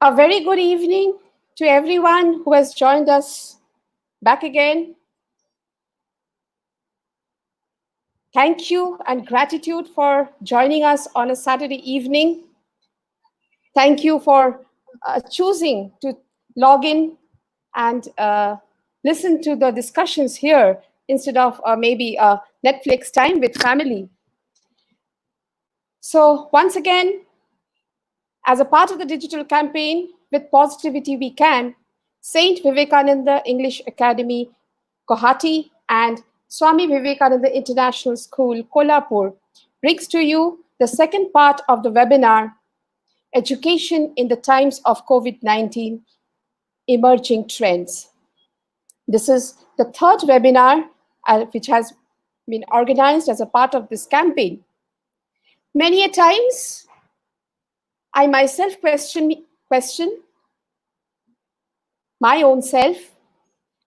A very good evening to everyone who has joined us back again. Thank you and gratitude for joining us on a Saturday evening. Thank you for choosing to log in and listen to the discussions here instead of maybe Netflix time with family. So once again, as a part of the digital campaign, With Positivity We Can, Saint Vivekananda English Academy, Guwahati, and Swami Vivekananda International School, Kolhapur, brings to you the second part of the webinar, Education in the Times of COVID-19, Emerging Trends. This is the third webinar which has been organized as a part of this campaign. Many a times, I myself question my own self,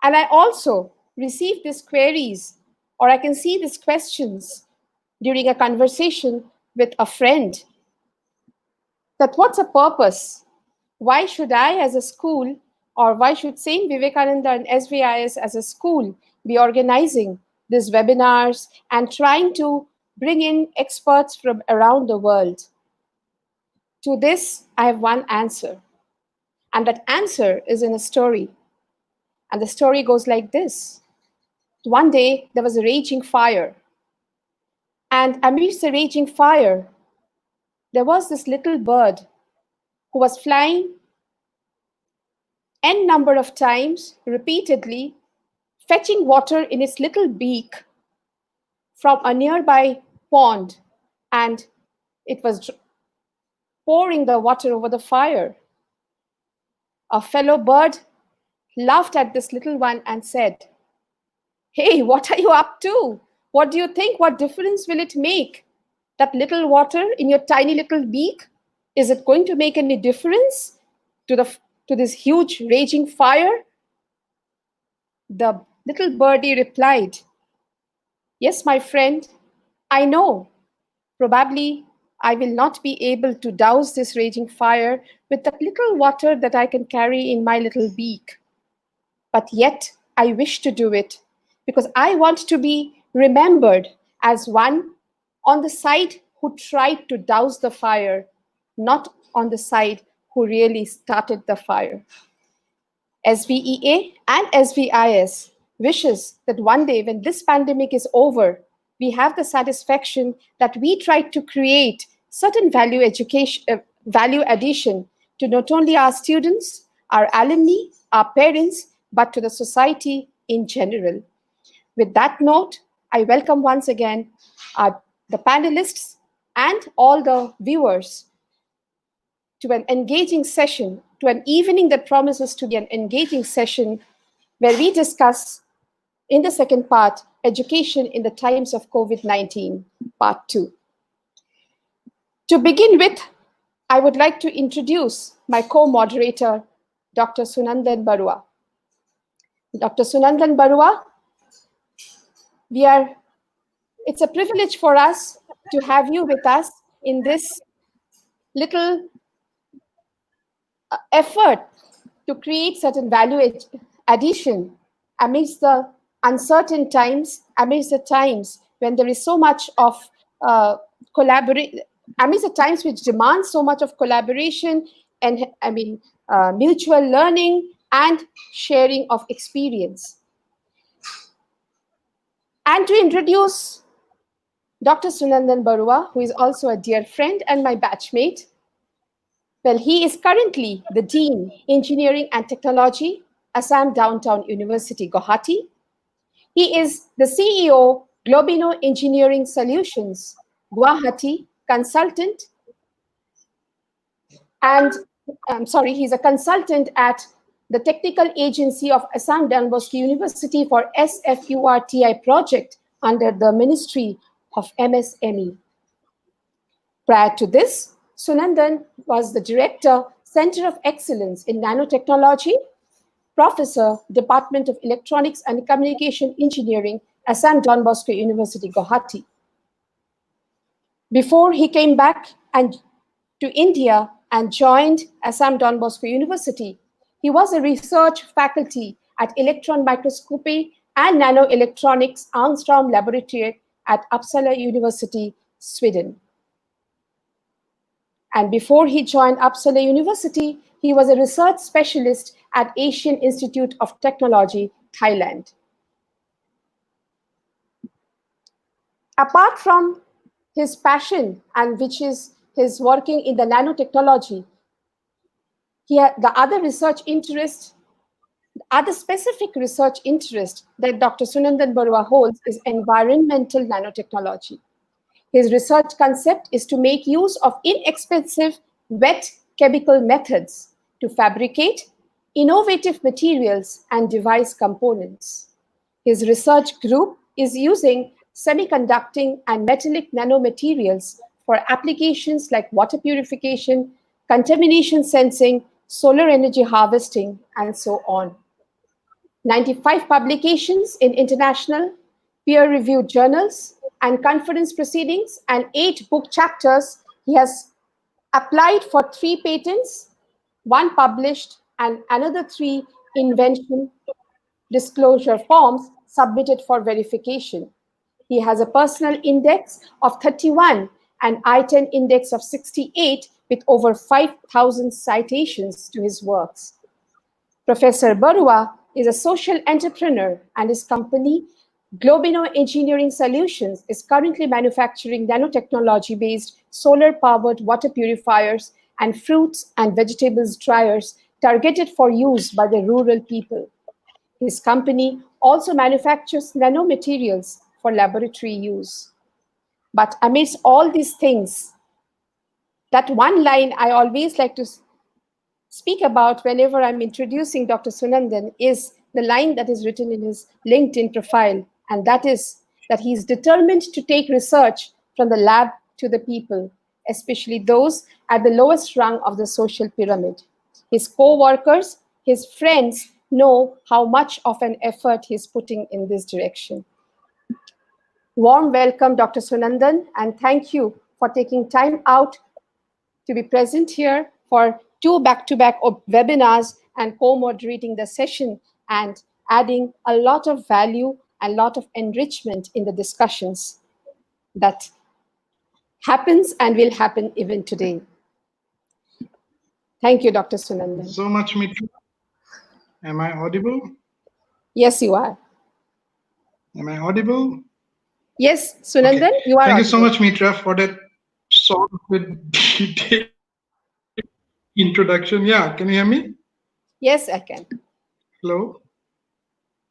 and I also receive these queries, or I can see these questions during a conversation with a friend. That what's the purpose? Why should I as a school, or why should Saint Vivekananda and SVIS as a school be organizing these webinars and trying to bring in experts from around the world? To this, I have one answer. And that answer is in a story. And the story goes like this. One day, there was a raging fire. And amidst the raging fire, there was this little bird who was flying n number of times, repeatedly, fetching water in its little beak from a nearby pond. And it was pouring the water over the fire. A fellow bird laughed at this little one and said, "Hey, what are you up to? What do you think? What difference will it make? That little water in your tiny little beak? Is it going to make any difference to this huge raging fire?" The little birdie replied, "Yes, my friend, I know. Probably I will not be able to douse this raging fire with that little water that I can carry in my little beak. But yet I wish to do it because I want to be remembered as one on the side who tried to douse the fire, not on the side who really started the fire." SVEA and SVIS wishes that one day when this pandemic is over, we have the satisfaction that we tried to create certain value addition to not only our students, our alumni, our parents, but to the society in general. With that note, I welcome once again the panelists and all the viewers to an engaging session, to an evening that promises to be an engaging session where we discuss, in the second part, education in the times of COVID-19, part 2. To begin with, I would like to introduce my co-moderator, Dr. Sunandan Baruah. Dr. Sunandan Baruah, it's a privilege for us to have you with us in this little effort to create certain value addition amidst the uncertain times, amidst the times when there is so much of collaboration, amidst the times which demand so much of collaboration and mutual learning and sharing of experience. And to introduce Dr. Sunandan Baruah, who is also a dear friend and my batchmate. Well, he is currently the Dean, Engineering and Technology, Assam Downtown University, Guwahati. He is the CEO, Globino Engineering Solutions, Guwahati, consultant. And he's a consultant at the Technical Agency of Assam Don Bosco University for SFURTI project under the Ministry of MSME. Prior to this, Sunandan was the Director, Center of Excellence in Nanotechnology, Professor, Department of Electronics and Communication Engineering, Assam Don Bosco University, Guwahati. Before he came back to India and joined Assam Don Bosco University. He was a research faculty at Electron Microscopy and Nanoelectronics Armstrong Laboratory at Uppsala University, Sweden. And before he joined Uppsala University, he was a research specialist at Asian Institute of Technology, Thailand. Apart from his passion, and which is his working in the nanotechnology, the other specific research interest that Dr. Sunandan Baruah holds is environmental nanotechnology. His research concept is to make use of inexpensive wet chemical methods to fabricate innovative materials and device components. His research group is using semiconducting and metallic nanomaterials for applications like water purification, contamination sensing, solar energy harvesting, and so on. 95 publications in international peer-reviewed journals and conference proceedings, and 8 book chapters. He has applied for 3 patents, 1 published, and another 3 invention disclosure forms submitted for verification. He has a personal index of 31 and I-10 index of 68 with over 5,000 citations to his works. Professor Baruah is a social entrepreneur, and his company, BioEngineering Solutions, is currently manufacturing nanotechnology-based solar-powered water purifiers and fruits and vegetables dryers targeted for use by the rural people. His company also manufactures nanomaterials for laboratory use. But amidst all these things, that one line I always like to speak about whenever I'm introducing Dr. Sunandan is the line that is written in his LinkedIn profile, and that is that he's determined to take research from the lab to the people, especially those at the lowest rung of the social pyramid. His co-workers, his friends know how much of an effort he's putting in this direction. Warm welcome, Dr. Sunandan, and thank you for taking time out to be present here for 2 back-to-back webinars and co-moderating the session and adding a lot of value and a lot of enrichment in the discussions that happens and will happen even today. Thank you, Dr. Sunandan. So much, Mitra. Am I audible? Yes, you are. Am I audible? Yes, Sunandan, okay. You are Thank audible. you so much, Mitra, for that sort of detailed introduction. Yeah, can you hear me? Yes, I can. Hello?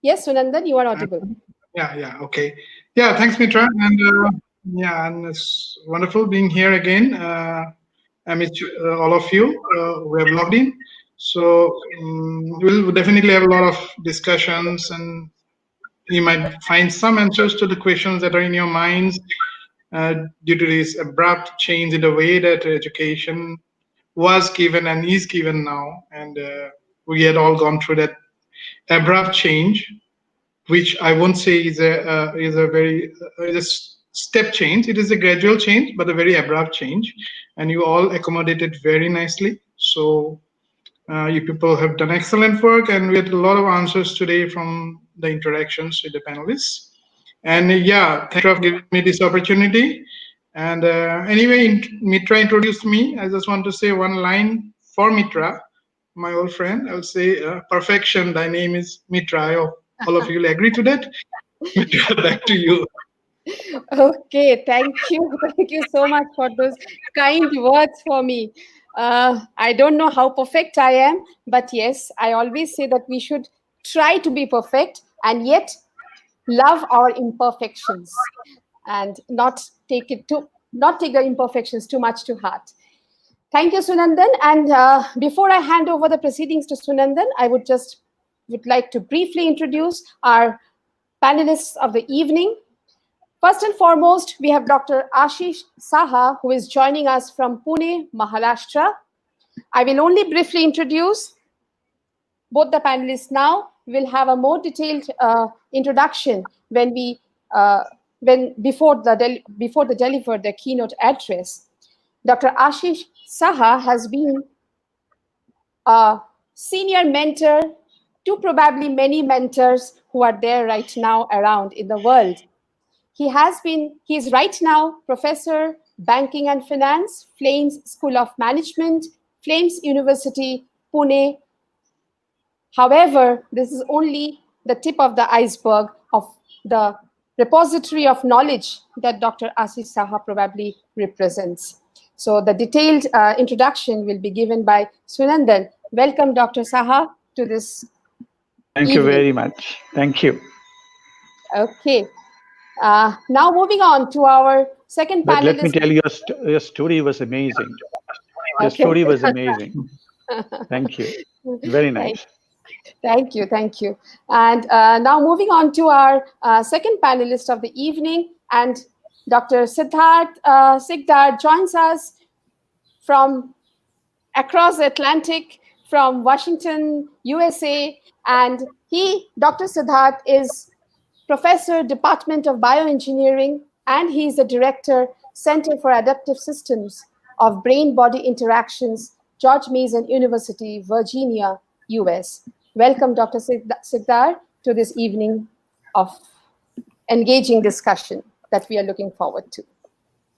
Yes, Sunandan, you are audible. Yeah, okay. Yeah, thanks, Mitra. And it's wonderful being here again. I miss all of you who have logged in. So we'll definitely have a lot of discussions, and you might find some answers to the questions that are in your minds due to this abrupt change in the way that education was given and is given now. And we had all gone through that abrupt change, which I won't say is a very step change. It is a gradual change, but a very abrupt change, and you all accommodated very nicely. So you people have done excellent work, and we had a lot of answers today from the interactions with the panelists. And yeah, thank you for giving me this opportunity. And anyway, Mitra introduced me. I just want to say one line for Mitra, my old friend. I'll say, perfection, thy name is Mitra. I hope all of you will agree to that. Mitra, back to you. Okay, thank you. Thank you so much for those kind words for me. I don't know how perfect I am, but yes, I always say that we should try to be perfect and yet love our imperfections and not take the imperfections too much to heart. Thank you, Sunandan. And before I hand over the proceedings to Sunandan, I would like to briefly introduce our panelists of the evening. First and foremost, we have Dr. Asish Saha, who is joining us from Pune, Maharashtra. I will only briefly introduce both the panelists now. We'll have a more detailed introduction before they deliver the keynote address. Dr. Asish Saha has been a senior mentor to probably many mentors who are there right now around in the world. He is right now Professor Banking and Finance, Flames School of Management, Flames University, Pune. However, this is only the tip of the iceberg of the repository of knowledge that Dr. Asish Saha probably represents. So the detailed introduction will be given by Sunandan. Welcome, Dr. Saha, to this Thank you evening. very much. Thank you. Okay. Now moving on to our second But let me panelist. tell you, your story was amazing. Your Okay. story was amazing. Thank you. Very nice. Thank you, thank you. And now moving on to our second panelist of the evening, and Dr. Sikdar joins us from across the Atlantic, from Washington, USA, and Dr. Siddhartha, is Professor, Department of Bioengineering, and he is the Director, Center for Adaptive Systems of Brain-Body Interactions, George Mason University, Virginia, US. Welcome, Dr. Sikdar, to this evening of engaging discussion that we are looking forward to.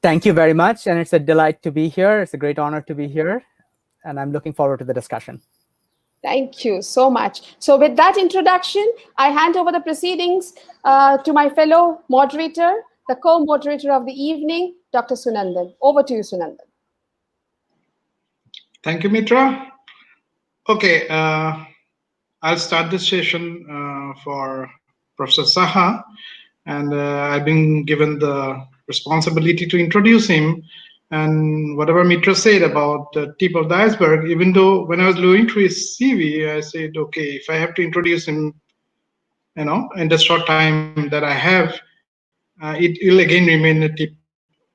Thank you very much, and it's a delight to be here. It's a great honor to be here, and I'm looking forward to the discussion. Thank you so much. So with that introduction, I hand over the proceedings to my fellow moderator, the co-moderator of the evening, Dr. Sunandan. Over to you, Sunandan. Thank you, Mitra. Okay, I'll start this session for Professor Saha, and I've been given the responsibility to introduce him. And whatever Mitra said about the tip of the iceberg, even though when I was looking through his CV, I said, okay, if I have to introduce him, in the short time that I have, it will again remain a tip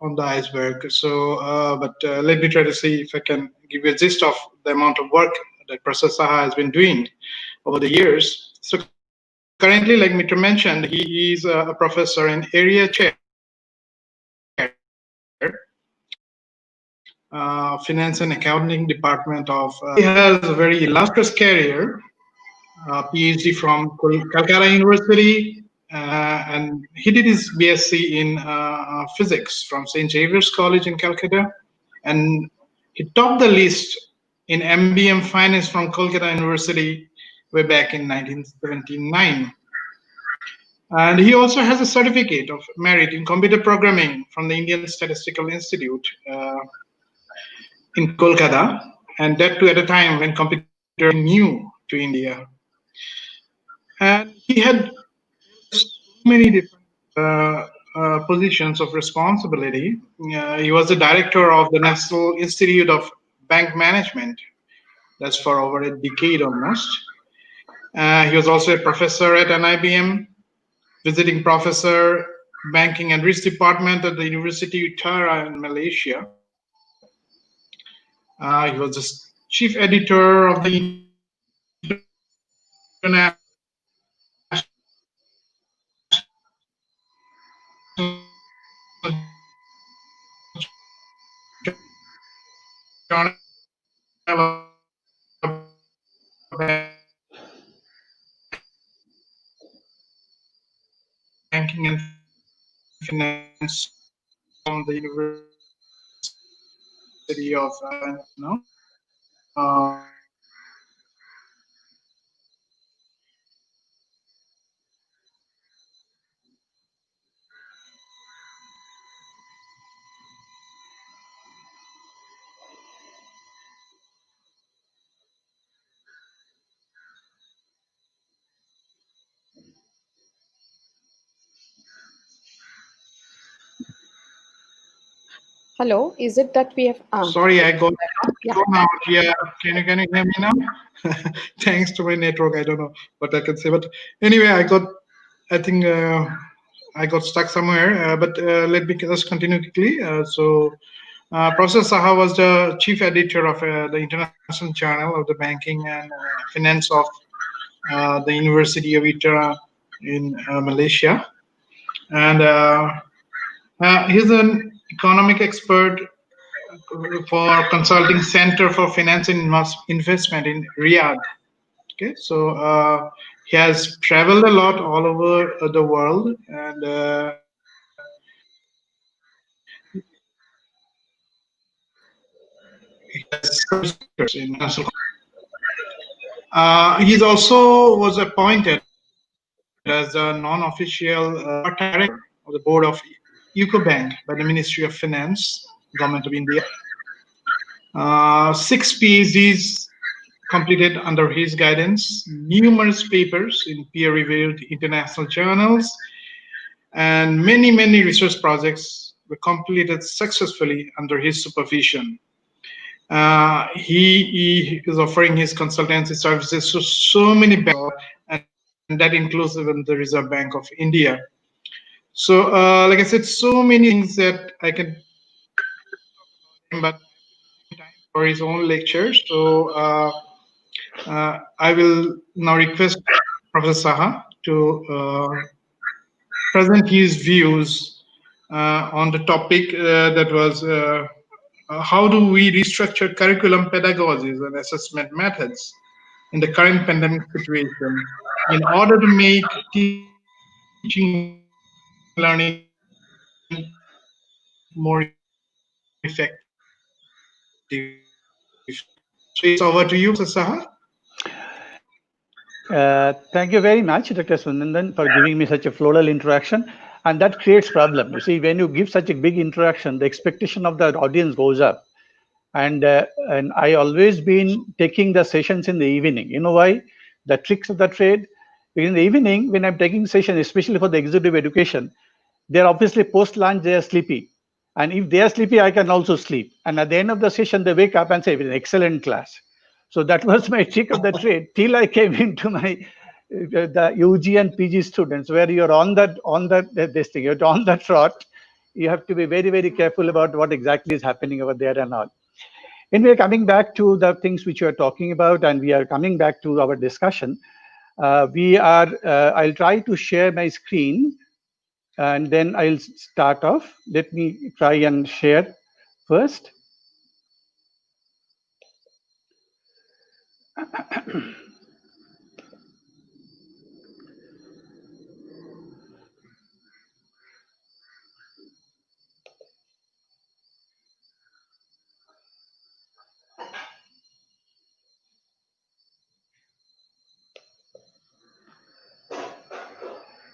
on the iceberg. So, but let me try to see if I can give you a gist of the amount of work that Professor Saha has been doing over the years. So currently, like Mitra mentioned, he is a professor and area chair, finance and accounting department of. He has a very illustrious career, PhD from Calcutta University, and he did his BSc in physics from St. Xavier's College in Calcutta, and he topped the list in MBM Finance from Kolkata University way back in 1979. And he also has a certificate of merit in computer programming from the Indian Statistical Institute in Kolkata, and that too at a time when computer was new to India. And he had so many different positions of responsibility. He was the director of the National Institute of Bank Management. That's for over a decade almost. He was also a professor at NIBM, visiting professor, banking and risk department at the University of Utara in Malaysia. He was the chief editor of the International Journal of Banking and Finance from the University of Hello, is it that we have? Sorry, I got out. Yeah, can you hear me now? Thanks to my network, I don't know what I can say, but anyway, I think I got stuck somewhere. But let me just continue quickly. Professor Saha was the chief editor of the International Journal of the Banking and Finance of the University of Utara in Malaysia, and he's an economic expert for Consulting Center for Finance and Investment in Riyadh. Okay, so he has traveled a lot all over the world, and he has speakers in national. He also was appointed as a non-official director of the board of UCO Bank by the Ministry of Finance, Government of India. 6 PhDs completed under his guidance, numerous papers in peer-reviewed international journals, and many research projects were completed successfully under his supervision. He is offering his consultancy services to so many banks, and that includes even the Reserve Bank of India. So, like I said, so many things that I can but for his own lecture. So I will now request Professor Saha to present his views on the topic that was how do we restructure curriculum pedagogies and assessment methods in the current pandemic situation in order to make teaching learning more effective. So it's over to you, Professor Saha. Thank you very much, Dr. Sunandan, for giving me such a floral introduction. And that creates problem. You see, when you give such a big introduction, the expectation of the audience goes up. And I always been taking the sessions in the evening. You know why? The tricks of the trade. In the evening, when I'm taking session, especially for the executive education, they're obviously post-lunch, they are sleepy. And if they are sleepy, I can also sleep. And at the end of the session, they wake up and say, it was an excellent class. So that was my trick of the trade till I came into my the UG and PG students, where you're on this thing, you're on the trot. You have to be very careful about what exactly is happening over there and all. Anyway, coming back to the things which you are talking about, and we are coming back to our discussion. I'll try to share my screen, and then I'll start off. Let me try and share first.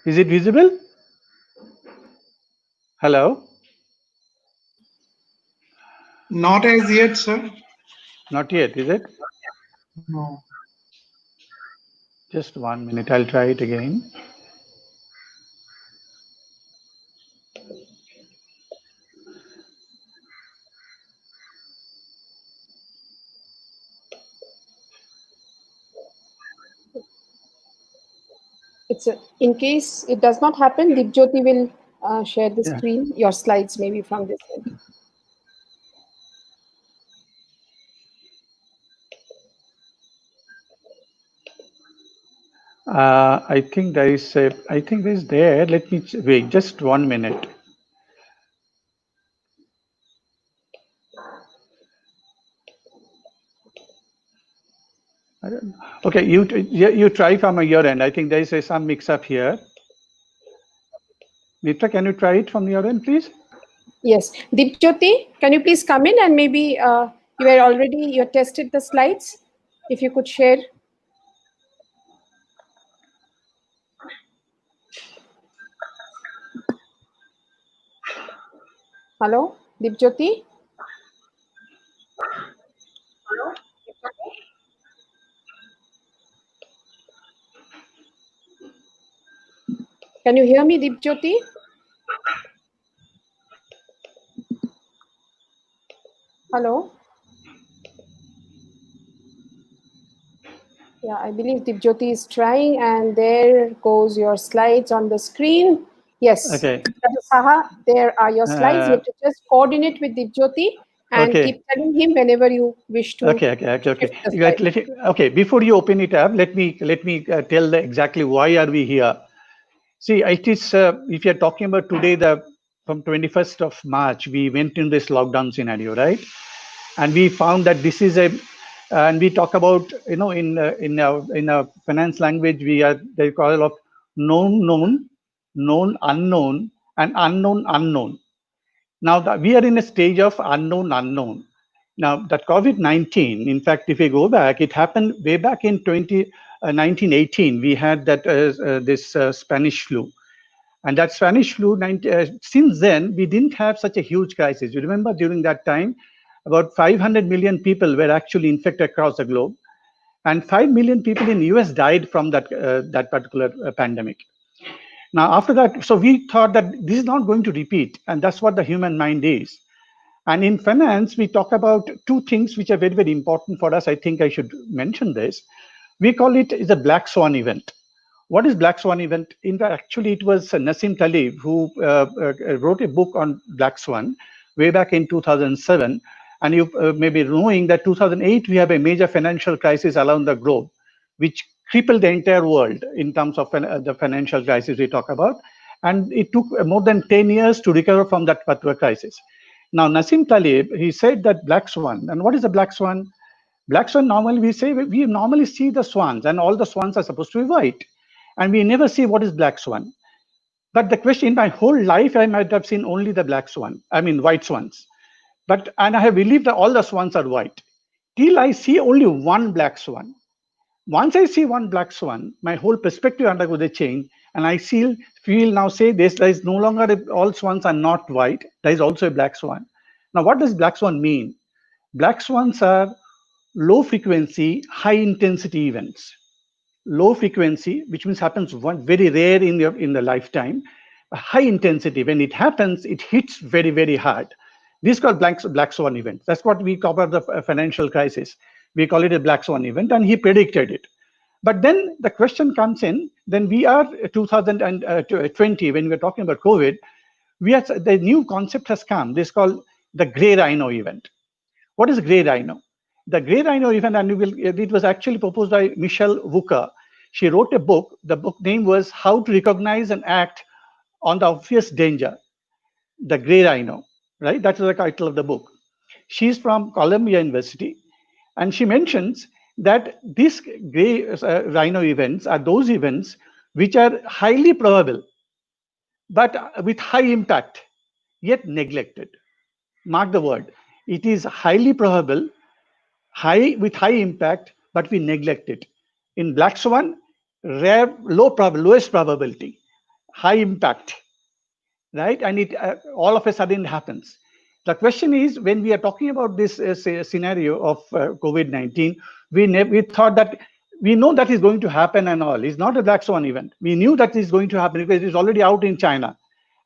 Is it visible? Hello? Not as yet, sir. Not yet, is it? No. Just 1 minute, I'll try it again. In case it does not happen, Dipjyoti will share the Yeah. screen, your slides maybe from this end. I think there is there. Let me wait just 1 minute. I don't know. Okay, you try from your end. I think there is some mix up here. Mitra, can you try it from your end, please? Yes, Dipjyoti, can you please come in, and maybe you tested the slides. If you could share. Hello, Dipjyoti. Can you hear me, Dipjyoti? Hello. Yeah, I believe Dipjyoti is trying, and there goes your slides on the screen. Yes. Okay. Dr. Saha, there are your slides. You have to just coordinate with Dipjyoti and keep telling him whenever you wish to. Okay. Okay. Before you open it up, let me tell exactly why are we here. See, it is if you're talking about today the from 21st of March, we went in this lockdown scenario, right? And we found that this is a, and we talk about, in a finance language, they call of known known, known unknown, and unknown unknown. Now we are in a stage of unknown unknown. Now that COVID-19, in fact, if we go back, it happened way back in 1918. We had that this Spanish flu. And that Spanish flu, since then, we didn't have such a huge crisis. You remember during that time, about 500 million people were actually infected across the globe. And 5 million people in the US died from that particular pandemic. Now, after that, so we thought that this is not going to repeat. And that's what the human mind is. And in finance, we talk about two things which are very, very important for us. I think I should mention this. We call it is a black swan event. What is black swan event? In fact, actually, it was Nassim Taleb who wrote a book on black swan way back in 2007. And you may be knowing that 2008, we have a major financial crisis around the globe, which crippled the entire world in terms of the financial crisis we talk about. And it took more than 10 years to recover from that particular crisis. Now, Nassim Taleb, he said that black swan, and what is a black swan? Black swan, normally we normally see the swans, and all the swans are supposed to be white. And we never see what is black swan. But the question, in my whole life, I might have seen only the black swan, white swans. And I have believed that all the swans are white, till I see only one black swan. Once I see one black swan, my whole perspective undergoes a change, and I feel now say this, there is no longer all swans are not white, there is also a black swan. Now, what does black swan mean? Black swans are low frequency, high intensity events. Low frequency, which means happens very rare in the lifetime. High intensity, when it happens, it hits very, very hard. This is called black swan event. That's what we cover the financial crisis. We call it a black swan event, and he predicted it. But then the question comes in, then we are 2020, when we're talking about COVID, the new concept has come. This is called the gray rhino event. What is gray rhino? The gray rhino event, and it was actually proposed by Michelle Wucker. She wrote a book. The book name was How to Recognize and Act on the Obvious Danger, the gray rhino, right? That is the title of the book. She's from Columbia University, and she mentions that these gray rhino events are those events which are highly probable, but with high impact, yet neglected. Mark the word. It is highly probable, with high impact, but we neglect it. In black swan, rare, lowest probability, high impact, right? And it all of a sudden happens. The question is, when we are talking about this scenario of COVID-19, we thought that we know that is going to happen and all. It's not a black swan event. We knew that is going to happen because it is already out in China.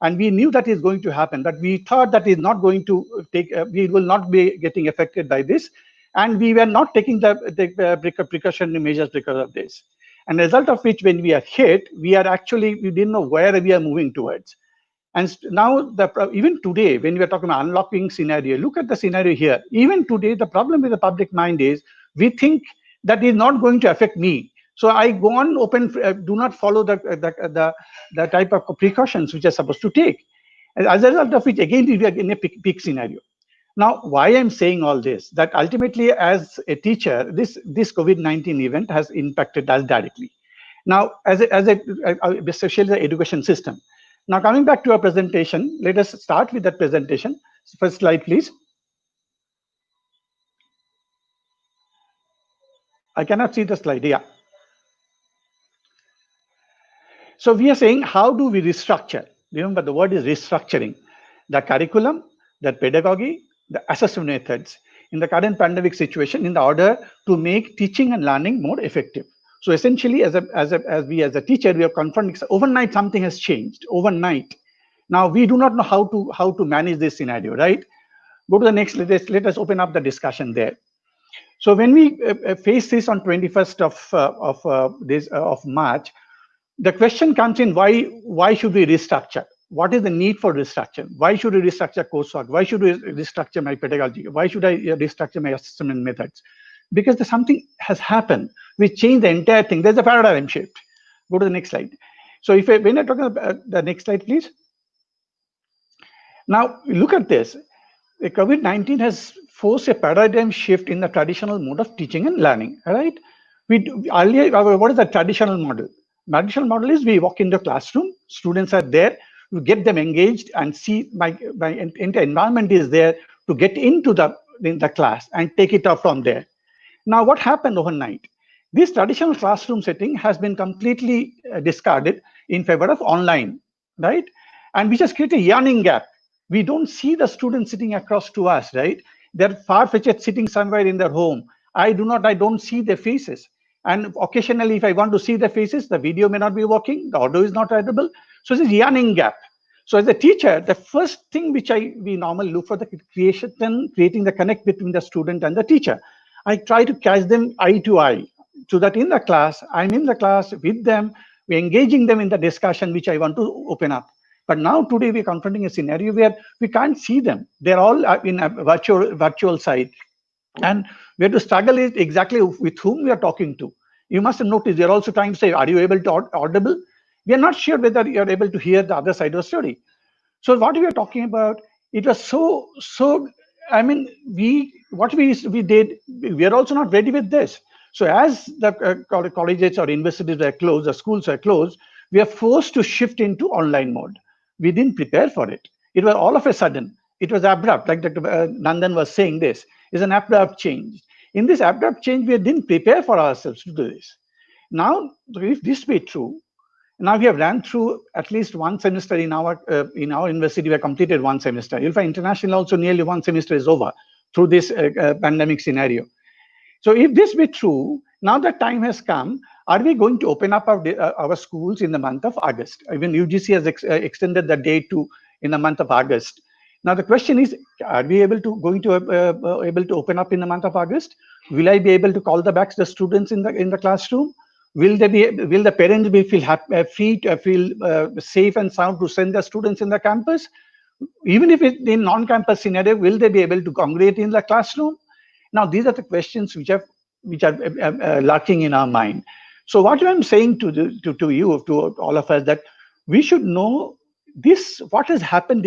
And we knew that is going to happen, but we thought that is not going to we will not be getting affected by this. And we were not taking the precautionary measures because of this. And as a result of which, when we are hit, we didn't know where we are moving towards. And now, even today, when we are talking about unlocking scenario, look at the scenario here. Even today, the problem with the public mind is we think that is not going to affect me. So I go on do not follow the type of precautions which are supposed to take. And as a result of which, again, we are in a peak scenario. Now, why I'm saying all this, that ultimately as a teacher, this COVID-19 event has impacted us directly. Now, especially the education system. Now, coming back to our presentation, let us start with that presentation. First slide, please. I cannot see the slide, yeah. So we are saying, how do we restructure? Remember, the word is restructuring. The curriculum, the pedagogy, the assessment methods in the current pandemic situation in order to make teaching and learning more effective. So essentially, as a teacher, we are confronting overnight something has changed. Overnight, now we do not know how to manage this scenario, right? Go to the next. Let us open up the discussion there. So when we face this on 21st of March, the question comes in: why should we restructure? What is the need for restructure? Why should we restructure coursework? Why should we restructure my pedagogy? Why should I restructure my assessment methods? Because something has happened. We change the entire thing. There's a paradigm shift. Go to the next slide. So when I talk about the next slide, please. Now, look at this. The COVID-19 has forced a paradigm shift in the traditional mode of teaching and learning, right? Earlier, what is the traditional model? Traditional model is we walk into a classroom, students are there, we get them engaged and see my entire environment is there to get into the class and take it up from there. Now, what happened overnight? This traditional classroom setting has been completely discarded in favor of online, right? And which has created a yawning gap. We don't see the students sitting across to us, right? They're far-fetched sitting somewhere in their home. I don't see their faces. And occasionally, if I want to see their faces, the video may not be working, the audio is not audible. So it's a yawning gap. So as a teacher, the first thing which we normally look for the creating the connect between the student and the teacher. I try to catch them eye to eye so that in the class, I'm in the class with them, we're engaging them in the discussion which I want to open up. But now today we're confronting a scenario where we can't see them. They're all in a virtual side. And we have to struggle it exactly with whom we are talking to. You must have noticed they're also trying to say, are you able to audible? We are not sure whether you're able to hear the other side of the story. So what we are talking about, it was so, I mean, what we did, we are also not ready with this. So as the colleges or universities are closed, the schools are closed, we are forced to shift into online mode. We didn't prepare for it. It was all of a sudden. It was abrupt, like Dr. Nandan was saying this. It's an abrupt change. In this abrupt change, we didn't prepare for ourselves to do this. Now, if this be true, now we have ran through at least one semester in our university. We have completed one semester. You'll find international also nearly one semester is over through this pandemic scenario. So if this be true, now that time has come, are we going to open up our schools in the month of August? Even UGC has extended the date to in the month of August. Now the question is, are we able to open up in the month of August? Will I be able to call back the students in the classroom? Will the parents feel safe and sound to send their students in the campus? Even if it's in non-campus scenario, will they be able to congregate in the classroom? Now, these are the questions which are lurking in our mind. So what I'm saying to you, to all of us, that we should know this, what has happened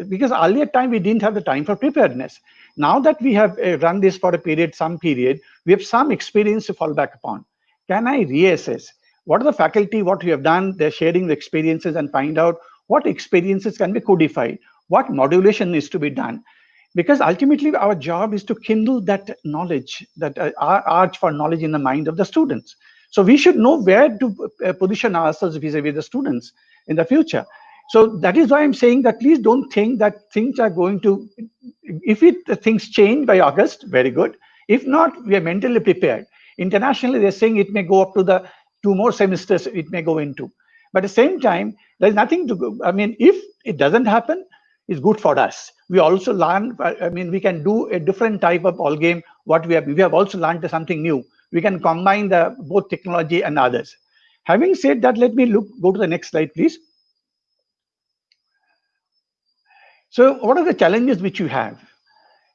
because earlier time we didn't have the time for preparedness. Now that we have run this for some period, we have some experience to fall back upon. Can I reassess? What are the faculty, what we have done, they're sharing the experiences and find out what experiences can be codified, what modulation is to be done. Because ultimately our job is to kindle that knowledge, that urge for knowledge in the mind of the students. So we should know where to position ourselves vis-a-vis the students in the future. So that is why I'm saying that please don't think that things are going to, things change by August, very good. If not, we are mentally prepared. Internationally, they're saying it may go up to the 2 more semesters it may go into. But at the same time, there's nothing to go. I mean, if it doesn't happen, it's good for us. We also learn, I mean, we can do a different type of ball game. We have also learned something new. We can combine both technology and others. Having said that, let me go to the next slide, please. So what are the challenges which you have?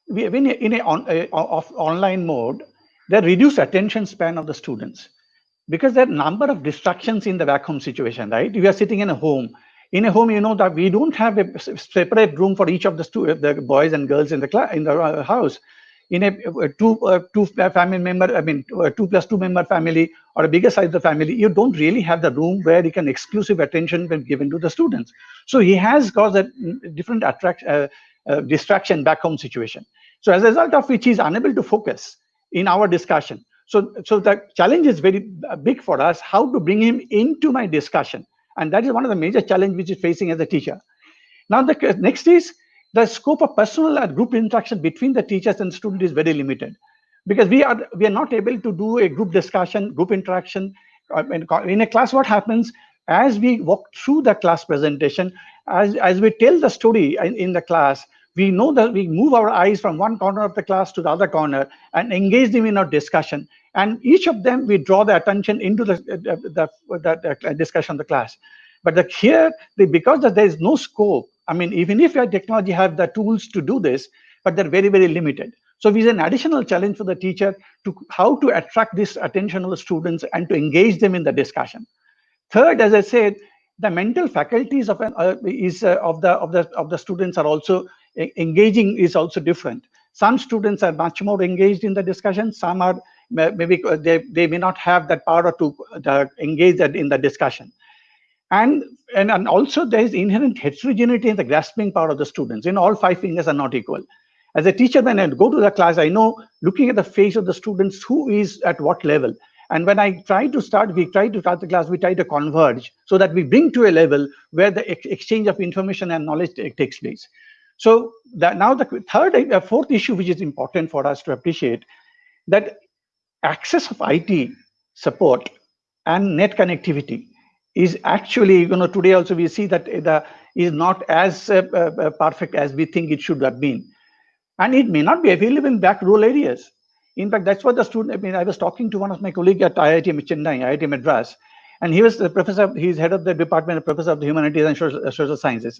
When in an online mode, the reduced attention span of the students, because there are a number of distractions in the back home situation, right? We are sitting in a home. In a home, you know that we don't have a separate room for each of the boys and girls in the house. In a two family member, I mean 2+2 member family or a bigger size of the family, you don't really have the room where you can exclusive attention be given to the students. So he has caused a different distraction back home situation. So as a result of which he's unable to focus in our discussion. So the challenge is very big for us, how to bring him into my discussion. And that is one of the major challenges which is facing as a teacher. Now the next is the scope of personal and group interaction between the teachers and student is very limited, because we are not able to do a group discussion, group interaction. In a class, what happens as we walk through the class presentation, as we tell the story in the class, we know that we move our eyes from one corner of the class to the other corner and engage them in our discussion. And each of them, we draw the attention into the discussion of the class. But here, because there is no scope, I mean, even if your technology have the tools to do this, but they're very, very limited. So it is an additional challenge for the teacher to how to attract this attention of the students and to engage them in the discussion. Third, as I said, the mental faculties of the students are also engaging is also different. Some students are much more engaged in the discussion. Some are maybe they may not have that power to engage in the discussion. And also there is inherent heterogeneity in the grasping power of the students. All 5 fingers are not equal. As a teacher, when I go to the class, I know, looking at the face of the students, who is at what level. And when we try to start the class, we try to converge so that we bring to a level where the exchange of information and knowledge takes place. So now the fourth issue, which is important for us to appreciate, that access of IT support and net connectivity is actually, today also we see that is not as perfect as we think it should have been. And it may not be available in back rural areas. In fact, that's what the student, I was talking to one of my colleagues at IIT Chennai, IIT Madras, and he was the professor, he's head of the department, professor of the humanities and social sciences.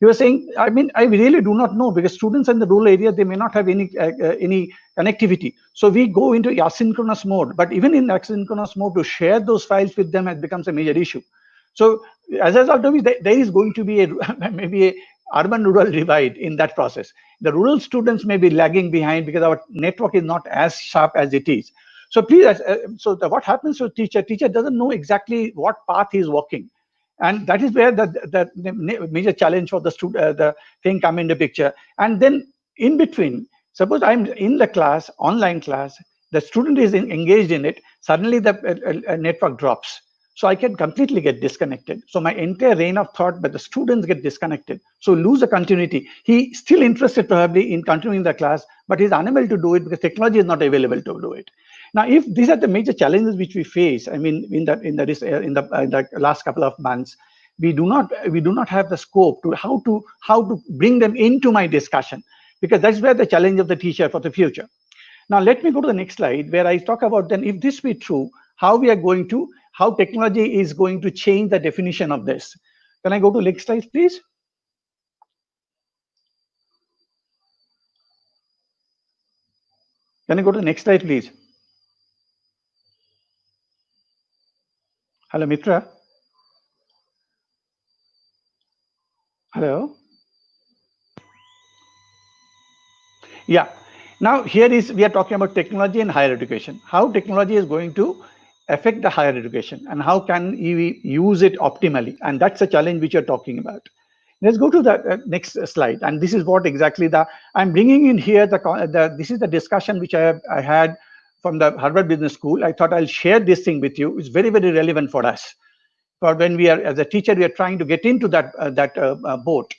He was saying, I really do not know, because students in the rural area, they may not have any connectivity. So we go into asynchronous mode, but even in asynchronous mode, to share those files with them, it becomes a major issue. So as a result of it, there is going to be maybe a urban-rural divide in that process. The rural students may be lagging behind because our network is not as sharp as it is. So please, what happens to a teacher? Teacher doesn't know exactly what path he is walking. And that is where the major challenge for the student, the thing come into picture. And then in between, suppose I'm in the class, online class, the student is engaged in it, suddenly the network drops. So I can completely get disconnected. So my entire reign of thought, but the students get disconnected. So lose the continuity. He's still interested probably in continuing the class, but he's unable to do it because technology is not available to do it. Now, if these are the major challenges which we face, in the last couple of months, we do not have the scope to how to bring them into my discussion, because that's where the challenge of the teacher for the future. Now, let me go to the next slide where I talk about then, if this be true, how technology is going to change the definition of this. Can I go to next slide, please? Can I go to the next slide, please? Hello, Mitra. Hello. Yeah. Now we are talking about technology and higher education. How technology is going to affect the higher education and how can we use it optimally? And that's a challenge which you're talking about. Let's go to the next slide. And this is what exactly I'm bringing in here. This is the discussion which I had from the Harvard Business School. I thought I'll share this thing with you. It's very, very relevant for us. For when we are, as a teacher, we are trying to get into that boat.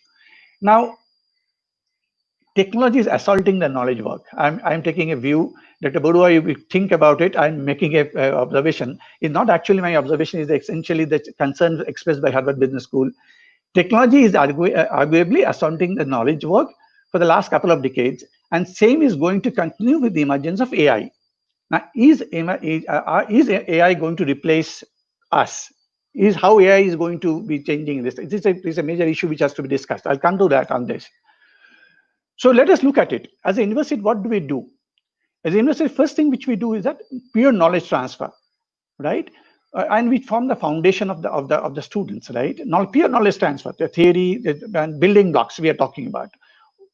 Now, technology is assaulting the knowledge work. I'm taking a view. Dr. Baruah, if you think about it, I'm making an observation. It's not actually my observation, it's essentially the concern expressed by Harvard Business School. Technology is arguably assaulting the knowledge work for the last couple of decades, and same is going to continue with the emergence of AI. Now, is AI going to replace us? Is how AI is going to be changing this? This is a major issue which has to be discussed. I'll come to that on this. So let us look at it. As a university, what do we do? As a university, first thing which we do is that pure knowledge transfer, right? And we form the foundation of the students, right? Now, pure knowledge transfer, the theory and building blocks we are talking about,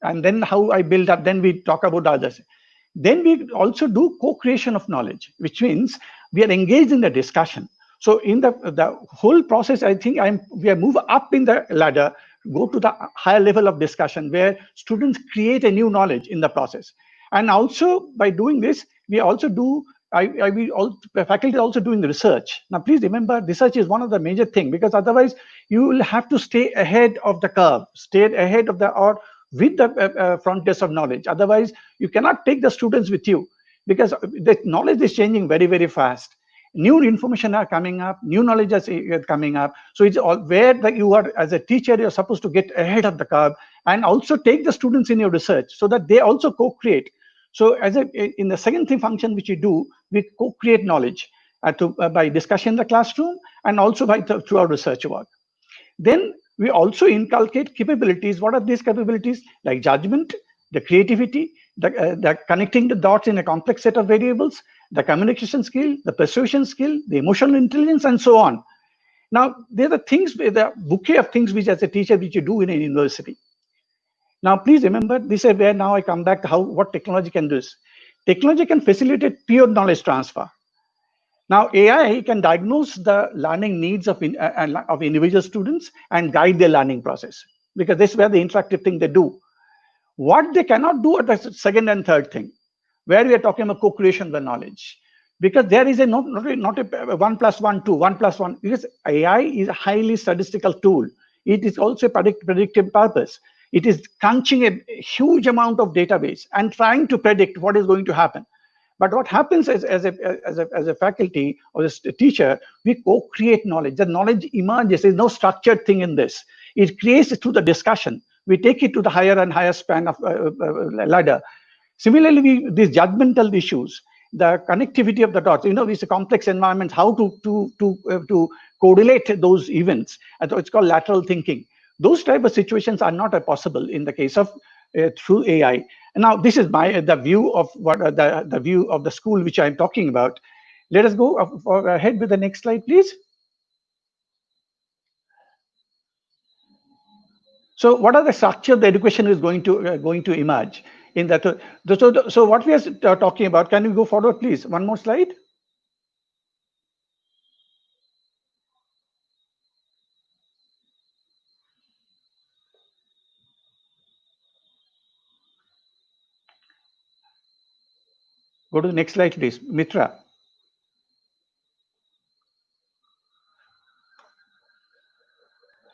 and then how I build up. Then we talk about others. Then we also do co-creation of knowledge, which means we are engaged in the discussion. So in the whole process, I think we are move up in the ladder, go to the higher level of discussion where students create a new knowledge in the process. And also by doing this, we also do, faculty also doing the research. Now, please remember, research is one of the major things, because otherwise you will have to stay ahead of the curve, stay ahead of with the frontiers of knowledge. Otherwise, you cannot take the students with you, because the knowledge is changing very, very fast. New information are coming up, new knowledge is coming up. So it's all where you are, as a teacher, you're supposed to get ahead of the curve and also take the students in your research so that they also co-create. So in the second thing function which we do, we co-create knowledge by discussion in the classroom and also through our research work. Then we also inculcate capabilities. What are these capabilities? Like judgment, the creativity, the connecting the dots in a complex set of variables, the communication skill, the persuasion skill, the emotional intelligence, and so on. Now, there are things, the bouquet of things which as a teacher, which you do in a university. Now, please remember, this is where now I come back to what technology can do. Technology can facilitate pure knowledge transfer. Now, AI can diagnose the learning needs of individual students and guide their learning process, because this is where the interactive thing they do. What they cannot do at the second and third thing, where we are talking about co-creation of the knowledge, because there is not a 1 + 1 2 1 + 1, because AI is a highly statistical tool. It is also a predictive purpose. It is crunching a huge amount of database and trying to predict what is going to happen. But what happens as a faculty or as a teacher, we co-create knowledge. The knowledge emerges. There's no structured thing in this. It creates through the discussion. We take it to the higher and higher span of ladder. Similarly, these judgmental issues, the connectivity of the dots, these complex environments, how to correlate those events. It's called lateral thinking. Those type of situations are not possible in the case of through AI. And now this is the view of what the view of the school which I'm talking about. Let us go ahead with the next slide, please. So what are the structure the education is going to emerge in that? So what we are talking about, can you go forward, please? One more slide. Go to the next slide, please, Mitra.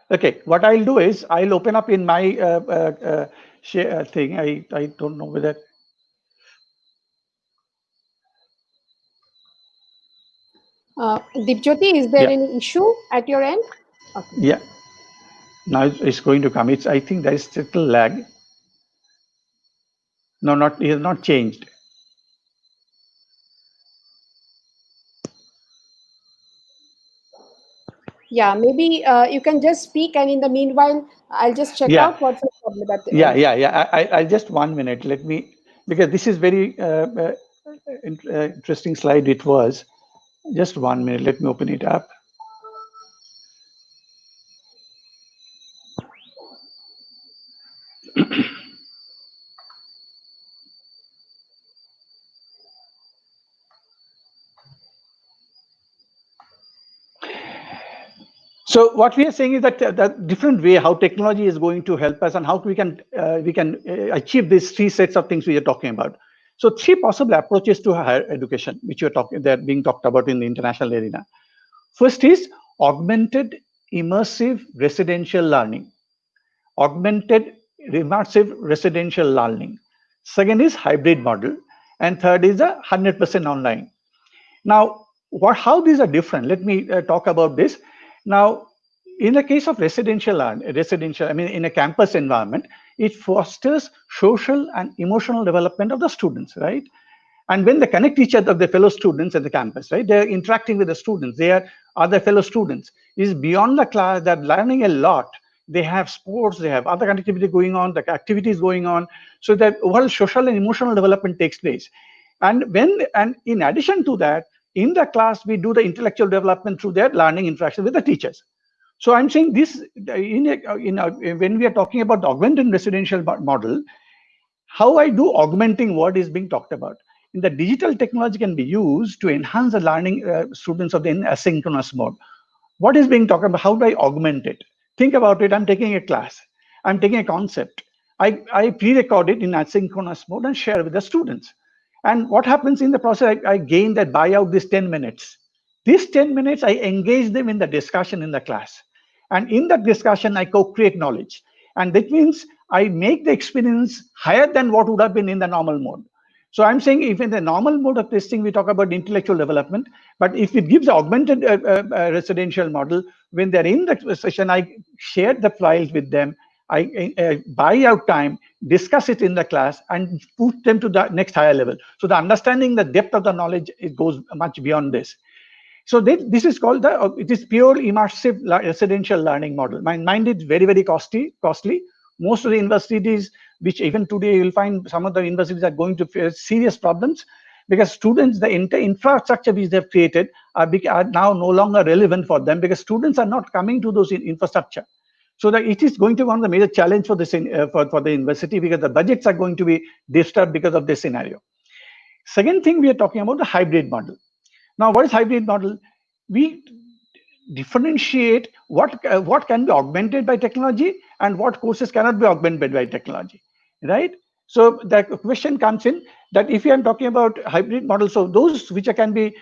Okay, what I'll do is I'll open up in my share thing. I don't know whether. Dipjyoti, is there any issue at your end? Okay. Yeah. Now it's going to come. I think there is little lag. No, it has not changed. Yeah, maybe you can just speak, and in the meanwhile, I'll just check out what's the problem at the end. Yeah. I just 1 minute. Let me, because this is very interesting slide. It was just 1 minute. Let me open it up. So what we are saying is that the different way how technology is going to help us and how we can achieve these three sets of things we are talking about. So three possible approaches to higher education, which they're being talked about in the international arena. First is augmented immersive residential learning. Augmented immersive residential learning. Second is hybrid model, and third is a 100% online. Now, how these are different? Let me talk about this. Now, in the case of residential, in a campus environment, it fosters social and emotional development of the students, right? And when they connect each other, the fellow students at the campus, right? They're interacting with the students. They are other fellow students. Is beyond the class, they're learning a lot. They have sports, they have other activity going on, the activities going on. So that overall social and emotional development takes place. And in addition to that, in the class, we do the intellectual development through their learning interaction with the teachers. So I'm saying this, when we are talking about the augmented residential model, how I do augmenting what is being talked about. In the digital technology can be used to enhance the learning students of the asynchronous mode. What is being talked about? How do I augment it? Think about it. I'm taking a class. I'm taking a concept. I pre-record it in asynchronous mode and share with the students. And what happens in the process, I gain that buyout this 10 minutes. These 10 minutes, I engage them in the discussion in the class. And in that discussion, I co-create knowledge. And that means I make the experience higher than what would have been in the normal mode. So I'm saying if in the normal mode of testing, we talk about intellectual development, but if it gives augmented residential model, when they're in that session, I share the files with them. I buy out time, discuss it in the class, and push them to the next higher level. So the understanding, the depth of the knowledge, it goes much beyond this. So this is called it is pure immersive residential learning model. Mind is very, very costly. Most of the universities, which even today you'll find some of the universities are going to face serious problems. because students, the infrastructure which they've created are now no longer relevant for them, because students are not coming to those infrastructure. So that it is going to be one of the major challenge for this for the university, because the budgets are going to be disturbed because of this scenario. Second thing, we are talking about the hybrid model. Now, what is hybrid model? We differentiate what can be augmented by technology and what courses cannot be augmented by technology, right? So the question comes in that if you are talking about hybrid models, so those which can be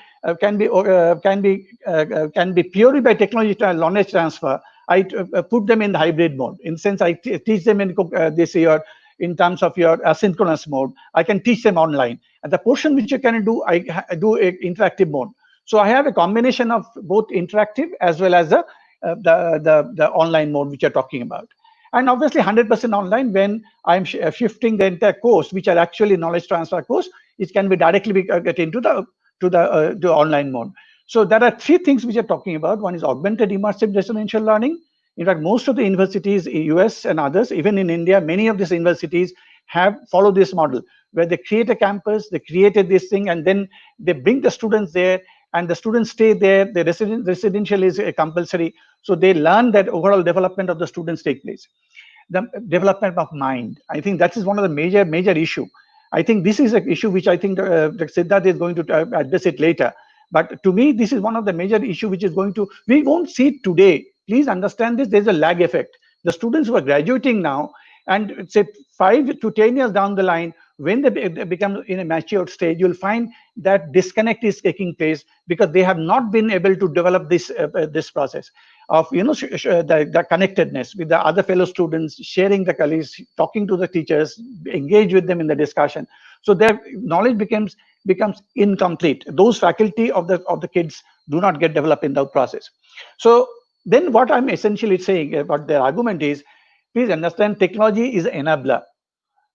purely by technology knowledge transfer, I put them in the hybrid mode. In sense, I teach them in this year in terms of your asynchronous mode. I can teach them online, and the portion which you can do, I do a interactive mode. So I have a combination of both interactive as well as the online mode which you're talking about. And obviously 100% online when I'm shifting the entire course, which are actually knowledge transfer course, it can be directly get into the online mode. So there are three things which are talking about. One is augmented immersive residential learning. In fact, most of the universities, US and others, even in India, many of these universities have followed this model, where they create a campus, they created this thing, and then they bring the students there, and the students stay there. The residential is compulsory, so they learn that overall development of the students take place. The development of mind, I think that is one of the major issue. I think this is an issue which I think Siddhartha is going to address it later. But to me, this is one of the major issue which is going to, we won't see it today. Please understand this, there's a lag effect. The students who are graduating now, and say 5 to 10 years down the line, when they become in a matured stage, you'll find that disconnect is taking place, because they have not been able to develop this this process of the connectedness with the other fellow students, sharing the colleagues, talking to the teachers, engage with them in the discussion. So their knowledge becomes incomplete. Those faculty of the kids do not get developed in the process. So then what I'm essentially saying about their argument is, please understand, technology is an enabler.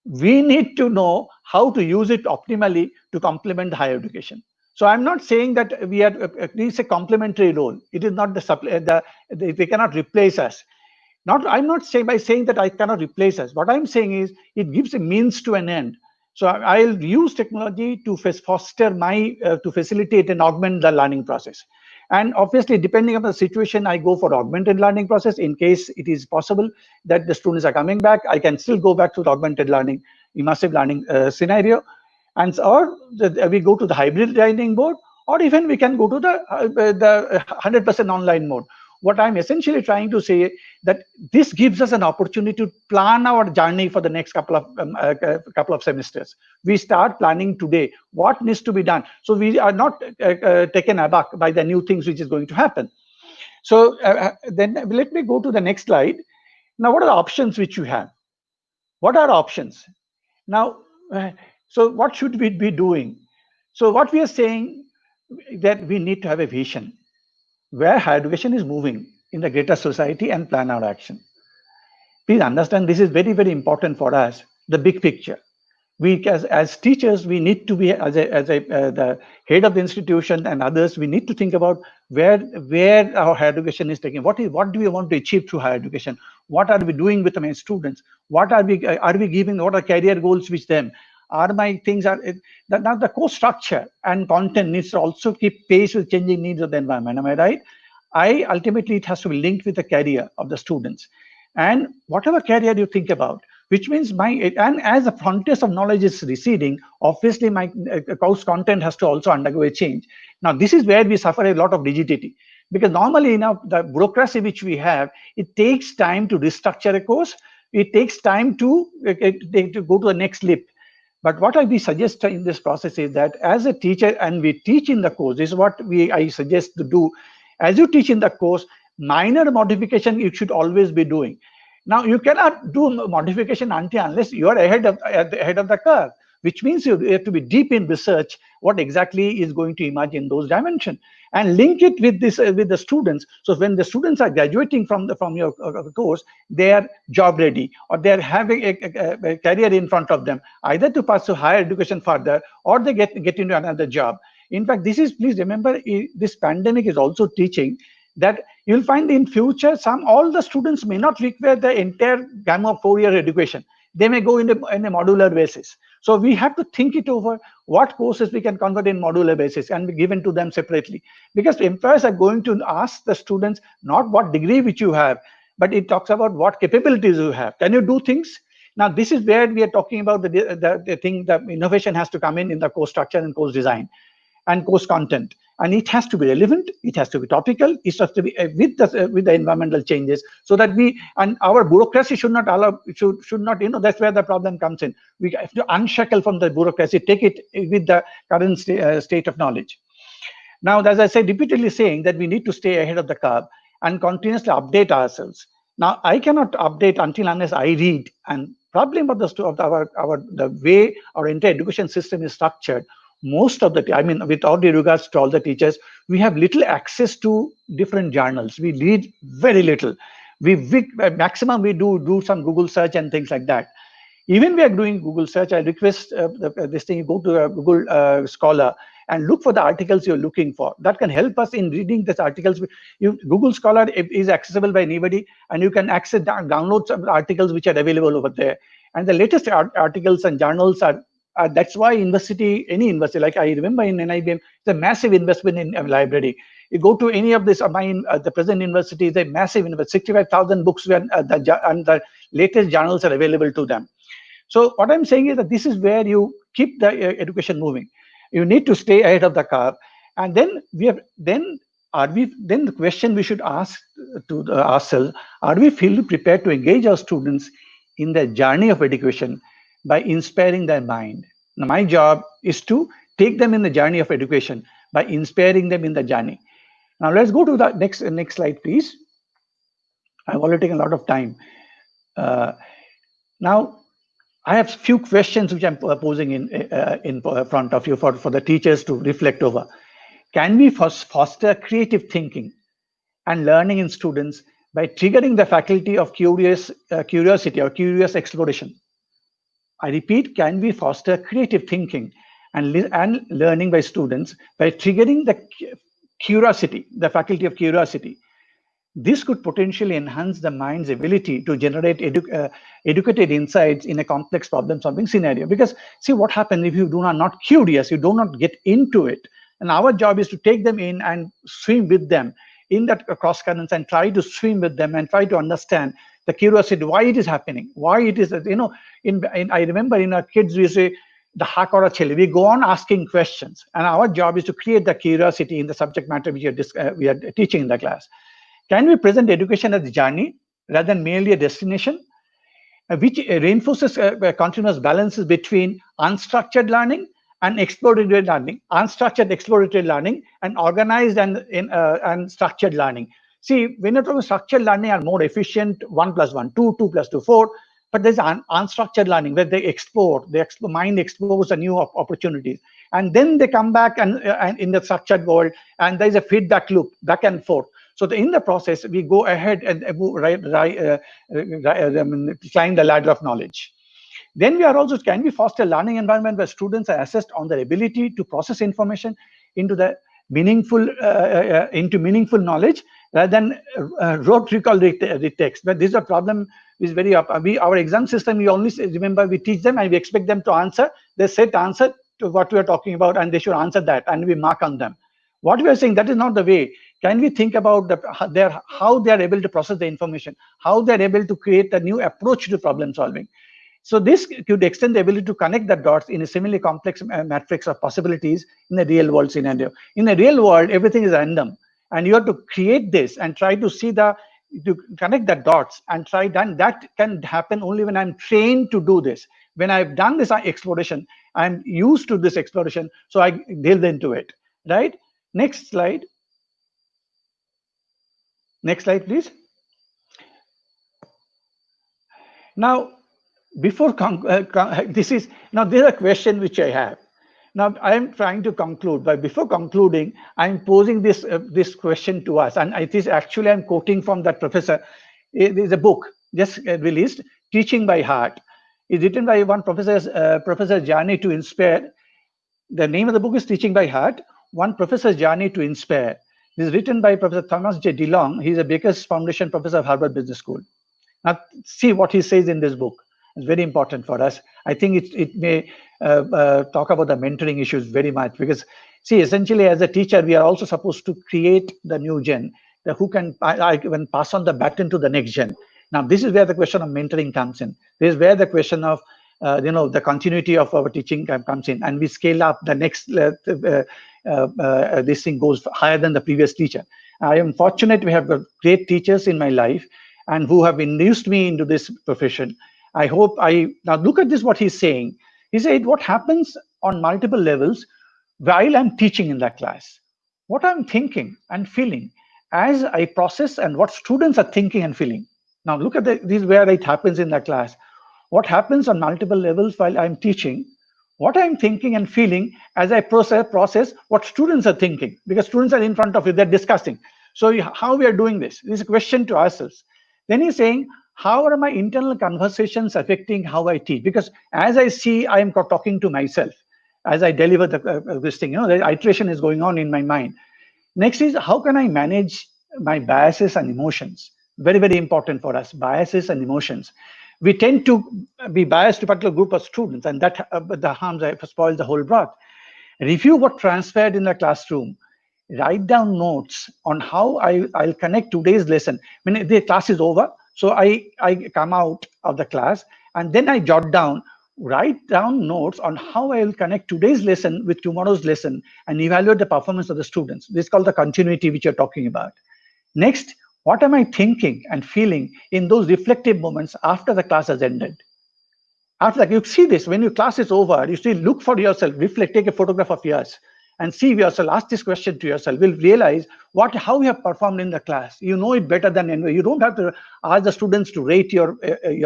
We need to know how to use it optimally to complement higher education. So I'm not saying that we are, it's a complementary role. It is not they cannot replace us. I'm not saying by saying that I cannot replace us. What I'm saying is it gives a means to an end. So I'll use technology to foster to facilitate and augment the learning process. And obviously, depending on the situation, I go for augmented learning process. In case it is possible that the students are coming back, I can still go back to the augmented learning, immersive learning scenario. And or we go to the hybrid learning mode, or even we can go to the 100% online mode. What I'm essentially trying to say that this gives us an opportunity to plan our journey for the next couple of semesters. We start planning today what needs to be done, so we are not taken aback by the new things which is going to happen. So then let me go to the next slide. Now, what are the options which you have? What are options? Now, so what should we be doing? So what we are saying that we need to have a vision where higher education is moving in the greater society and plan our action. Please understand, this is very, very important for us, the big picture. We as teachers, we need to be, as the head of the institution and others, we need to think about where our higher education is taking. What do we want to achieve through higher education? What are we doing with my students? What are we giving? What are career goals with them? Now the course structure and content needs to also keep pace with changing needs of the environment. Am I right? Ultimately, it has to be linked with the career of the students, and whatever career you think about, which means and as the frontiers of knowledge is receding, obviously my course content has to also undergo a change. Now, this is where we suffer a lot of rigidity, because normally the bureaucracy which we have, it takes time to restructure a course. It takes time to go to the next leap. But what I suggest in this process is that as a teacher, and we teach in the course, this is what I suggest to do. As you teach in the course, minor modification you should always be doing. Now, you cannot do modification unless you are ahead of the curve, which means you have to be deep in research what exactly is going to emerge in those dimensions, and link it with the students. So when the students are graduating from your course, they are job ready, or they are having a career in front of them, either to pursue higher education further, or they get into another job. In fact, please remember, this pandemic is also teaching that you'll find in future all the students may not require the entire gamut of 4-year education. They may go in a modular basis. So we have to think it over, what courses we can convert in modular basis and be given to them separately. Because employers are going to ask the students not what degree which you have, but it talks about what capabilities you have. Can you do things? Now, this is where we are talking about the thing that innovation has to come in the course structure and course design and course content. And it has to be relevant, it has to be topical, it has to be with the environmental changes, so that and our bureaucracy should not allow, should not, that's where the problem comes in. We have to unshackle from the bureaucracy, take it with the current state of knowledge. Now, as I said, repeatedly saying that we need to stay ahead of the curve and continuously update ourselves. Now, I cannot update until unless I read. And problem of the way our entire education system is structured, most of the time, I mean, with all due regards to all the teachers, we have little access to different journals. We read very little. Maximum we do some Google search and things like that. Even we are doing Google search, I request this thing, you go to Google Scholar and look for the articles you're looking for. That can help us in reading these articles. Google Scholar is accessible by anybody, and you can access, download some articles which are available over there. And the latest articles and journals are, that's why any university, like I remember in NIBM, it's a massive investment in a library. You go to any of this, the present university is a massive investment, 65,000 books, and the latest journals are available to them. So what I'm saying is that this is where you keep the education moving. You need to stay ahead of the curve. And then then the question we should ask to ourselves, are we fully prepared to engage our students in the journey of education by inspiring their mind? Now, my job is to take them in the journey of education by inspiring them in the journey. Now, let's go to the next slide, please. I've already taken a lot of time. Now, I have few questions which I'm posing in front of you for the teachers to reflect over. Can we foster creative thinking and learning in students by triggering the faculty of curiosity or curious exploration? I repeat, can we foster creative thinking and learning by students by triggering the curiosity, the faculty of curiosity? This could potentially enhance the mind's ability to generate educated insights in a complex problem-solving scenario. Because see what happens if you are not curious, you do not get into it. And our job is to take them in and swim with them in that cross currents and try to swim with them and try to understand the curiosity, why it is happening, why it is, I remember in our kids, we say, the hakora chili, we go on asking questions. And our job is to create the curiosity in the subject matter which we are teaching in the class. Can we present education as a journey rather than merely a destination, which reinforces continuous balances between unstructured learning and exploratory learning, unstructured exploratory learning, and organized and structured learning? See, when you're talking structured learning are more efficient, 1 + 1, 2, 2 + 2, 4. But there's unstructured learning where they explore, mind explores the new opportunities. And then they come back and in the structured world, and there's a feedback loop, back and forth. So in the process, we go ahead and climb the ladder of knowledge. Then we are also, can we foster learning environment where students are assessed on their ability to process information into the meaningful knowledge rather than rote recall text? But this is a problem. Is very our exam system, we only remember, we teach them and we expect them to answer. They set answer to what we are talking about and they should answer that and we mark on them. What we are saying, that is not the way. Can we think about how they are able to process the information, how they are able to create a new approach to problem solving? So this could extend the ability to connect the dots in a similarly complex matrix of possibilities in a real world scenario. In the real world, everything is random, and you have to create this and try to see to connect the dots and try that. That can happen only when I'm trained to do this. When I've done this exploration, I'm used to this exploration, so I delve into it, right? Next slide. Next slide, please. Now, before this is now there's a question which I have. Now I am trying to conclude, but before concluding, I'm posing this question to us, and it is actually I'm quoting from that professor. It is a book just released, Teaching by Heart. It's written by one Professor Journey to Inspire. The name of the book is Teaching by Heart, One Professor's Journey to Inspire. This is written by Professor Thomas J. DeLong. He's a Baker's Foundation Professor of Harvard Business School. Now, see what he says in this book. It's very important for us. I think it may talk about the mentoring issues very much, because see, essentially as a teacher, we are also supposed to create the new gen who can pass on the baton to the next gen. Now, this is where the question of mentoring comes in. This is where the question of the continuity of our teaching comes in, and we scale up the next. This thing goes higher than the previous teacher. I am fortunate we have got great teachers in my life, and who have induced me into this profession. I hope now look at this. What he's saying. He said, what happens on multiple levels while I'm teaching in that class? What I'm thinking and feeling as I process, and what students are thinking and feeling. Now look at this is where it happens in the class. What happens on multiple levels while I'm teaching, what I'm thinking and feeling as I process what students are thinking, because students are in front of you, they're discussing. So how we are doing this? This is a question to ourselves. Then he's saying, how are my internal conversations affecting how I teach? Because as I see, I am talking to myself as I deliver this thing. The iteration is going on in my mind. Next is, how can I manage my biases and emotions? Very, very important for us, biases and emotions. We tend to be biased to a particular group of students, and that the harms spoil the whole broth. Review what transferred in the classroom. Write down notes on how I'll connect today's lesson. When the class is over, so I come out of the class, and then I write down notes on how I will connect today's lesson with tomorrow's lesson, and evaluate the performance of the students. This is called the continuity which you're talking about. Next, what am I thinking and feeling in those reflective moments after the class has ended? After that, you see this, when your class is over, you still look for yourself, reflect, take a photograph of yours, and see yourself, ask this question to yourself. You'll realize how you have performed in the class. You know it better than anyone. You don't have to ask the students to rate your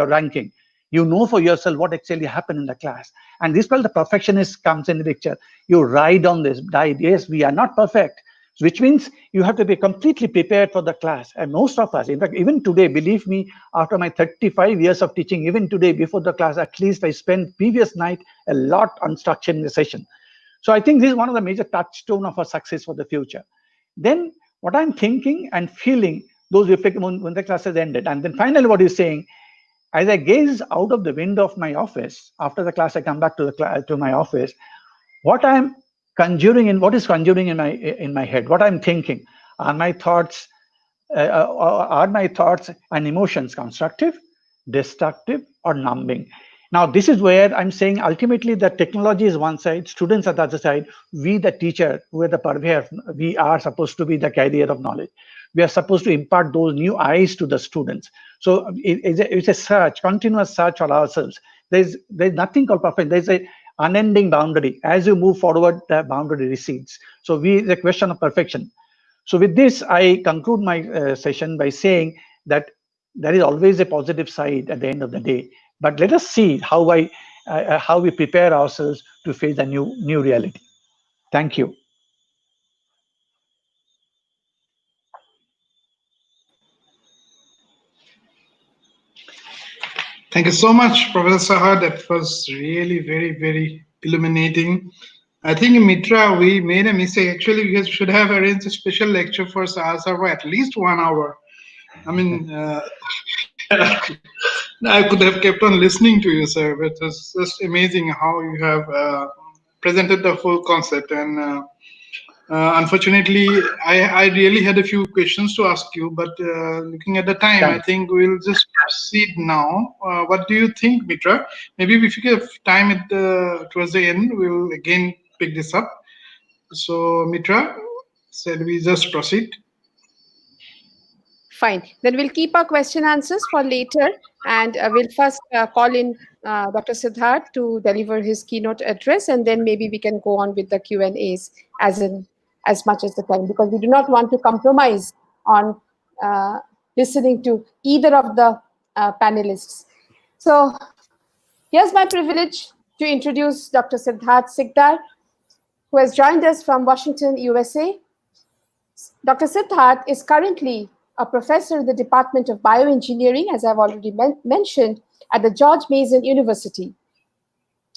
ranking. You know for yourself what actually happened in the class. And this is where the perfectionist comes in the picture. You ride on this, yes, we are not perfect, which means you have to be completely prepared for the class. And most of us, in fact, even today, believe me, after my 35 years of teaching, even today, before the class, at least I spent previous night a lot on structuring the session. So I think this is one of the major touchstone of our success for the future. Then what I'm thinking and feeling, those reflect when the class has ended. And then finally, what he's saying, as I gaze out of the window of my office, after the class, I come back to my office, what I'm conjuring in my head, what I'm thinking, are my thoughts and emotions constructive, destructive, or numbing? Now, this is where I'm saying ultimately that technology is one side, students are the other side. We, the teacher, who are the purveyor, we are supposed to be the carrier of knowledge. We are supposed to impart those new eyes to the students. So it's a search, continuous search for ourselves. There's nothing called perfect. There's a unending boundary. As you move forward, the boundary recedes. So the question of perfection. So with this, I conclude my session by saying that there is always a positive side at the end of the day. But let us see how we prepare ourselves to face the new reality. Thank you. Thank you so much, Professor Saha. That was really very, very illuminating. I think, Mitra, we made a mistake. Actually, we should have arranged a special lecture for Saha for at least 1 hour. I mean, I could have kept on listening to you, sir, but it's just amazing how you have presented the full concept. And unfortunately, I really had a few questions to ask you, but looking at the time, I think we'll just proceed now. What do you think, Mitra? Maybe if you have time towards the end, we'll again pick this up. So, Mitra, shall we just proceed? Fine. Then we'll keep our question answers for later, and we'll first call in Dr. Siddhartha to deliver his keynote address, and then maybe we can go on with the Q&As as much as the time, because we do not want to compromise on listening to either of the panelists. So here's my privilege to introduce Dr. Siddhartha Sikdar, who has joined us from Washington, USA. Dr. Siddhartha is currently a professor in the Department of Bioengineering, as I've already mentioned, at the George Mason University.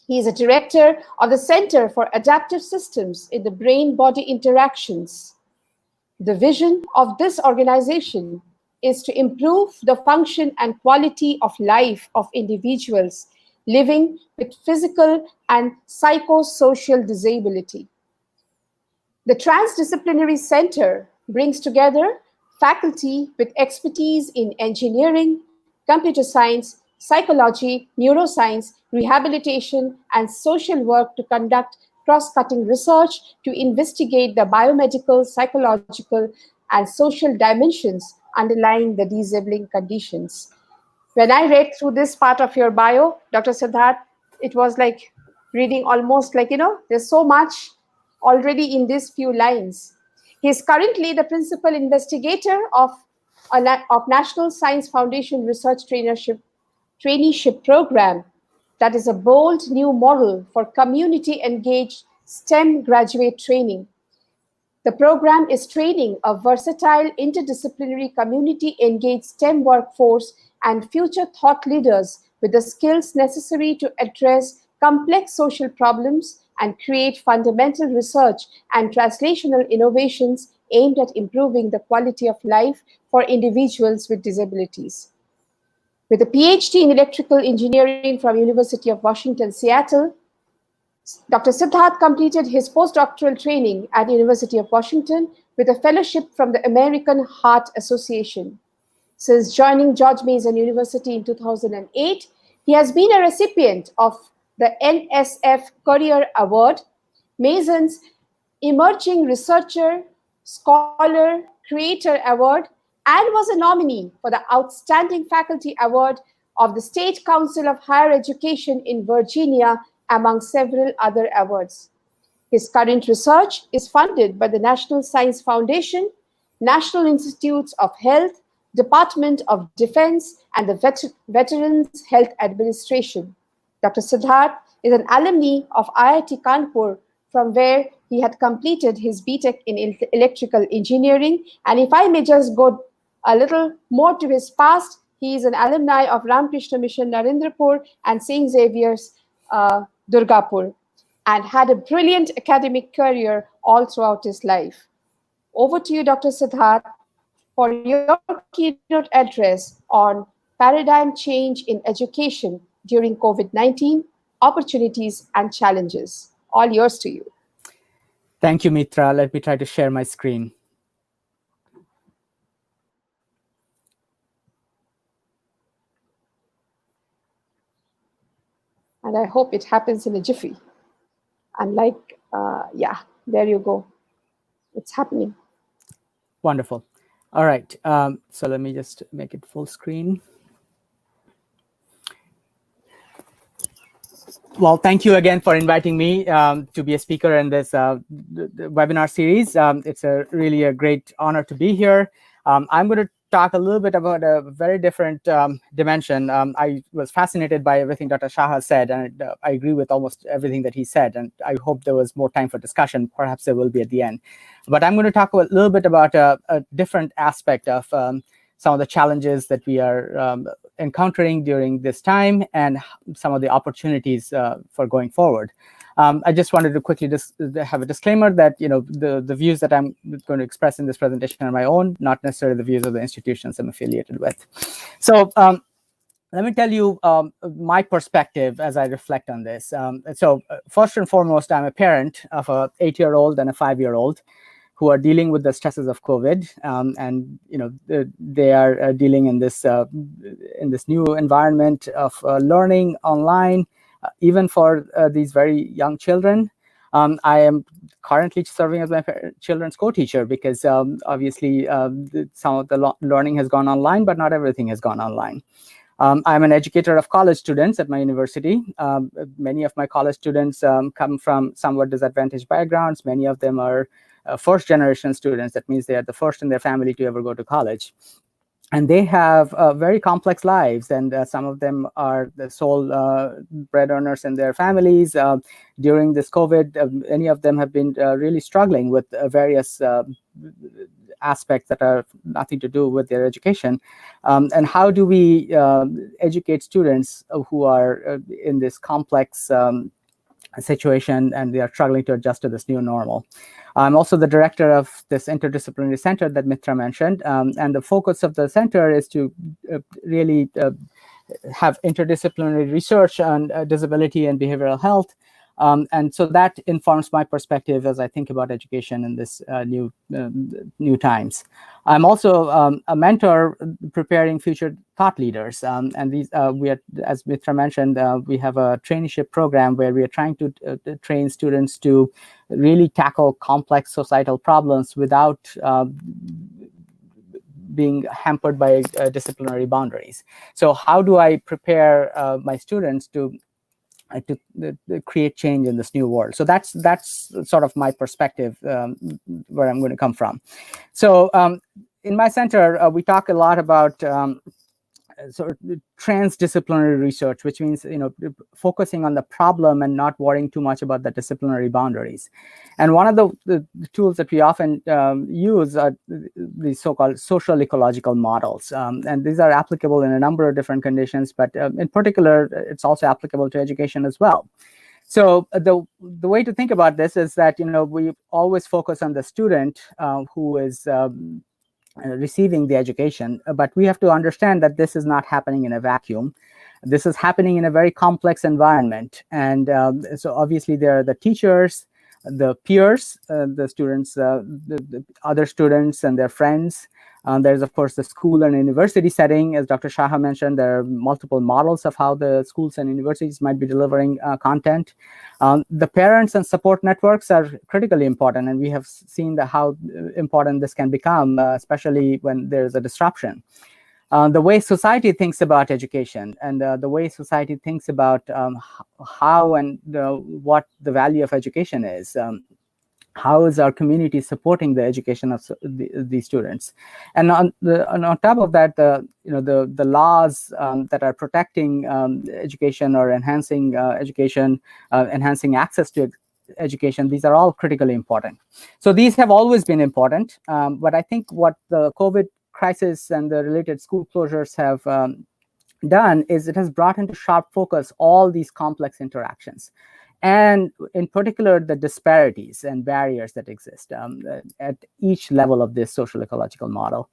He is a director of the Center for Adaptive Systems in the Brain-Body Interactions. The vision of this organization is to improve the function and quality of life of individuals living with physical and psychosocial disability. The Transdisciplinary Center brings together faculty with expertise in engineering, computer science, psychology, neuroscience, rehabilitation, and social work to conduct cross-cutting research to investigate the biomedical, psychological, and social dimensions underlying the disabling conditions. When I read through this part of your bio, Dr. Siddharth, it was like reading almost like, there's so much already in these few lines. He is currently the principal investigator of National Science Foundation Research Traineeship Program that is a bold new model for community-engaged STEM graduate training. The program is training a versatile, interdisciplinary, community-engaged STEM workforce and future thought leaders with the skills necessary to address complex social problems and create fundamental research and translational innovations aimed at improving the quality of life for individuals with disabilities. With a PhD in electrical engineering from University of Washington, Seattle, Dr. Siddharth completed his postdoctoral training at University of Washington with a fellowship from the American Heart Association. Since joining George Mason University in 2008, he has been a recipient of the NSF Career Award, Mason's Emerging Researcher, Scholar, Creator Award, and was a nominee for the Outstanding Faculty Award of the State Council of Higher Education in Virginia, among several other awards. His current research is funded by the National Science Foundation, National Institutes of Health, Department of Defense, and the Veterans Health Administration. Dr. Siddharth is an alumni of IIT Kanpur, from where he had completed his BTech in electrical engineering. And if I may just go a little more to his past, he is an alumni of Ramakrishna Mission Narendrapur and St. Xavier's Durgapur, and had a brilliant academic career all throughout his life. Over to you, Dr. Siddharth, for your keynote address on paradigm change in education during COVID-19, opportunities and challenges. All yours to you. Thank you, Mitra. Let me try to share my screen. And I hope it happens in a jiffy. Unlike, yeah, there you go. It's happening. Wonderful. All right. So let me just make it full screen. Well, thank you again for inviting me to be a speaker in this the webinar series. It's really a great honor to be here. I'm going to talk a little bit about a very different dimension. I was fascinated by everything Dr. Saha said, and I agree with almost everything that he said. And I hope there was more time for discussion. Perhaps there will be at the end. But I'm going to talk a little bit about a different aspect of some of the challenges that we are encountering during this time and some of the opportunities for going forward. I just wanted to quickly just have a disclaimer that the views that I'm going to express in this presentation are my own, not necessarily the views of the institutions I'm affiliated with. So let me tell you my perspective as I reflect on this. So first and foremost, I'm a parent of an 8-year-old and a 5-year-old who are dealing with the stresses of COVID, and they are dealing in this new environment of learning online, even for these very young children. I am currently serving as my children's co-teacher because obviously some of the learning has gone online, but not everything has gone online. I'm an educator of college students at my university. Many of my college students come from somewhat disadvantaged backgrounds. Many of them are first-generation students. That means they are the first in their family to ever go to college. And they have very complex lives, and some of them are the sole bread earners in their families. During this COVID, many of them have been really struggling with various aspects that are nothing to do with their education. And how do we educate students who are in this complex situation, and they are struggling to adjust to this new normal. I'm also the director of this interdisciplinary center that Mitra mentioned, and the focus of the center is to really have interdisciplinary research on disability and behavioral health. And so that informs my perspective as I think about education in this new times. I'm also a mentor preparing future thought leaders. And these we are, as Mitra mentioned, we have a traineeship program where we are trying to train students to really tackle complex societal problems without being hampered by disciplinary boundaries. So how do I prepare my students to create change in this new world? So that's sort of my perspective, where I'm going to come from. So in my center, we talk a lot about sort of transdisciplinary research, which means focusing on the problem and not worrying too much about the disciplinary boundaries. And one of the tools that we often use are these so-called social ecological models, and these are applicable in a number of different conditions, but in particular, it's also applicable to education as well. So the way to think about this is that we always focus on the student who is receiving the education, but we have to understand that this is not happening in a vacuum. This is happening in a very complex environment, and so obviously there are the teachers, the peers, the students, the other students and their friends. There's of course the school and university setting. As Dr. Saha mentioned, there are multiple models of how the schools and universities might be delivering content. The parents and support networks are critically important, and we have seen how important this can become, especially when there's a disruption. The way society thinks about education, and the way society thinks about how and what the value of education is. How is our community supporting the education of these students? And on top of that, the laws that are protecting education or enhancing education, enhancing access to education, these are all critically important. So these have always been important, but I think what the COVID crisis and the related school closures have done is it has brought into sharp focus all these complex interactions, and in particular the disparities and barriers that exist at each level of this social ecological model.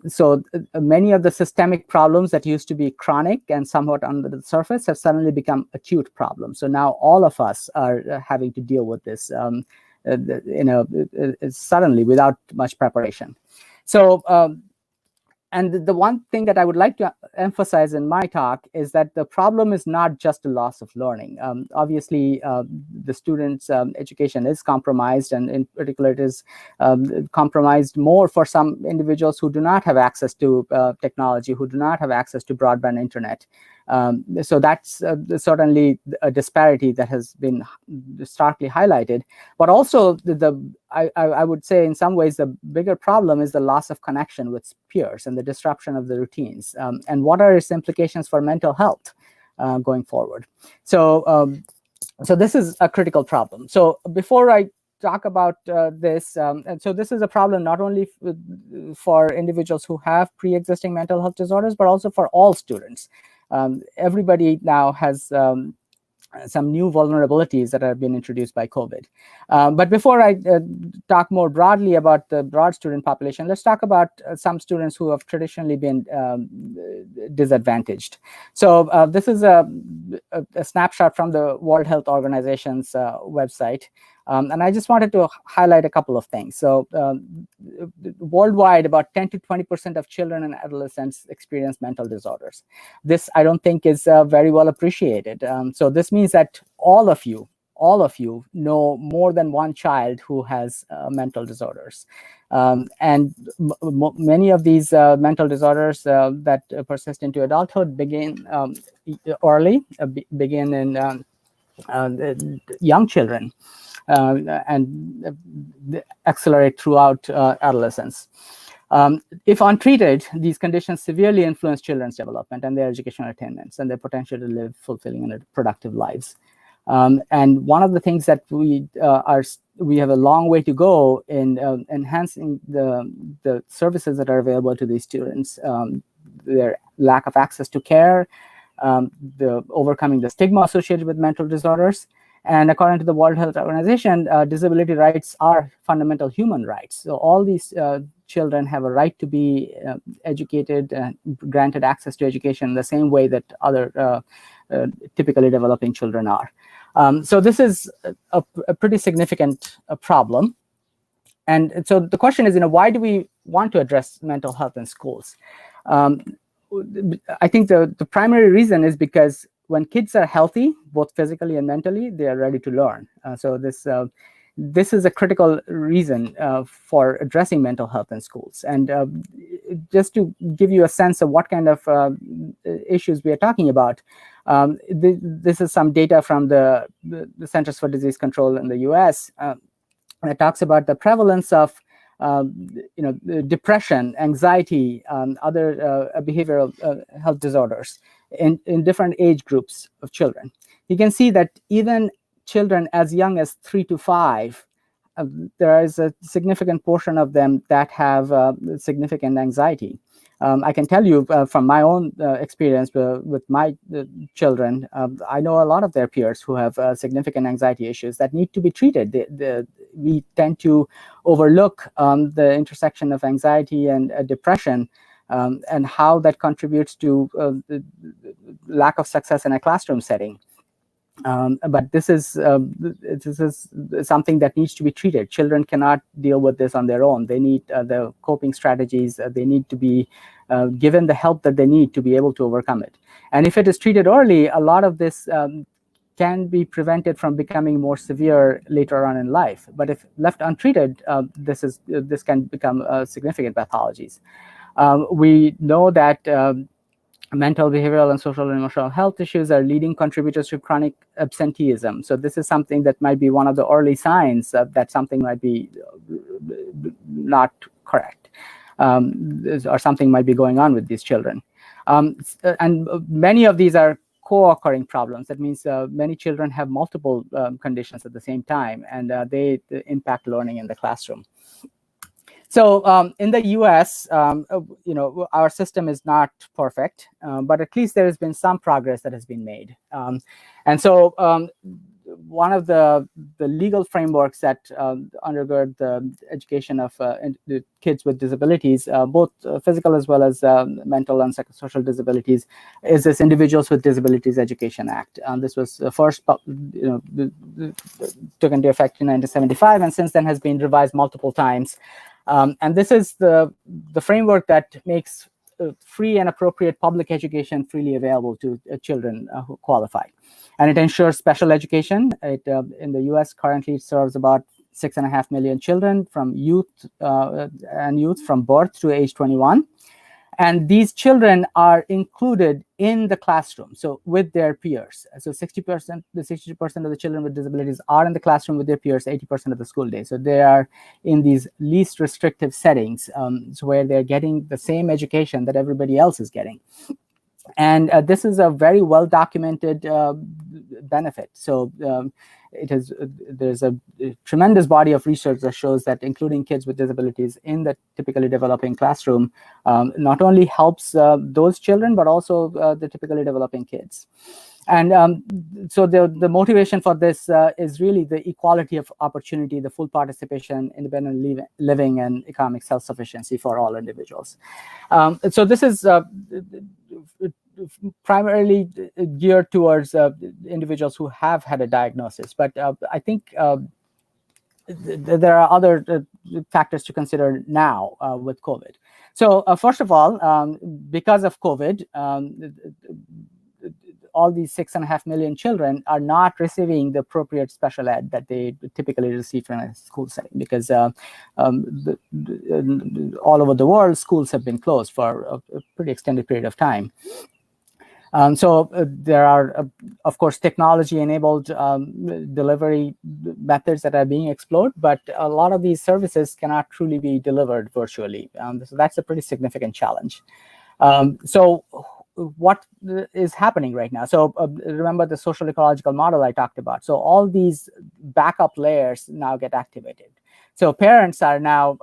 So many of the systemic problems that used to be chronic and somewhat under the surface have suddenly become acute problems. So now all of us are having to deal with this suddenly without much preparation. So and the one thing that I would like to emphasize in my talk is that the problem is not just a loss of learning. Obviously, the students' education is compromised, and in particular, it is compromised more for some individuals who do not have access to technology, who do not have access to broadband internet. So that's certainly a disparity that has been starkly highlighted. But also, I would say in some ways the bigger problem is the loss of connection with peers and the disruption of the routines. And what are its implications for mental health going forward? So, so this is a critical problem. So before I talk about this, and so this is a problem not only for individuals who have pre-existing mental health disorders, but also for all students. Everybody now has some new vulnerabilities that have been introduced by COVID. But before I talk more broadly about the broad student population, let's talk about some students who have traditionally been disadvantaged. So this is a snapshot from the World Health Organization's website. And I just wanted to highlight a couple of things. So worldwide, about 10 to 20% of children and adolescents experience mental disorders. This, I don't think, is very well appreciated. So this means that all of you know more than one child who has mental disorders. And many of these mental disorders that persist into adulthood begin early, begin in young children. And accelerate throughout adolescence. If untreated, these conditions severely influence children's development and their educational attainments and their potential to live fulfilling and productive lives. And one of the things that we have a long way to go in enhancing the services that are available to these students, their lack of access to care, the overcoming the stigma associated with mental disorders, And according to the World Health Organization, disability rights are fundamental human rights. So all these children have a right to be educated, granted access to education the same way that other typically developing children are. So this is a pretty significant problem. And so the question is, why do we want to address mental health in schools? I think the primary reason is because when kids are healthy, both physically and mentally, they are ready to learn. So this is a critical reason for addressing mental health in schools. And just to give you a sense of what kind of issues we are talking about, this is some data from the Centers for Disease Control in the US that talks about the prevalence of depression, anxiety, other behavioral health disorders in different age groups of children. You can see that even children as young as 3 to 5, there is a significant portion of them that have significant anxiety. I can tell you from my own experience with my children, I know a lot of their peers who have significant anxiety issues that need to be treated. We tend to overlook the intersection of anxiety and depression and how that contributes to the lack of success in a classroom setting. But this is something that needs to be treated. Children cannot deal with this on their own. They need the coping strategies. They need to be given the help that they need to be able to overcome it. And if it is treated early, a lot of this can be prevented from becoming more severe later on in life. But if left untreated, this can become significant pathologies. We know that mental, behavioral, and social and emotional health issues are leading contributors to chronic absenteeism. So this is something that might be one of the early signs that something might be not correct, or something might be going on with these children. And many of these are co-occurring problems. That means many children have multiple conditions at the same time, and they impact learning in the classroom. So in the US, our system is not perfect, but at least there has been some progress that has been made. And so one of the legal frameworks that undergird the education of the kids with disabilities, both physical as well as mental and psychosocial disabilities, is this Individuals with Disabilities Education Act. This was first took into effect in 1975, and since then has been revised multiple times. And this is the framework that makes free and appropriate public education freely available to children who qualify. And it ensures special education. In the US, currently it serves about 6.5 million children from youth from birth to age 21. And these children are included in the classroom, so with their peers. So 60% of the children with disabilities are in the classroom with their peers 80% of the school day. So they are in these least restrictive settings, so where they're getting the same education that everybody else is getting. And this is a very well documented benefit. So there's a tremendous body of research that shows that including kids with disabilities in the typically developing classroom not only helps those children, but also the typically developing kids. And so the motivation for this is really the equality of opportunity, the full participation, independent living, and economic self-sufficiency for all individuals. So this is primarily geared towards individuals who have had a diagnosis. But I think there are other factors to consider now with COVID. So first of all, because of COVID, all these 6.5 million children are not receiving the appropriate special ed that they typically receive in a school setting, because all over the world, schools have been closed for a pretty extended period of time. So there are, of course, technology-enabled delivery methods that are being explored, but a lot of these services cannot truly be delivered virtually. So that's a pretty significant challenge. So what is happening right now? So remember the social ecological model I talked about. So all these backup layers now get activated. So parents are now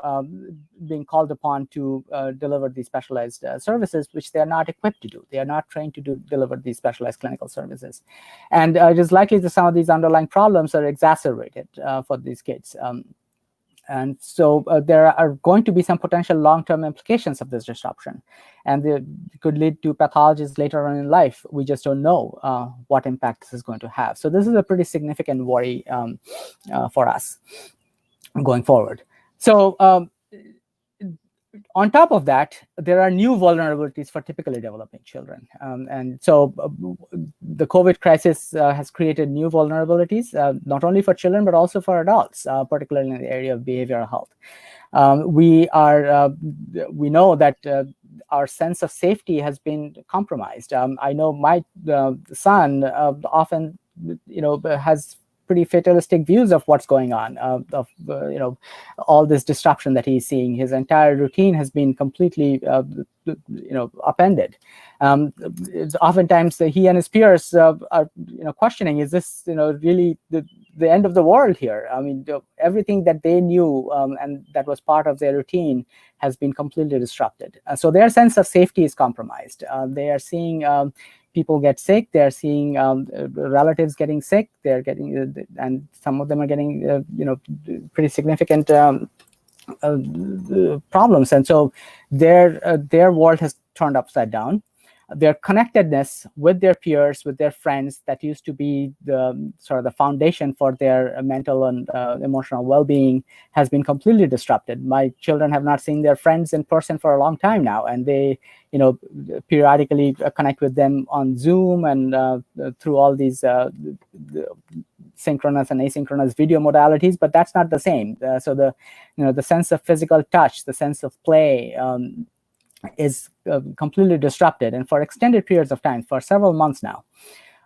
being called upon to deliver these specialized services, which they are not equipped to do. They are not trained to deliver these specialized clinical services. And it is likely that some of these underlying problems are exacerbated for these kids. And so there are going to be some potential long-term implications of this disruption, and they could lead to pathologies later on in life. We just don't know what impact this is going to have. So this is a pretty significant worry for us going forward. So on top of that, there are new vulnerabilities for typically developing children. And so the COVID crisis has created new vulnerabilities, not only for children, but also for adults, particularly in the area of behavioral health. We know that our sense of safety has been compromised. I know my son often, has pretty fatalistic views of what's going on, all this disruption that he's seeing. His entire routine has been completely, upended. Oftentimes, he and his peers are, questioning: is this, really the end of the world here? I mean, everything that they knew and that was part of their routine has been completely disrupted. So their sense of safety is compromised. They are seeing people get sick. They're seeing relatives getting sick. They're getting, and some of them are getting, pretty significant problems. And so their world has turned upside down. Their connectedness with their peers, with their friends, that used to be the sort of the foundation for their mental and emotional well-being, has been completely disrupted. My children have not seen their friends in person for a long time now, and they, periodically connect with them on Zoom and through all these synchronous and asynchronous video modalities, but that's not the same. So the sense of physical touch, the sense of play, is completely disrupted, and for extended periods of time, for several months now.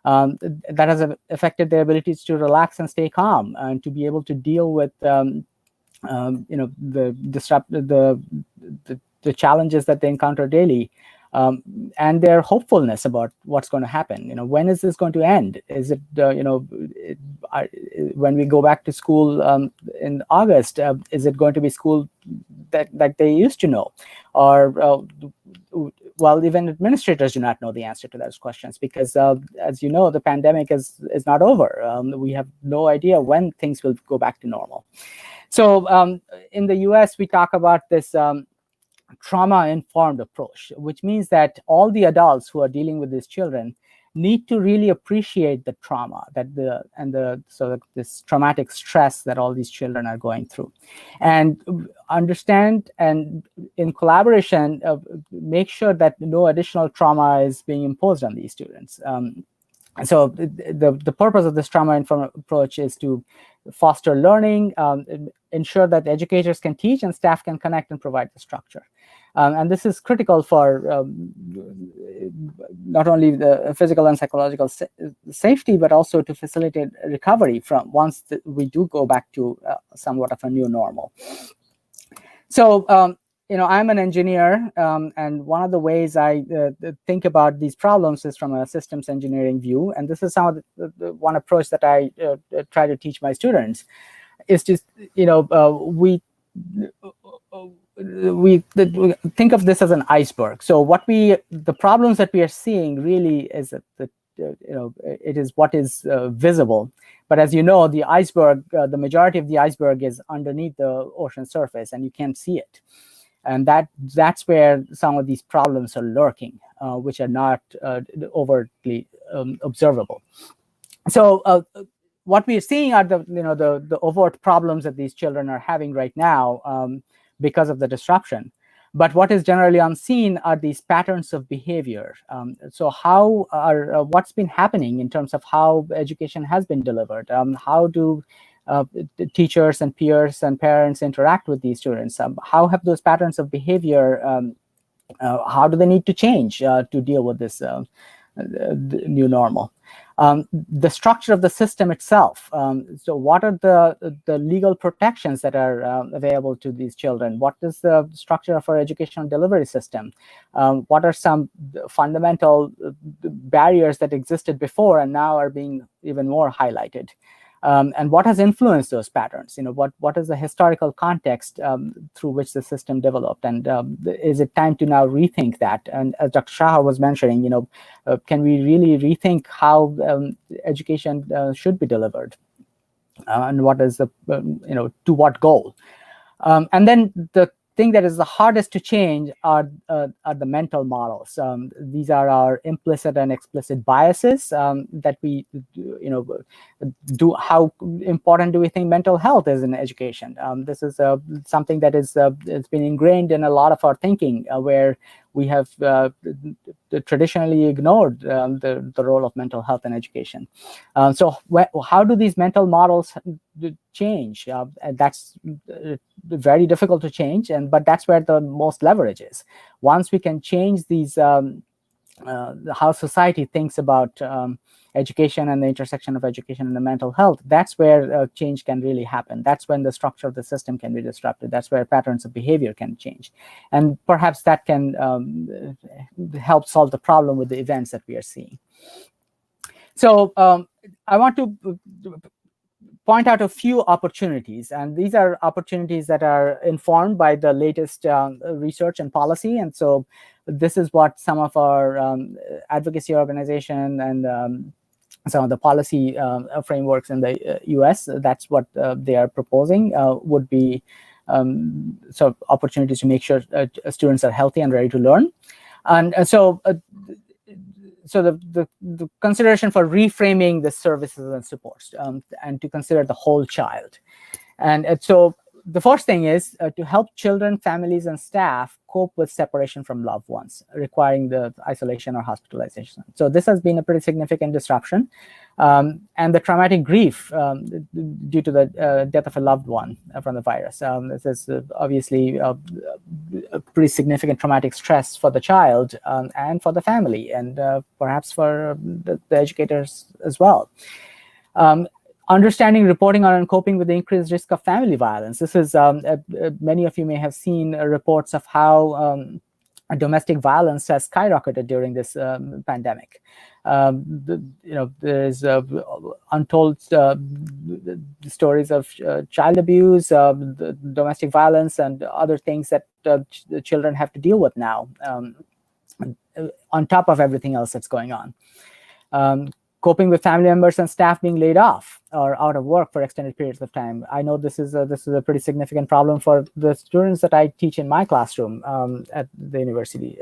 That has affected their abilities to relax and stay calm, and to be able to deal with the challenges that they encounter daily, and their hopefulness about what's going to happen. When is this going to end? Is it when we go back to school in August? Is it going to be school that they used to know, or well, even administrators do not know the answer to those questions, because as you know, the pandemic is not over. We have no idea when things will go back to normal. So in the US, we talk about this trauma-informed approach, which means that all the adults who are dealing with these children need to really appreciate the trauma this traumatic stress that all these children are going through, and understand, and in collaboration make sure that no additional trauma is being imposed on these students. So the purpose of this trauma-informed approach is to foster learning, ensure that educators can teach and staff can connect and provide the structure. And this is critical for not only the physical and psychological safety, but also to facilitate recovery from once we do go back to somewhat of a new normal. So, I'm an engineer, and one of the ways I think about these problems is from a systems engineering view. And this is some of the one approach that I try to teach my students, is just, we think of this as an iceberg. So the problems that we are seeing really is that it is what is visible. But as you know, the iceberg, the majority of the iceberg is underneath the ocean surface, and you can't see it. And that's where some of these problems are lurking, which are not overtly observable. So what we are seeing are the overt problems that these children are having right now because of the disruption. But what is generally unseen are these patterns of behavior. So what's been happening in terms of how education has been delivered? How do teachers and peers and parents interact with these students? How have those patterns of behavior, how do they need to change to deal with this the new normal? The structure of the system itself. So what are the legal protections that are available to these children? What is the structure of our educational delivery system? What are some fundamental barriers that existed before and now are being even more highlighted? and what has influenced those patterns? What is the historical context through which the system developed, and is it time to now rethink that? And as Dr. Saha was mentioning, can we really rethink how education should be delivered, and what is the to what goal? And then the thing that is the hardest to change are the mental models. These are our implicit and explicit biases that we do. How important do we think mental health is in education? This is something that is it's been ingrained in a lot of our thinking, where we have traditionally ignored the role of mental health in education. So how do these mental models change? That's very difficult to change, but that's where the most leverage is. Once we can change these, how society thinks about education and the intersection of education and the mental health, that's where change can really happen. That's when the structure of the system can be disrupted. That's where patterns of behavior can change. And perhaps that can help solve the problem with the events that we are seeing. So I want to point out a few opportunities, and these are opportunities that are informed by the latest research and policy. And so this is what some of our advocacy organization and some of the policy frameworks in the US, that's what they are proposing, would be sort of opportunities to make sure students are healthy and ready to learn. And so the consideration for reframing the services and supports, and to consider the whole child. And so the first thing is to help children, families, and staff cope with separation from loved ones, requiring the isolation or hospitalization. So this has been a pretty significant disruption. And the traumatic grief due to the death of a loved one from the virus. This is obviously a pretty significant traumatic stress for the child and for the family, and perhaps for the educators as well. Understanding, reporting on, and coping with the increased risk of family violence. This is, many of you may have seen reports of how domestic violence has skyrocketed during this pandemic. There's untold stories of child abuse, domestic violence, and other things that the children have to deal with now, on top of everything else that's going on. Coping with family members and staff being laid off or out of work for extended periods of time. I know this is a pretty significant problem for the students that I teach in my classroom at the university.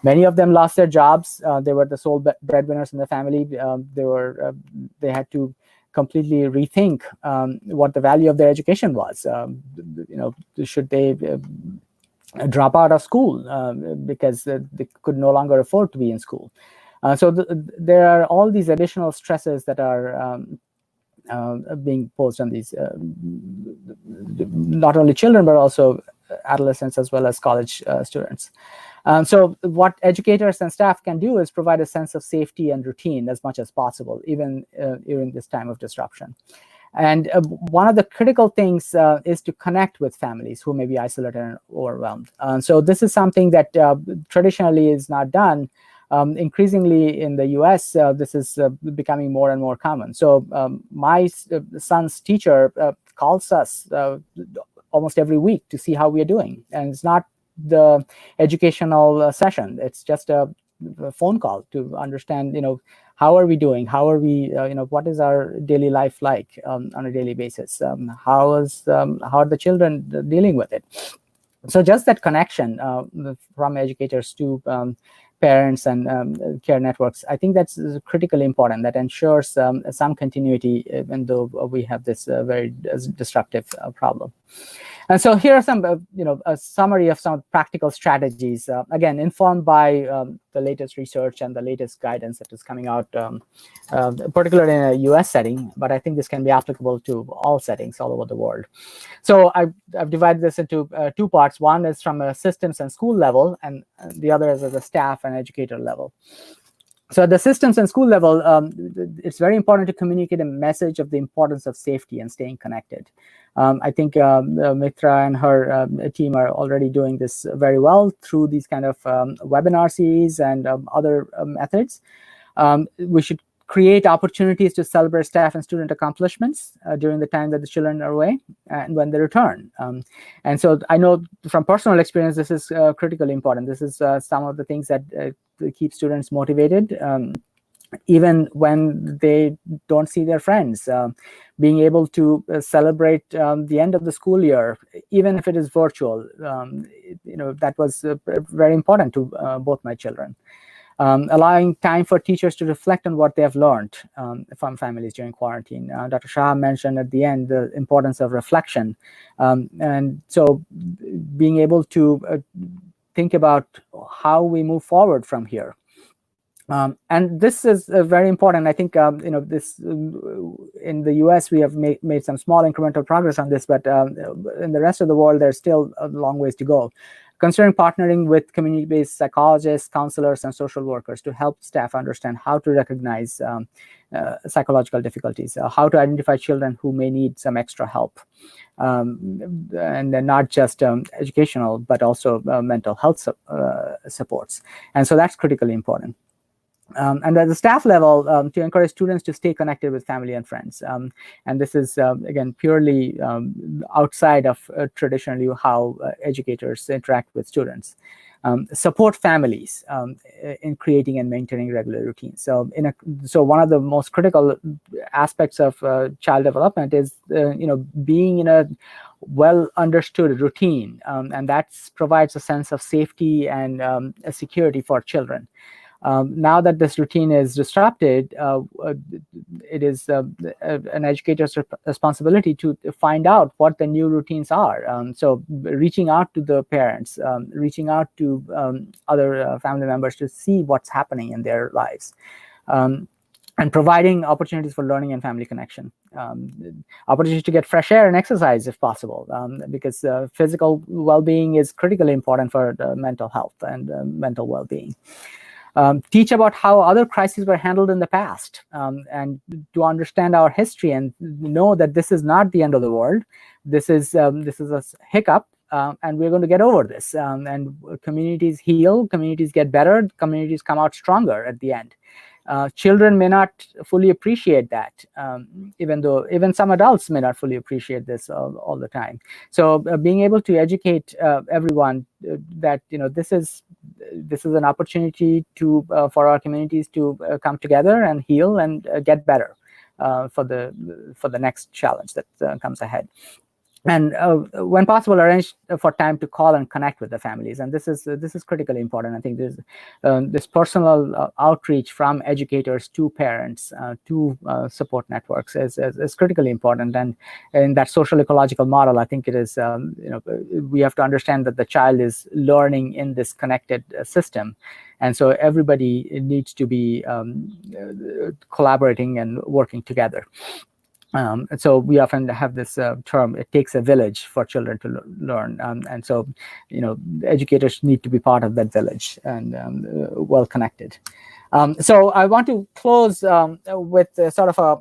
Many of them lost their jobs. They were the sole breadwinners in the family. They had to completely rethink what the value of their education was. Should they drop out of school because they could no longer afford to be in school? So there are all these additional stresses that are being posed on these, not only children, but also adolescents as well as college students. So what educators and staff can do is provide a sense of safety and routine as much as possible, even during this time of disruption. And one of the critical things is to connect with families who may be isolated and overwhelmed. So this is something that traditionally is not done. Increasingly in the US, this is becoming more and more common. So my son's teacher calls us almost every week to see how we are doing. And it's not the educational session. It's just a phone call to understand, how are we doing? How are we, what is our daily life like on a daily basis? How are the children dealing with it? So just that connection from educators to parents and care networks, I think that's critically important. That ensures some continuity, even though we have this very disruptive problem. And so here are some, a summary of some practical strategies, again, informed by the latest research and the latest guidance that is coming out, particularly in a US setting, but I think this can be applicable to all settings all over the world. So I've divided this into two parts. One is from a systems and school level, and the other is at the staff and educator level. So at the systems and school level, it's very important to communicate a message of the importance of safety and staying connected. I think Mitra and her team are already doing this very well through these kind of webinar series and other methods. We should create opportunities to celebrate staff and student accomplishments during the time that the children are away and when they return. And so I know from personal experience, this is critically important. This is some of the things that keep students motivated, even when they don't see their friends. Being able to celebrate the end of the school year, even if it is virtual, that was very important to both my children. Allowing time for teachers to reflect on what they have learned from families during quarantine. Dr. Shah mentioned at the end the importance of reflection. And so being able to think about how we move forward from here. And this is very important. I think this in the US we have made some small incremental progress on this, but in the rest of the world there's still a long ways to go. Considering partnering with community-based psychologists, counselors, and social workers to help staff understand how to recognize psychological difficulties, how to identify children who may need some extra help, and not just educational, but also mental health supports. And so that's critically important. And at the staff level, to encourage students to stay connected with family and friends. And this is, again, purely outside of traditionally how educators interact with students. Support families in creating and maintaining regular routines. So, one of the most critical aspects of child development is, being in a well understood routine, and that provides a sense of safety and a security for children. Now that this routine is disrupted, it is an educator's responsibility to find out what the new routines are. So reaching out to the parents, reaching out to other family members to see what's happening in their lives. And providing opportunities for learning and family connection. Opportunities to get fresh air and exercise if possible, because physical well-being is critically important for mental health and mental well-being. Teach about how other crises were handled in the past, and to understand our history and know that this is not the end of the world. This is a hiccup, and we're going to get over this. And communities heal, communities get better, communities come out stronger at the end. Children may not fully appreciate that, even some adults may not fully appreciate this all the time. So being able to educate everyone that this is an opportunity for our communities to come together and heal and get better for the next challenge that comes ahead. And when possible, arrange for time to call and connect with the families. And this is critically important. I think this personal outreach from educators to parents to support networks is critically important. And in that social ecological model, I think it is we have to understand that the child is learning in this connected system, and so everybody needs to be collaborating and working together. And so we often have this term, it takes a village for children to learn. And so, educators need to be part of that village and well connected. So I want to close with sort of a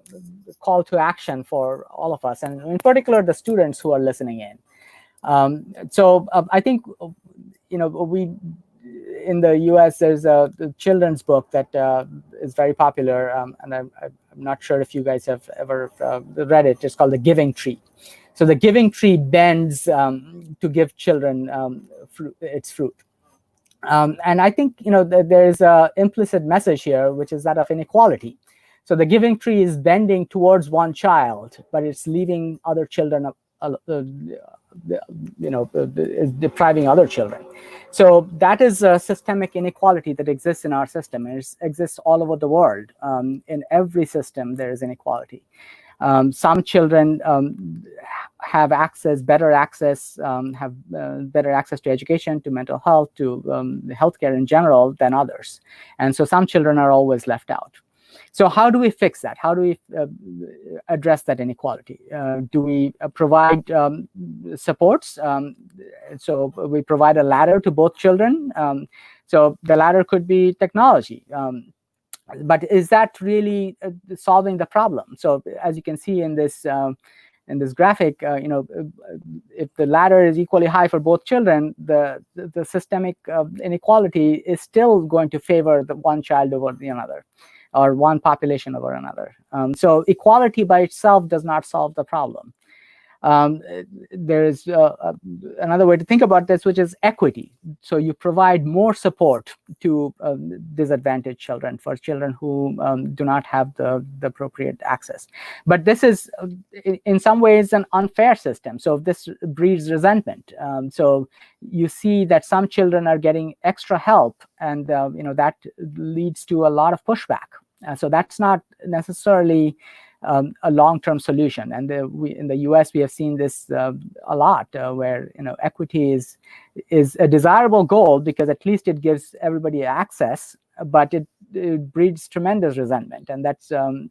call to action for all of us, and in particular, the students who are listening in. I think, in the US, there's a children's book that is very popular, and I'm not sure if you guys have ever read it. It's called The Giving Tree. So the giving tree bends to give children its fruit. And I think there is an implicit message here, which is that of inequality. So the giving tree is bending towards one child, but it's leaving other children is depriving other children. So that is a systemic inequality that exists in our system, and it exists all over the world. In every system, there is inequality. Some children have better access to education, to mental health, to healthcare in general than others. And so some children are always left out. So how do we fix that? How do we address that inequality? Do we provide supports? So we provide a ladder to both children. So the ladder could be technology. But is that really solving the problem? So as you can see in this graphic, if the ladder is equally high for both children, the systemic inequality is still going to favor the one child over the another. or one population over another. So equality by itself does not solve the problem. There's another way to think about this, which is equity. So you provide more support to disadvantaged children, for children who do not have the appropriate access. But this is, in some ways, an unfair system. So this breeds resentment. So you see that some children are getting extra help, and that leads to a lot of pushback. So that's not necessarily a long-term solution, and in the U.S. we have seen this a lot, where equity is a desirable goal because at least it gives everybody access, but it breeds tremendous resentment, and that's and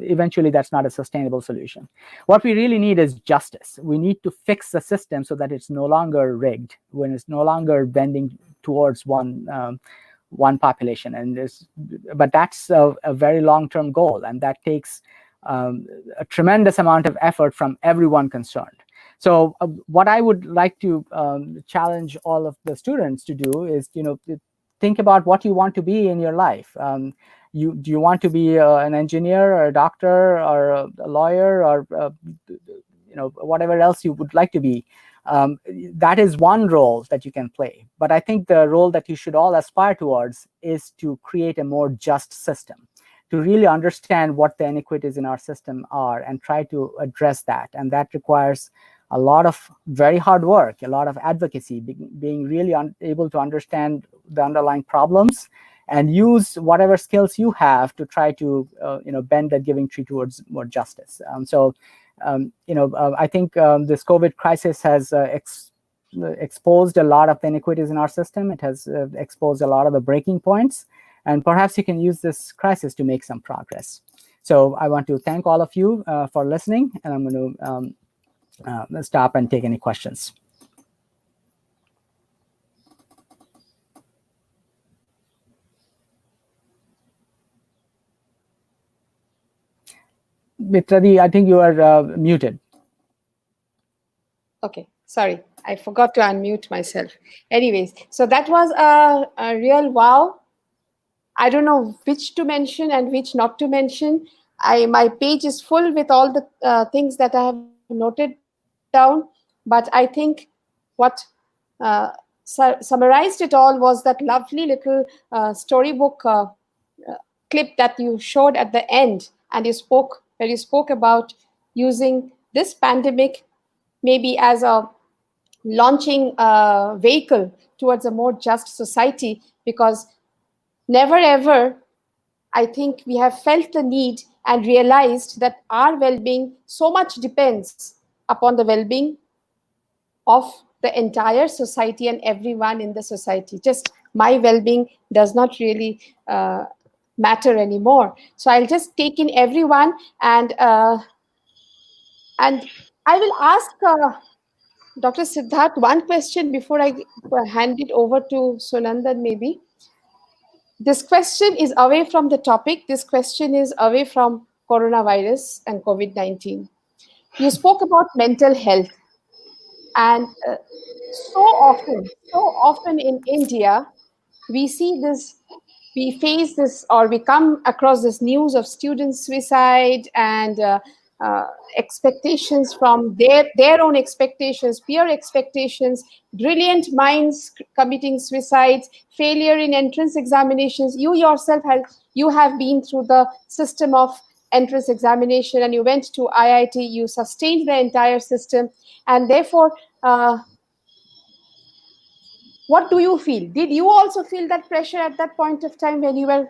eventually that's not a sustainable solution. What we really need is justice. We need to fix the system so that it's no longer rigged, when it's no longer bending towards one population, but that's a very long-term goal, and that takes a tremendous amount of effort from everyone concerned. So what I would like to challenge all of the students to do is, think about what you want to be in your life. Do you want to be an engineer or a doctor or a lawyer, or whatever else you would like to be? That is one role that you can play. But I think the role that you should all aspire towards is to create a more just system, to really understand what the inequities in our system are and try to address that. And that requires a lot of very hard work, a lot of advocacy, being really able to understand the underlying problems and use whatever skills you have to try to bend that giving tree towards more justice. I think this COVID crisis has exposed a lot of the inequities in our system. It has exposed a lot of the breaking points, and perhaps you can use this crisis to make some progress. So I want to thank all of you for listening, and I'm going to stop and take any questions. Mitradi, I think you are muted. Okay, sorry, I forgot to unmute myself. Anyways, so that was a real wow. I don't know which to mention and which not to mention. My page is full with all the things that I have noted down, but I think what summarized it all was that lovely little storybook clip that you showed at the end, and you spoke about using this pandemic maybe as a launching vehicle towards a more just society, because never ever, I think, we have felt the need and realized that our well-being so much depends upon the well-being of the entire society and everyone in the society. Just my well-being does not really matter anymore. So I'll just take in everyone, and I will ask Dr. Siddharth one question before I hand it over to Sunandan maybe. This question is away from the topic. This question is away from coronavirus and COVID-19. You spoke about mental health, and so often in India, we face this, or we come across this news of student suicide and expectations from their own expectations, peer expectations, brilliant minds committing suicides, failure in entrance examinations. You yourself have been through the system of entrance examination, and you went to IIT, you sustained the entire system, and therefore, what do you feel? Did you also feel that pressure at that point of time when you were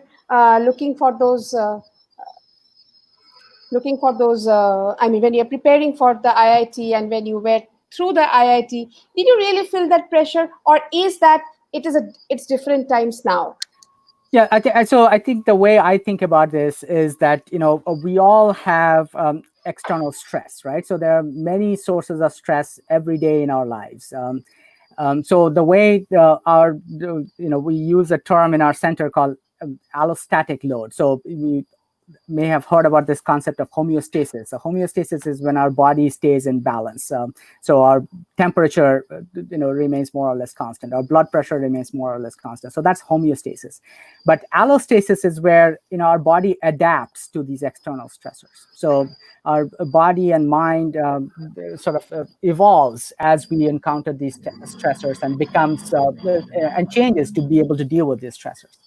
looking for those, when you're preparing for the IIT and when you were through the IIT, did you really feel that pressure, or is that it's different times now? Yeah, I think the way I think about this is that, we all have external stress, right? So there are many sources of stress every day in our lives. So the way we use a term in our center called allostatic load. So may have heard about this concept of homeostasis. So homeostasis is when our body stays in balance. So our temperature, remains more or less constant. Our blood pressure remains more or less constant. So that's homeostasis. But allostasis is where our body adapts to these external stressors. So our body and mind sort of evolves as we encounter these stressors and becomes and changes to be able to deal with these stressors.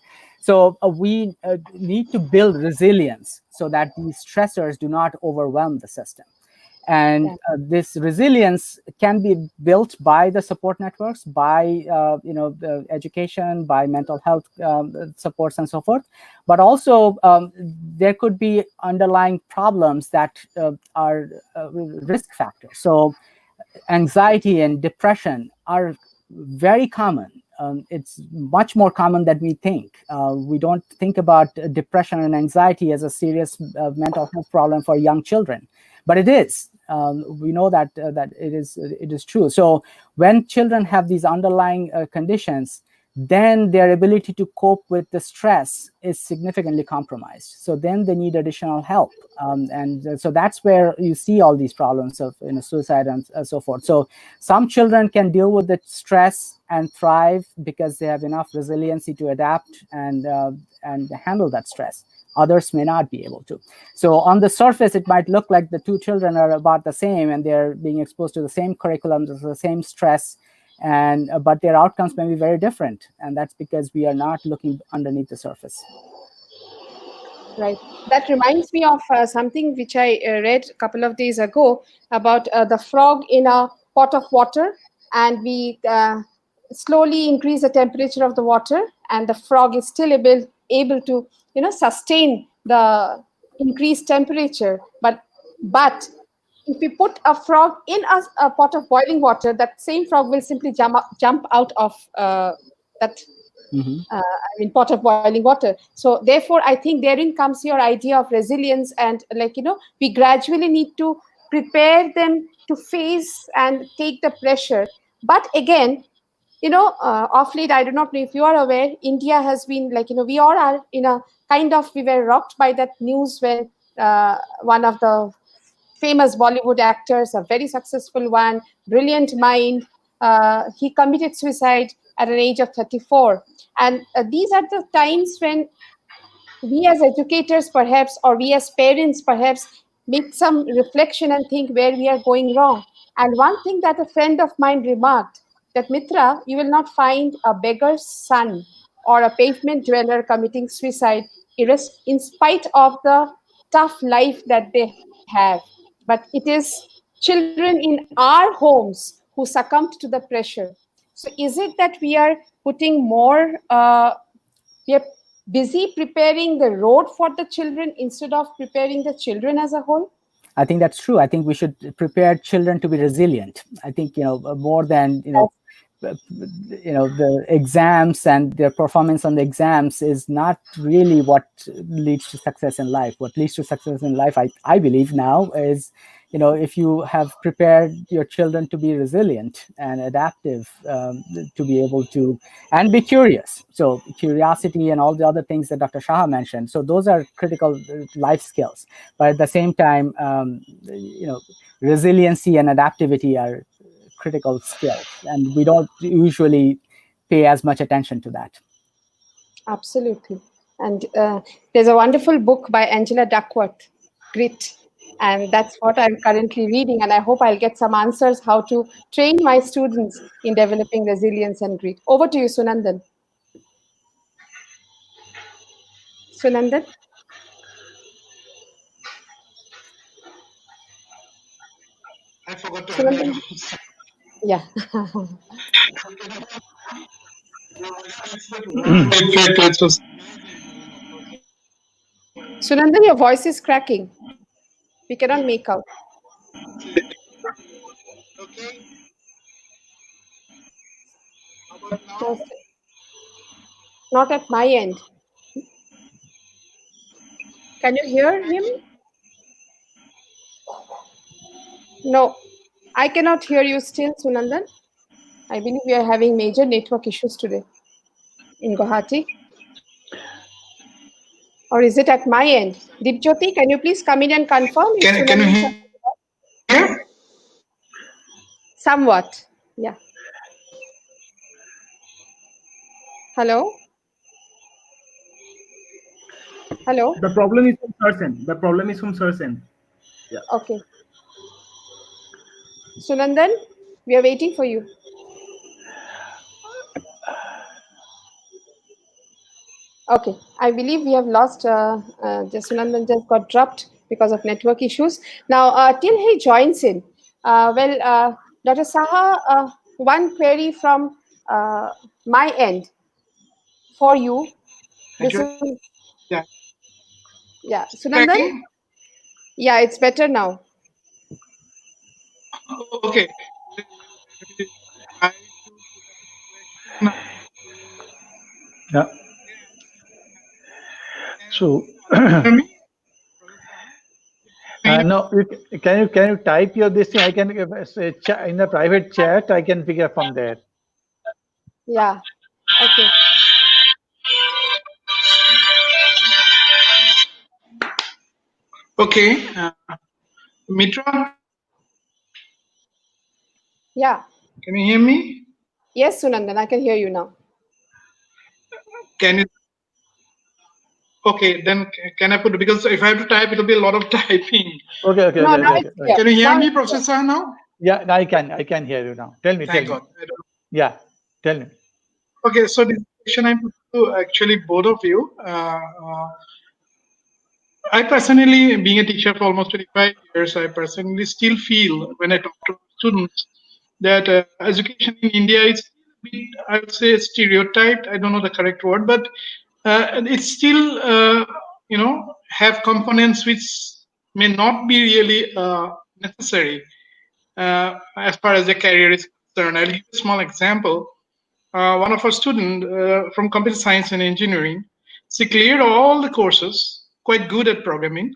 So we need to build resilience so that these stressors do not overwhelm the system. And this resilience can be built by the support networks, by the education, by mental health supports and so forth. But also there could be underlying problems that are risk factors. So anxiety and depression are very common. It's much more common than we think. We don't think about depression and anxiety as a serious mental health problem for young children, but it is. We know that it is true. So when children have these underlying conditions, then their ability to cope with the stress is significantly compromised. So then they need additional help. And so that's where you see all these problems of suicide and so forth. So some children can deal with the stress and thrive because they have enough resiliency to adapt and handle that stress. Others may not be able to. So on the surface, it might look like the two children are about the same and they're being exposed to the same curriculum, to the same stress, but their outcomes may be very different. And that's because we are not looking underneath the surface. Right. That reminds me of something which I read a couple of days ago about the frog in a pot of water, and we slowly increase the temperature of the water, and the frog is still able to sustain the increased temperature. But if we put a frog in a pot of boiling water, that same frog will simply jump out of that pot of boiling water. So therefore, I think therein comes your idea of resilience, and we gradually need to prepare them to face and take the pressure. But again, off late, I do not know if you are aware, India has been we all are in a kind of, we were rocked by that news when one of the famous Bollywood actors, a very successful one, brilliant mind, he committed suicide at an age of 34. And these are the times when we as educators perhaps, or we as parents perhaps, make some reflection and think where we are going wrong. And one thing that a friend of mine remarked, that Mitra, you will not find a beggar's son or a pavement dweller committing suicide in spite of the tough life that they have. But it is children in our homes who succumbed to the pressure. So is it that we are putting more we are busy preparing the road for the children instead of preparing the children as a whole? I think that's true. I think we should prepare children to be resilient. I think more than the exams and their performance on the exams is not really what leads to success in life. What leads to success in life, I believe now, is if you have prepared your children to be resilient and adaptive, to be able to, and be curious. So curiosity and all the other things that Dr. Saha mentioned. So those are critical life skills. But at the same time, resiliency and adaptivity are critical skills, and we don't usually pay as much attention to that. Absolutely. And there's a wonderful book by Angela Duckworth, Grit. And that's what I'm currently reading. And I hope I'll get some answers how to train my students in developing resilience and grit. Over to you, Sunandan. Sunandan? I forgot to Sunandan? Yeah. Sunandan, your voice is cracking. We cannot make out. Okay. Not at my end. Can you hear him? No, I cannot hear you still, Sunandan. I believe we are having major network issues today in Guwahati. Or is it at my end? Dipjyoti, can you please come in and confirm if Can you Sunandan hear? sir? Somewhat. Yeah. Hello? Hello? The problem is from Sir's end. The problem is from Sir's end. Yeah. Okay. Sunandan, we are waiting for you. Okay, I believe we have lost, just Sunandan just got dropped because of network issues. Now, till he joins in, Dr. Saha, one query from my end for you. This is, Yeah. yeah, Sunandan? Tracking? Yeah, it's better now. Okay. Let me try to put up a question. Yeah. So, Hear me, Brother Saha? Can you hear me? no, can you type your this thing? I can say in the private chat. I can pick up from there. Yeah, okay. Okay. Mitra, Yeah. can you hear me? Yes, Sunandan, I can hear you now. Can you? Okay, then can I put, because if I have to type, it'll be a lot of typing. Okay, okay, No, okay, now okay, it's okay. clear. Can you hear Now me, it's clear. Professor, now? Yeah, I can hear you now. Tell me. Thank God. I don't. Yeah, tell me. Okay, so this question I put to actually both of you. I personally, being a teacher for almost 25 years, I personally still feel when I talk to students that education in India is a bit, I would say, stereotyped. I don't know the correct word, but it's still, have components which may not be really necessary as far as the career is concerned. I'll give you a small example. One of our students from computer science and engineering, she cleared all the courses, quite good at programming,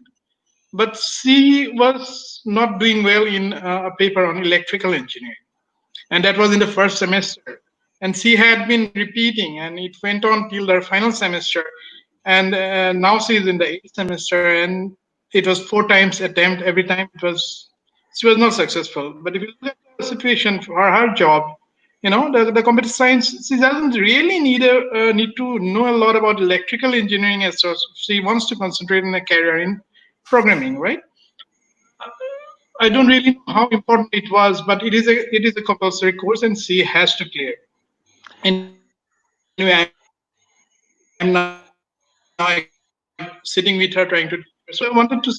but she was not doing well in a paper on electrical engineering, and that was in the first semester. And she had been repeating, and it went on till the final semester, and now she is in the 8th semester, and it was 4 times attempt. Every time she was not successful. But if you look at the situation for her job, the computer science, she doesn't really need to know a lot about electrical engineering as such. She wants to concentrate on a career in programming, right? I don't really know how important it was, but it is a compulsory course, and she has to clear. Anyway, I'm now sitting with her trying to. So I wanted to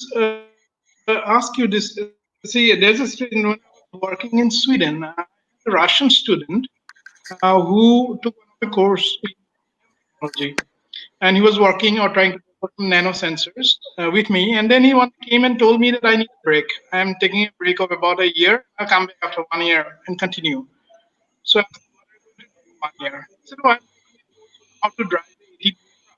ask you this. See, there's a student when I was working in Sweden, a Russian student who took one of the course in nanotechnology, and he was working or trying to develop some nanosensors with me. And then he one came and told me that I need a break. I'm taking a break of about a year. I'll come back after 1 year and continue. So I said, what are you going to do for 1 year? He said, oh, I'm taking a course on how to drive a 80 truck.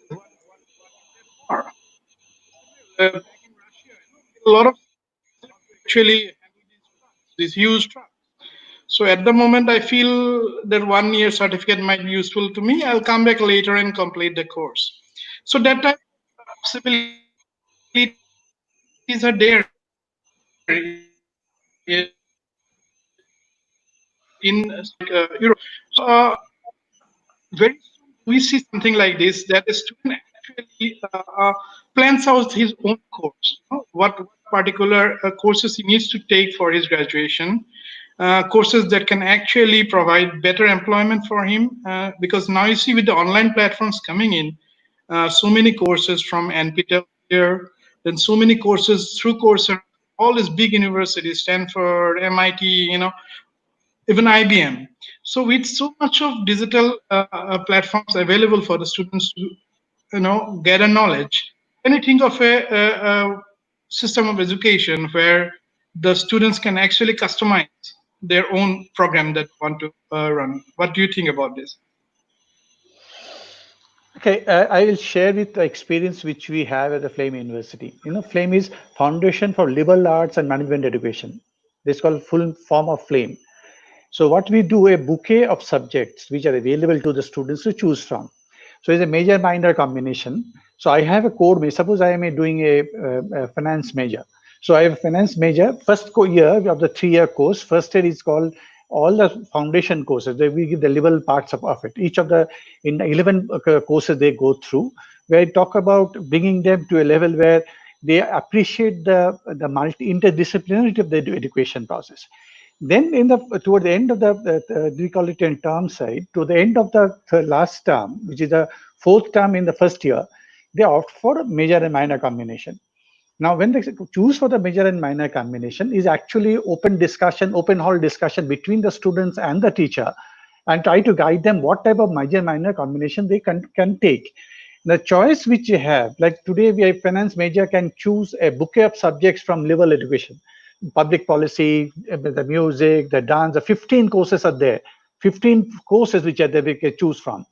So I said, what is that for? He said, well, back in Russia, a lot of students know how to actually handle these trucks, these huge trucks. So at the moment, I feel that 1 year certificate might be useful to me. I'll come back later and complete the course. So that type of possibilities are there in some countries like Europe. So very soon we see something like this, that a student actually plans out his own course, what particular courses he needs to take for his graduation, courses that can actually provide better employment for him, because now you see with the online platforms coming in, so many courses from NPTEL here, then so many courses through Coursera, all these big universities, Stanford, MIT, even IBM. So with so much of digital platforms available for the students to, gather knowledge, can you think of a system of education where the students can actually customize their own program that they want to run? What do you think about this? Okay, I will share with the experience which we have at the Flame University. Flame is Foundation for Liberal Arts and Management Education. This is called full form of Flame. So what we do, a bouquet of subjects which are available to the students to choose from. So it's a major minor combination. So I have a core major. Suppose I am doing a finance major. So I have a finance major. First year of the 3-year course, first year is called all the foundation courses. We give the liberal parts of it. Each of the 11 courses they go through, where I talk about bringing them to a level where they appreciate the interdisciplinarity of the education process. Then toward the end of we call it in term side, to the end of the last term, which is the 4th term in the first year, they opt for a major and minor combination. Now, when they choose for the major and minor combination, is actually open discussion, open hall discussion between the students and the teacher, and try to guide them what type of major minor combination they can take. The choice which you have, like today we have finance major can choose a bouquet of subjects from liberal education, public policy, the music, the dance, the 15 courses are there, 15 courses which are there we can choose from.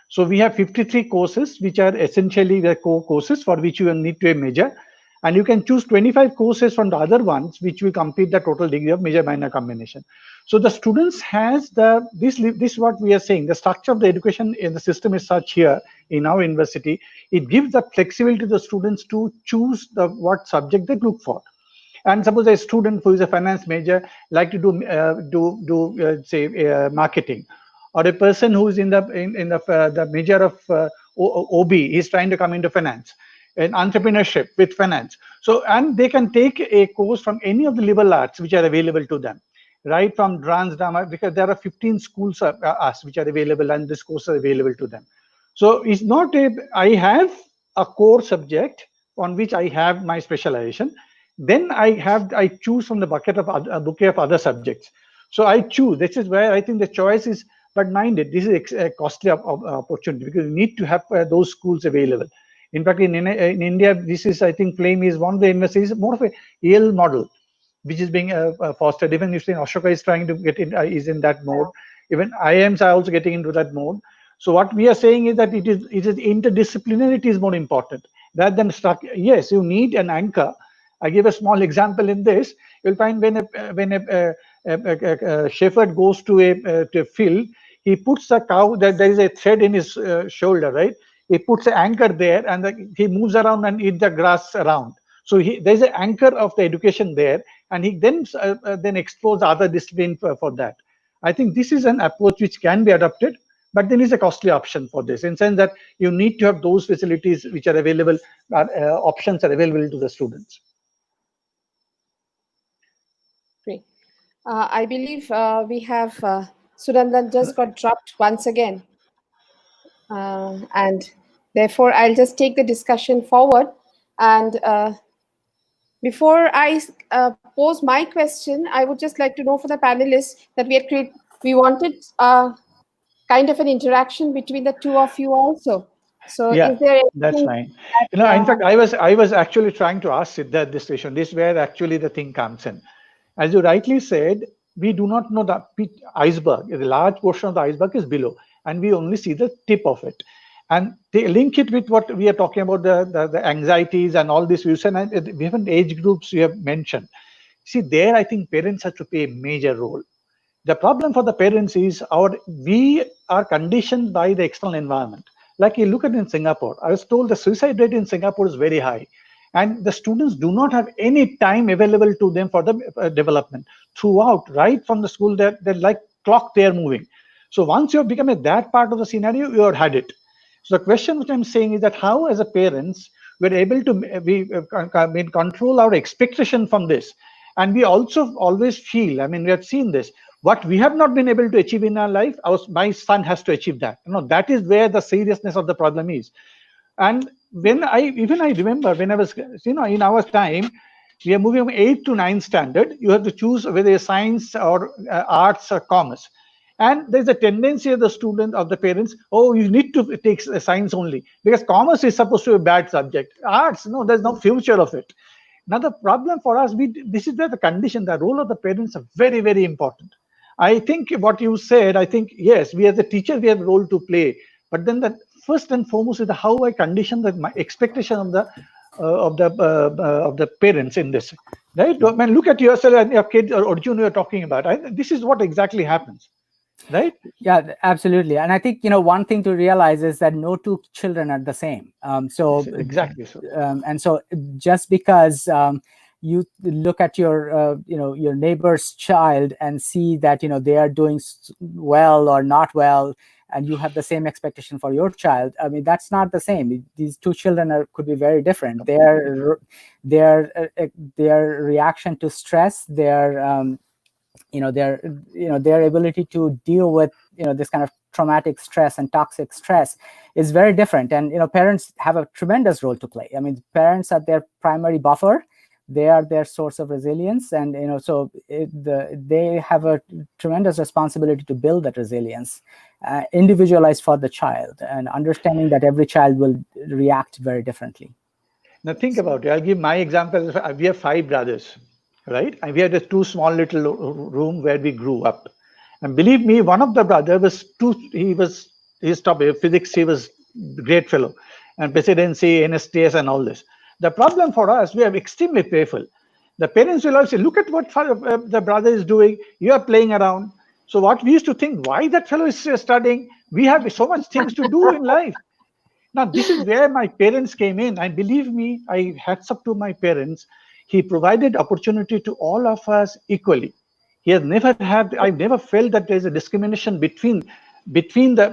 So we have 53 courses which are essentially the core courses for which you need to major, and you can choose 25 courses from the other ones which will complete the total degree of major minor combination. So the students has this what we are saying, the structure of the education in the system is such here in our university, it gives the flexibility to the students to choose what subject they look for. And suppose a student who is a finance major like to do say marketing, or a person who is in the major of OB is trying to come into finance and entrepreneurship with finance. So, and they can take a course from any of the liberal arts which are available to them, right from dance, drama, because there are 15 schools which are available, and this course are available to them. So it's not I have a core subject on which I have my specialization. Then I choose from the bucket of a bouquet of other subjects. So I choose. This is where I think the choice is. But mind it, this is a costly opportunity because you need to have those schools available. In fact, in India, this is, I think, FLAME is one of the universities, more of a Yale model, which is being fostered. Even if Ashoka is trying to get in, is in that mode. Even IIMs are also getting into that mode. So what we are saying is that it is interdisciplinarity is more important rather than struck. Yes, you need an anchor. I give a small example in this. You'll find when a shepherd goes to a field, he puts a cow, there is a thread in his shoulder, right? He puts an anchor there, and he moves around and eats the grass around. So there's an anchor of the education there, and he then explores other discipline for that. I think this is an approach which can be adopted, but then is a costly option for this, in the sense that you need to have those facilities which are available, options are available to the students. Great. I believe we have Sunandan just got dropped once again. And therefore, I'll just take the discussion forward. And before I pose my question, I would just like to know for the panelists that we wanted kind of an interaction between the two of you also. So yeah, is there anything that's fine. In fact, I was actually trying to ask Siddhartha this question. This is where actually the thing comes in. As you rightly said, we do not know the iceberg. A large portion of the iceberg is below, and we only see the tip of it. And they link it with what we are talking about, the anxieties and all this. And different age groups you have mentioned. See, there I think parents have to play a major role. The problem for the parents is we are conditioned by the external environment. Like you look at in Singapore, I was told the suicide rate in Singapore is very high. And the students do not have any time available to them for the development throughout, right from the school. They're like clock, they're moving. So once you have become that part of the scenario, you have had it. So the question which I'm saying is that how, as a parents, we're able to control our expectation from this. And we also always feel, I mean, we have seen this, what we have not been able to achieve in our life, my son has to achieve that. That is where the seriousness of the problem is. And when I remember when I was, in our time, we are moving from 8th to 9th standard. You have to choose whether it's science or arts or commerce. And there's a tendency of the student, of the parents, oh, you need to take science only because commerce is supposed to be a bad subject. Arts, no, there's no future of it. Now the problem for us, this is where the condition, the role of the parents are very, very important. I think what you said, I think, yes, we as a teacher, we have a role to play. But then the first and foremost is how I condition my expectation of the parents in this. Right? I mean, look at yourself and your kids or Arjun you're talking about. This is what exactly happens. right? Yeah, absolutely. And I think, one thing to realize is that no two children are the same. Exactly so. And so just because you look at your neighbor's child and see that, they are doing well or not well, and you have the same expectation for your child, I mean, that's not the same. These two children could be very different. Their reaction to stress, their ability to deal with this kind of traumatic stress and toxic stress is very different. And parents have a tremendous role to play. I mean, parents are their primary buffer. They are their source of resilience, and they have a tremendous responsibility to build that resilience, individualized for the child, and understanding that every child will react very differently. Now think about it. I'll give my example. We have 5 brothers, right? And we had a 2 small little room where we grew up. And believe me, one of the brother was his top physics. He was a great fellow, and presidency, NSTS, and all this. The problem for us, we are extremely playful. The parents will always say, "Look at what the brother is doing. You are playing around." So what we used to think, why that fellow is studying? We have so much things to do in life. Now, this is where my parents came in. And believe me, I hats up to my parents. He provided opportunity to all of us equally. He has never had, I've never felt that there's a discrimination between the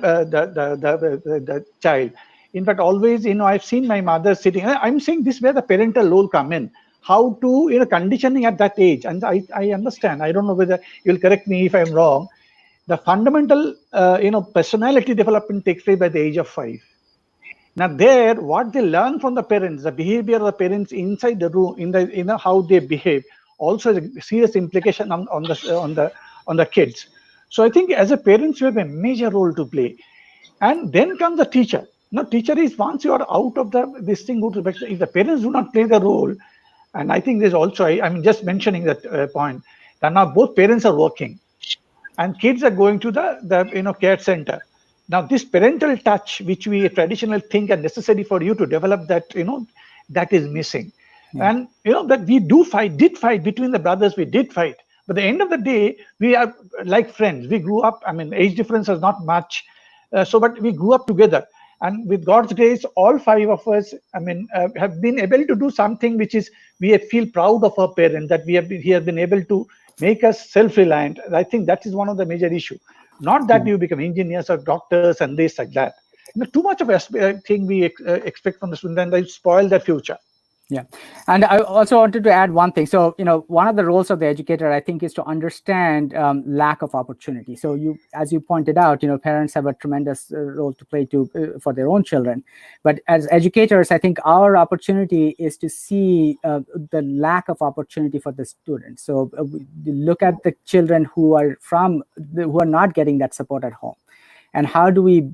child. In fact, always, I've seen my mother sitting. I'm saying this is where the parental role come in. How to, conditioning at that age. And I understand. I don't know whether you'll correct me if I'm wrong. The fundamental, personality development takes place by the age of 5. Now, there, what they learn from the parents, the behavior of the parents inside the room, in the how they behave, also has a serious implication on the kids. So I think as a parents, you have a major role to play. And then comes the teacher. Now, teacher is, once you are out of this thing, if the parents do not play the role, and I think there's also, I'm just mentioning that point, that now both parents are working, and kids are going to the care center. Now this parental touch, which we traditionally think are necessary for you to develop, that is missing. Yeah. And that we did fight between the brothers, we did fight, but at the end of the day, we are like friends. We grew up, I mean, age difference is not much, but we grew up together. And with God's grace, all 5 of us, I mean, have been able to do something which is, we feel proud of our parent, that he has been able to make us self-reliant. I think that is one of the major issues. Not that you become engineers or doctors and this like that. Too much of a thing we expect from the student, and they spoil their future. Yeah. And I also wanted to add one thing. So, one of the roles of the educator, I think, is to understand lack of opportunity. So as you pointed out, parents have a tremendous role to play for their own children. But as educators, I think our opportunity is to see the lack of opportunity for the students. So we look at the children who are not getting that support at home. And how do we,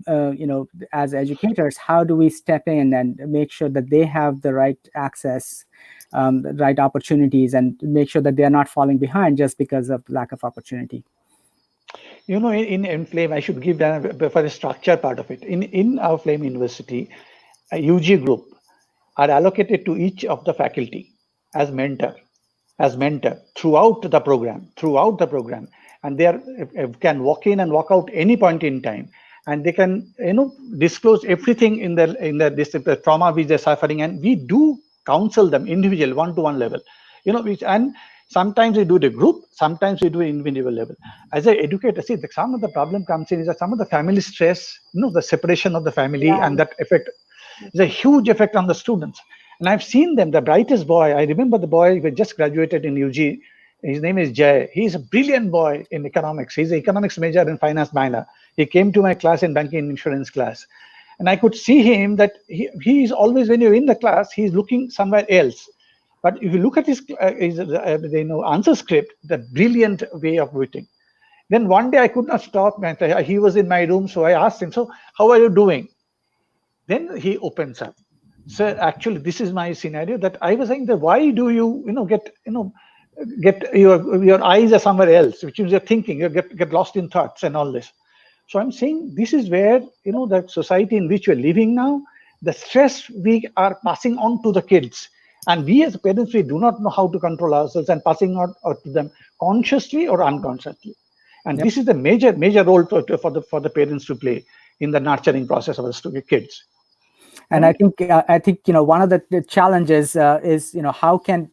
as educators, how do we step in and make sure that they have the right access, the right opportunities, and make sure that they are not falling behind just because of lack of opportunity? In Flame, I should give that for the structure part of it. In our Flame University, a UG group are allocated to each of the faculty as mentor throughout the program, and they can walk in and walk out any point in time, and they can disclose everything in the trauma which they're suffering, and we do counsel them individual, one-to-one level, and sometimes we do the group, sometimes we do individual level. As an educator, see, some of the problem comes in is that some of the family stress, the separation of the family, and that effect is a huge effect on the students. And I've seen them, the brightest boy, I remember the boy who just graduated in UG, his name is Jay. He's a brilliant boy in economics. He's an economics major and finance minor. He came to my class in banking and insurance class. And I could see him that he's always, when you're in the class, he's looking somewhere else. But if you look at his answer script, the brilliant way of writing. Then one day I could not stop. He was in my room, so I asked him, "So how are you doing?" Then he opens up. So actually, this is my scenario that I was saying that why do you get your eyes are somewhere else, which means you're thinking, you get lost in thoughts and all this. So I'm saying this is where the society in which we're living now, the stress we are passing on to the kids, and we as parents, we do not know how to control ourselves and passing on to them consciously or unconsciously. And this is the major role for the parents to play in the nurturing process of the kids. And I think one of the challenges is how can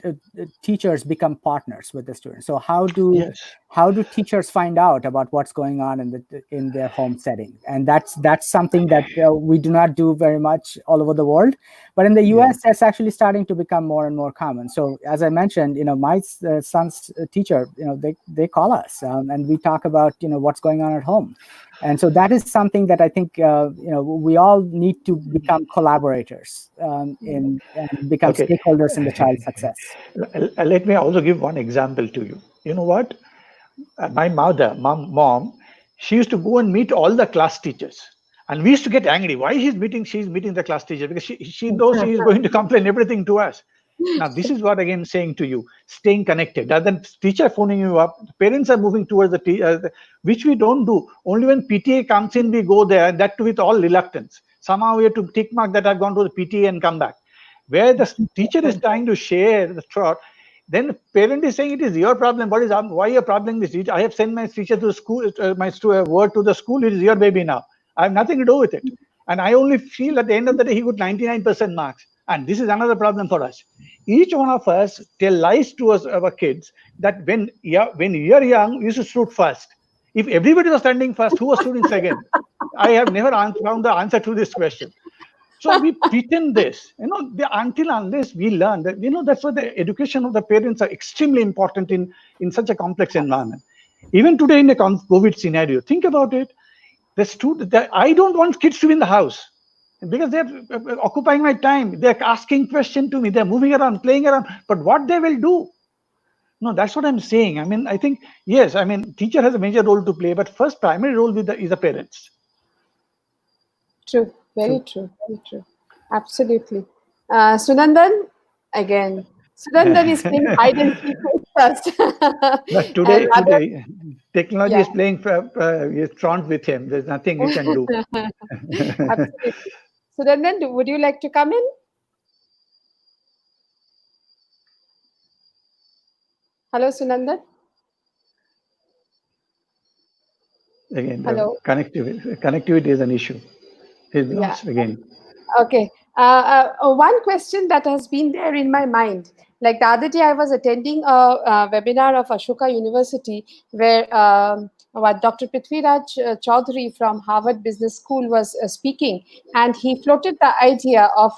teachers become partners with the students? So how do teachers find out about what's going on in their home setting? And that's something that we do not do very much all over the world, but in the US that's actually starting to become more and more common. So as I mentioned, my son's teacher, they call us and we talk about what's going on at home. And so that is something that I think we all need to become collaborators and become stakeholders in the child's success. Let me also give one example to you. You know what? My mom, she used to go and meet all the class teachers, and we used to get angry. Why she's meeting the class teacher? Because she knows she is going to complain everything to us. Now, this is what again I'm saying to you, staying connected. Rather than teacher phoning you up, parents are moving towards the which we don't do. Only when PTA comes in, we go there, and that too with all reluctance. Somehow we have to tick mark that I've gone to the PTA and come back. Where the teacher is trying to share the thought, then the parent is saying it is your problem. Why you're probleming this teacher? I have sent my teacher to the school, word to the school, it is your baby now. I have nothing to do with it. And I only feel at the end of the day, he got 99% marks. And this is another problem for us. Each one of us tell lies to us, our kids, that when you're young, you should shoot first. If everybody was standing first, who was shooting second? I have never found the answer to this question. So we pretend this, until unless we learn that, that's why the education of the parents are extremely important in such a complex environment. Even today in the COVID scenario, think about it. I don't want kids to be in the house because they're occupying my time. They're asking questions to me. They're moving around, playing around. But what they will do? No, that's what I'm saying. I mean, I think, yes, I mean, teacher has a major role to play, but first primary role is the parents. True. Very true. Absolutely. Sunandan, again. Sunandan is playing hide and seek first. But today, technology is playing front with him. There's nothing you can do. Absolutely. Sunandan, would you like to come in? Hello, Sunandan. Again, hello. Connectivity is an issue. It's lost again. Okay. One question that has been there in my mind, like the other day I was attending a webinar of Ashoka University where Dr. Prithviraj Chaudhary from Harvard Business School was speaking, and he floated the idea of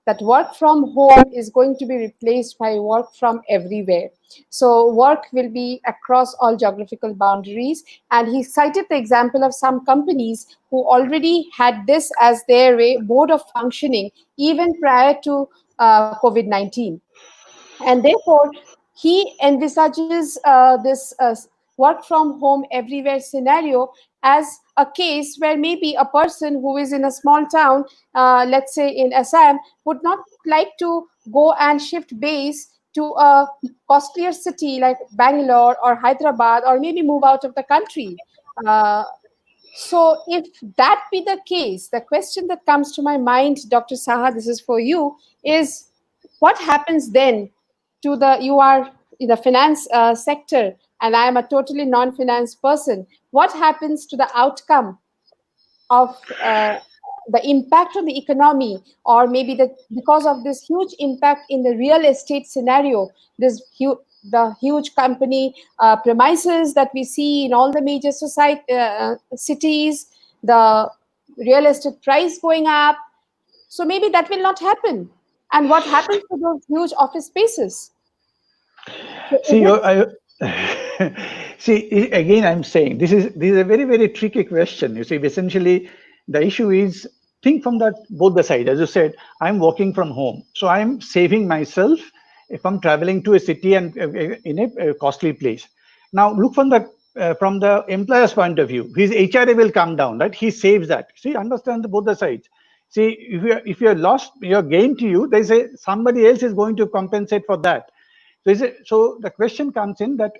that work from home is going to be replaced by work from everywhere. So work will be across all geographical boundaries. And he cited the example of some companies who already had this as their mode of functioning even prior to COVID-19. And therefore, he envisages this work from home everywhere scenario as a case where maybe a person who is in a small town, let's say in Assam, would not like to go and shift base to a costlier city like Bangalore or Hyderabad, or maybe move out of the country. So if that be the case, the question that comes to my mind, Dr. Saha, this is for you, is what happens then to you are in the finance sector, and I am a totally non-finance person. What happens to the outcome of the impact on the economy, or maybe because of this huge impact in the real estate scenario, the huge company premises that we see in all the major cities, the real estate price going up. So maybe that will not happen. And what happens to those huge office spaces? So see, again, I'm saying this is a very, very tricky question. You see, essentially, the issue is, think from both the sides. As you said, I'm working from home, so I'm saving myself if I'm traveling to a city and in a costly place. Now, look from the employer's point of view. His HRA will come down, right? He saves that. See, understand both the sides. See, if you're lost, your gain to you, they say somebody else is going to compensate for that. So the question comes in that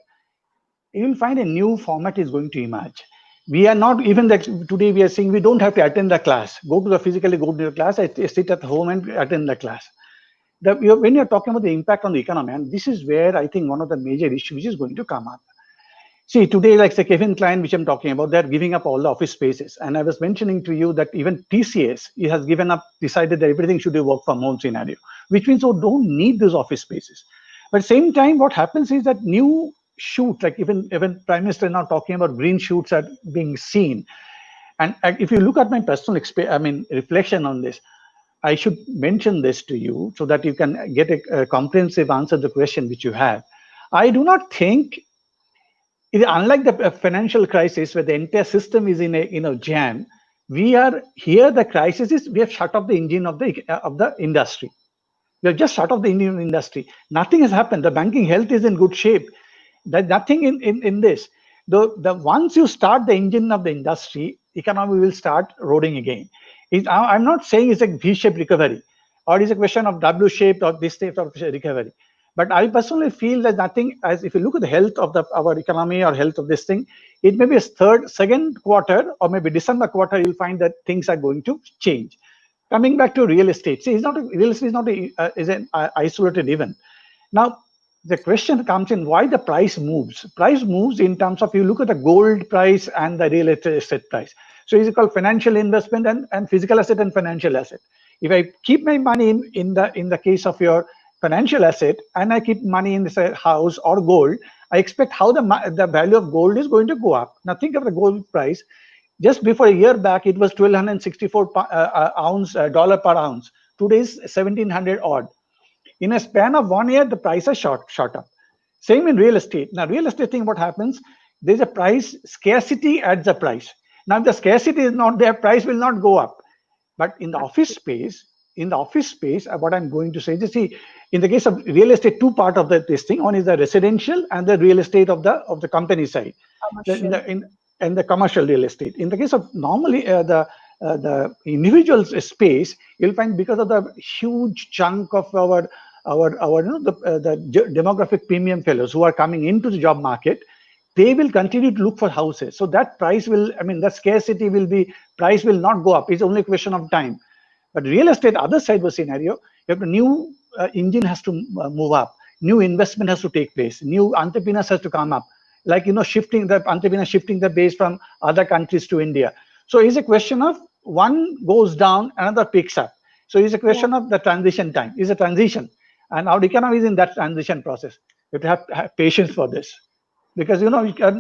you will find a new format is going to emerge. We are not even that today we are saying we don't have to attend the class, go to the class, I sit at home and attend the class. When you're talking about the impact on the economy, and this is where I think one of the major issues is going to come up. See, today, like the Kevin Klein, which I'm talking about, they're giving up all the office spaces. And I was mentioning to you that even TCS, it has given up, decided that everything should be work from home scenario, which means you don't need those office spaces. But at the same time, what happens is that new shoots, like even Prime Minister now talking about green shoots are being seen. And if you look at my personal reflection on this, I should mention this to you so that you can get a comprehensive answer to the question which you have. I do not think, unlike the financial crisis where the entire system is in a jam, we are here. The crisis is we have shut off the engine of the industry. We have just shut off the Indian industry. Nothing has happened. The banking health is in good shape. There's nothing in this. The once you start the engine of the industry, economy will start rolling again. I'm not saying it's a V-shaped recovery or it's a question of W-shaped or this type of recovery. But I personally feel that nothing, as if you look at the health of our economy or health of this thing, it may be a second quarter or maybe December quarter, you'll find that things are going to change. Coming back to real estate, see, real estate is not is an isolated event. Now, the question comes in why the price moves. Price moves in terms of you look at the gold price and the real estate price. So it's called financial investment and physical asset and financial asset. If I keep my money in the case of your financial asset and I keep money in this house or gold, I expect how the value of gold is going to go up. Now think of the gold price. Just before a year back, it was 1,264 dollar per ounce. Today is 1,700 odd. In a span of 1 year, the price has shot up. Same in real estate. Now, real estate thing, what happens? There's a price, scarcity adds a price. Now, if the scarcity is not there, price will not go up. But in the office space, what I'm going to say is, see, in the case of real estate, two part of this thing. One is the residential and the real estate of the company side. And the commercial real estate. In the case of normally the individual's space, you'll find because of the huge chunk of our the demographic premium fellows who are coming into the job market, they will continue to look for houses. So that price will, that scarcity will be, price will not go up. It's only a question of time. But real estate, other side of the scenario, you have a new engine has to move up. New investment has to take place. New entrepreneurs has to come up. Like, shifting the base from other countries to India. So it's a question of one goes down, another picks up. So it's a question of the transition time. It's a transition. And our economy is in that transition process. You have to have patience for this. Because,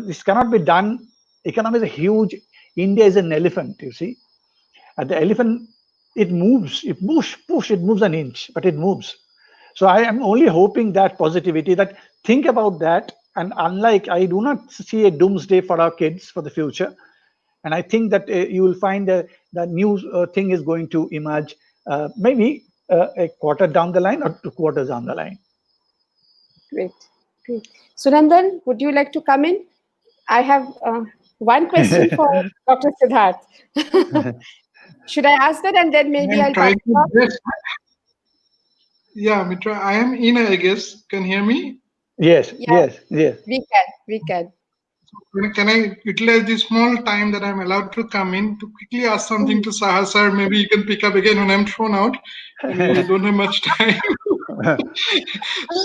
this cannot be done. Economy is a huge, India is an elephant, you see. And the elephant, it moves, it moves an inch, but it moves. So I am only hoping that positivity, that think about that. And unlike, I do not see a doomsday for our kids for the future. And I think that you will find the new thing is going to emerge maybe a quarter down the line or 2 quarters down the line. Great. Sunandan, would you like to come in? I have one question for Dr. Siddharth. Should I ask that and then maybe I'll pass it on? Yeah, Mitra, I am in, I guess. Can you hear me? Yes. We can. Can I utilize this small time that I'm allowed to come in to quickly ask something to Saha sir? Maybe you can pick up again when I'm thrown out. We don't have much time.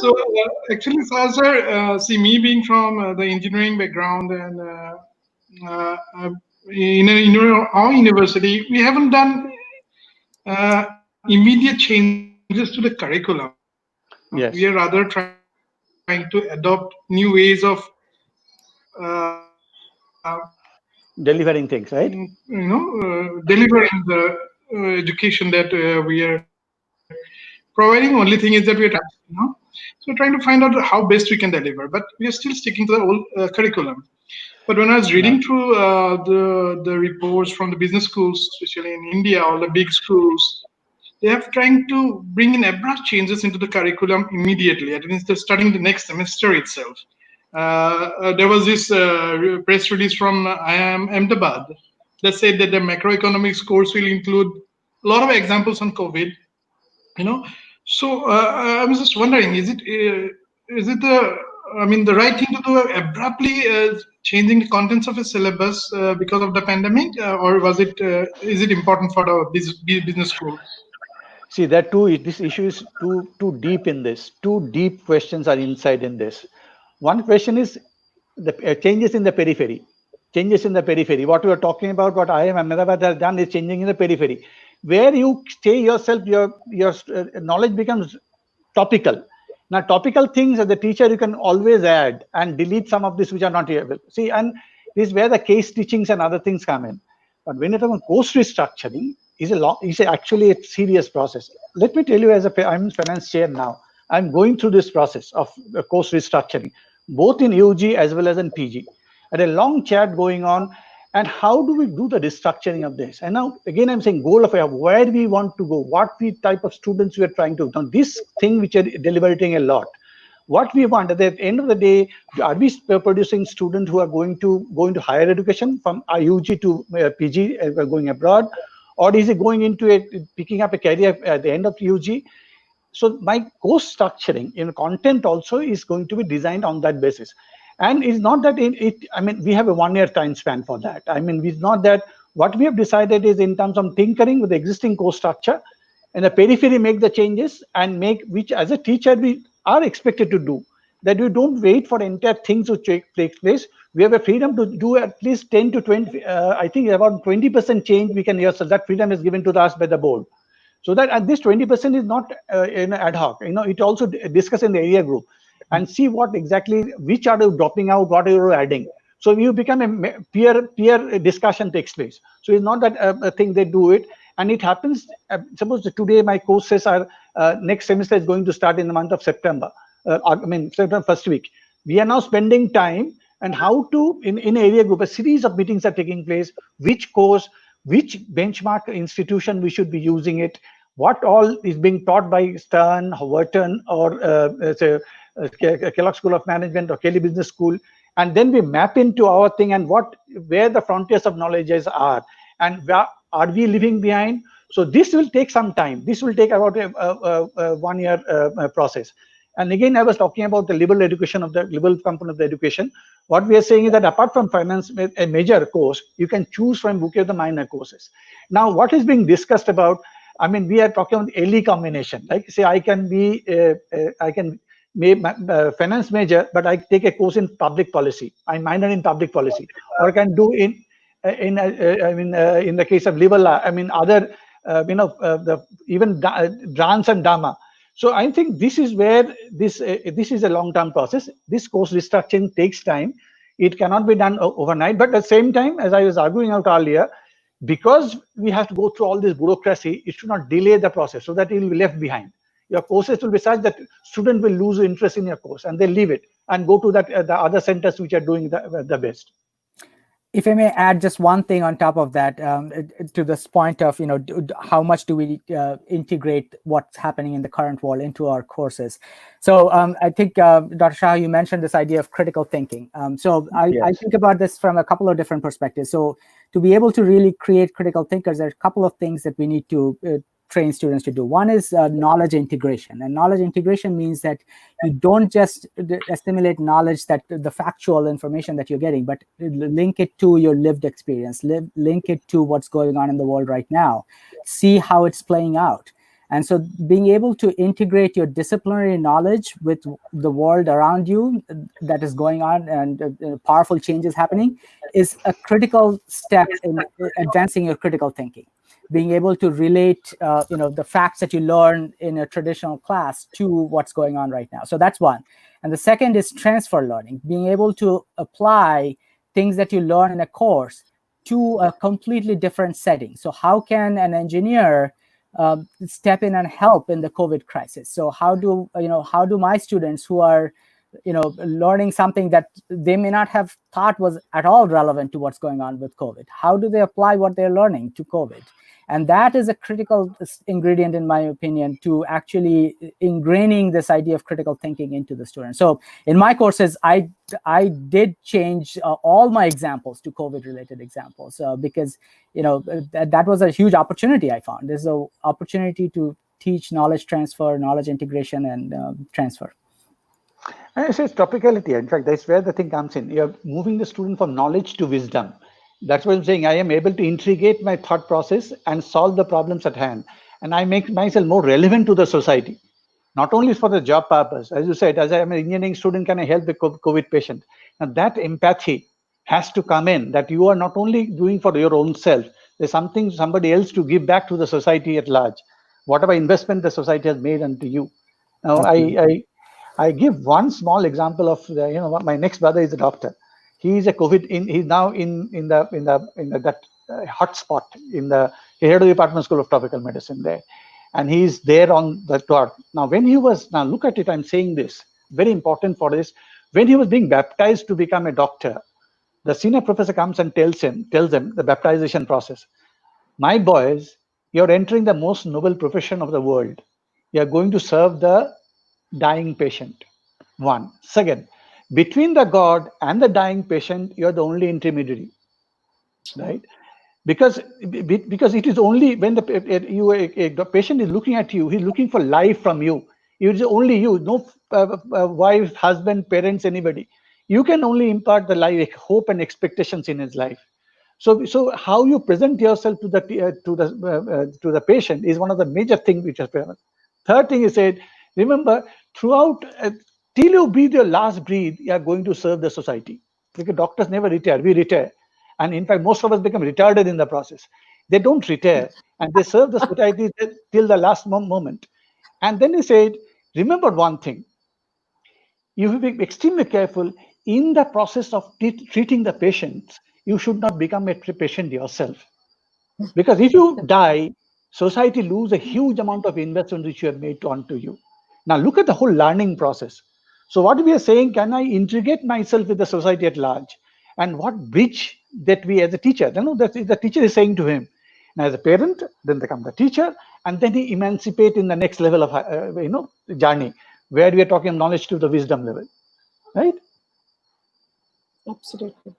So actually, Saha sir, see, me being from the engineering background and in our university, we haven't done immediate changes to the curriculum. Yes. We are rather trying to adopt new ways of delivering things, right? Delivering the education that we are providing. Only thing is that we are so we're trying to find out how best we can deliver, but we are still sticking to the old curriculum. But when I was reading through the reports from the business schools, especially in India, all the big schools, they are trying to bring in abrupt changes into the curriculum immediately. At least they're starting the next semester itself. There was this press release from IIM Ahmedabad that said that the macroeconomics course will include a lot of examples on COVID. So I was just wondering, is it the right thing to do abruptly changing the contents of a syllabus because of the pandemic, or is it important for the business schools? See, this issue is too deep in this. Two deep questions are inside in this. One question is, the changes in the periphery. Changes in the periphery. What we are talking about, what I am Ahmedabad has done is changing in the periphery. Where you stay yourself, your knowledge becomes topical. Now, topical things as a teacher, you can always add and delete some of this which are not able. See, and this is where the case teachings and other things come in. But when you talk about course restructuring, is actually a serious process. Let me tell you, I'm finance chair now, I'm going through this process of course restructuring, both in UG as well as in PG. And a long chat going on, and how do we do the restructuring of this? And now again, I'm saying goal of where we want to go, what the type of students we are trying to. Now this thing which are deliberating a lot, what we want at the end of the day, are we producing students who are going to higher education from UG to PG, going abroad, or is it going into picking up a career at the end of UG? So my course structuring in content also is going to be designed on that basis. And it's not that I mean, we have a 1 year time span for that. I mean, it's not that. What we have decided is in terms of tinkering with the existing course structure, and the periphery make the changes and make, which as a teacher we are expected to do, that we don't wait for entire things to take place. We have a freedom to do at least 10 to 20, I think about 20% change we can, so that freedom is given to us by the board. So that, and this 20% is not ad hoc, it also discuss in the area group and see what exactly, which are you dropping out, what are you adding. So you become a peer discussion takes place. So it's not that a thing they do it, and it happens. Suppose today my courses are next semester is going to start in the month of September. September first week. We are now spending time and how to in area group. A series of meetings are taking place. Which course, which benchmark institution we should be using it. What all is being taught by Stern, Wharton, or Kellogg School of Management or Kelly Business School, and then we map into our thing and where the frontiers of knowledges are, and where are we leaving behind. So this will take some time. This will take about a 1 year process. And again, I was talking about the liberal education of the liberal component of the education. What we are saying is that apart from finance, a major course, you can choose from bouquet of the minor courses. Now, what is being discussed about? I mean, we are talking about LE combination. Like, say, I can finance major, but I take a course in public policy. I minor in public policy, or I can do in the case of liberal law. I mean, other even dance and dharma. So I think this is where this is a long-term process. This course restructuring takes time. It cannot be done overnight. But at the same time, as I was arguing out earlier, because we have to go through all this bureaucracy, it should not delay the process so that it will be left behind. Your courses will be such that student will lose interest in your course and they leave it and go to the other centers which are doing the best. If I may add just one thing on top of that, to this point of, how much do we integrate what's happening in the current world into our courses? So I think, Dr. Shah, you mentioned this idea of critical thinking. I think about this from a couple of different perspectives. So to be able to really create critical thinkers, there are a couple of things that we need to train students to do. One is knowledge integration, and knowledge integration means that you don't just assimilate knowledge, that the factual information that you're getting, but link it to your lived experience, link it to what's going on in the world right now, see how it's playing out. And so being able to integrate your disciplinary knowledge with the world around you that is going on and powerful changes happening is a critical step in advancing your critical thinking. Being able to relate, the facts that you learn in a traditional class to what's going on right now. So that's one. And the second is transfer learning, being able to apply things that you learn in a course to a completely different setting. So how can an engineer step in and help in the COVID crisis? So how do my students who are learning something that they may not have thought was at all relevant to what's going on with COVID, how do they apply what they're learning to COVID? And that is a critical ingredient, in my opinion, to actually ingraining this idea of critical thinking into the students. So in my courses, I did change all my examples to COVID-related examples because that was a huge opportunity I found. There's an opportunity to teach knowledge transfer, knowledge integration, and transfer. And it says topicality. In fact, that's where the thing comes in. You're moving the student from knowledge to wisdom. That's what I'm saying. I am able to integrate my thought process and solve the problems at hand. And I make myself more relevant to the society, not only for the job purpose. As you said, as I am an engineering student, can I help the COVID patient? And that empathy has to come in, that you are not only doing for your own self, there's somebody else to give back to the society at large, whatever investment the society has made into you. Now, I give one small example of my next brother is a doctor. He is a COVID. He's now in that hot spot in the head of the Department School of Tropical Medicine there, and he's there on the tour. Now, look at it. I'm saying this very important for this. When he was being baptized to become a doctor, the senior professor comes and tells him the baptization process. My boys, you're entering the most noble profession of the world. You're going to serve the dying patient. One. Second, between the God and the dying patient, you're the only intermediary, right? Because it is only when the patient is looking at you, he's looking for life from you. It is only you, no wife, husband, parents, anybody. You can only impart the life, hope, and expectations in his life. So how you present yourself to the patient is one of the major things which is present. Third thing is said, remember, throughout till you breathe your last breath, you are going to serve the society. Because doctors never retire, we retire. And in fact, most of us become retarded in the process. They don't retire, and they serve the society till the last moment. And then he said, remember one thing, you have to be extremely careful in the process of treating the patients. You should not become a patient yourself. Because if you die, society lose a huge amount of investment which you have made onto you. Now look at the whole learning process. So what we are saying, can I integrate myself with the society at large? And what bridge that we as a teacher, that the teacher is saying to him. And as a parent, then they come the teacher, and then he emancipate in the next level of journey, where we are talking knowledge to the wisdom level, right? Absolutely.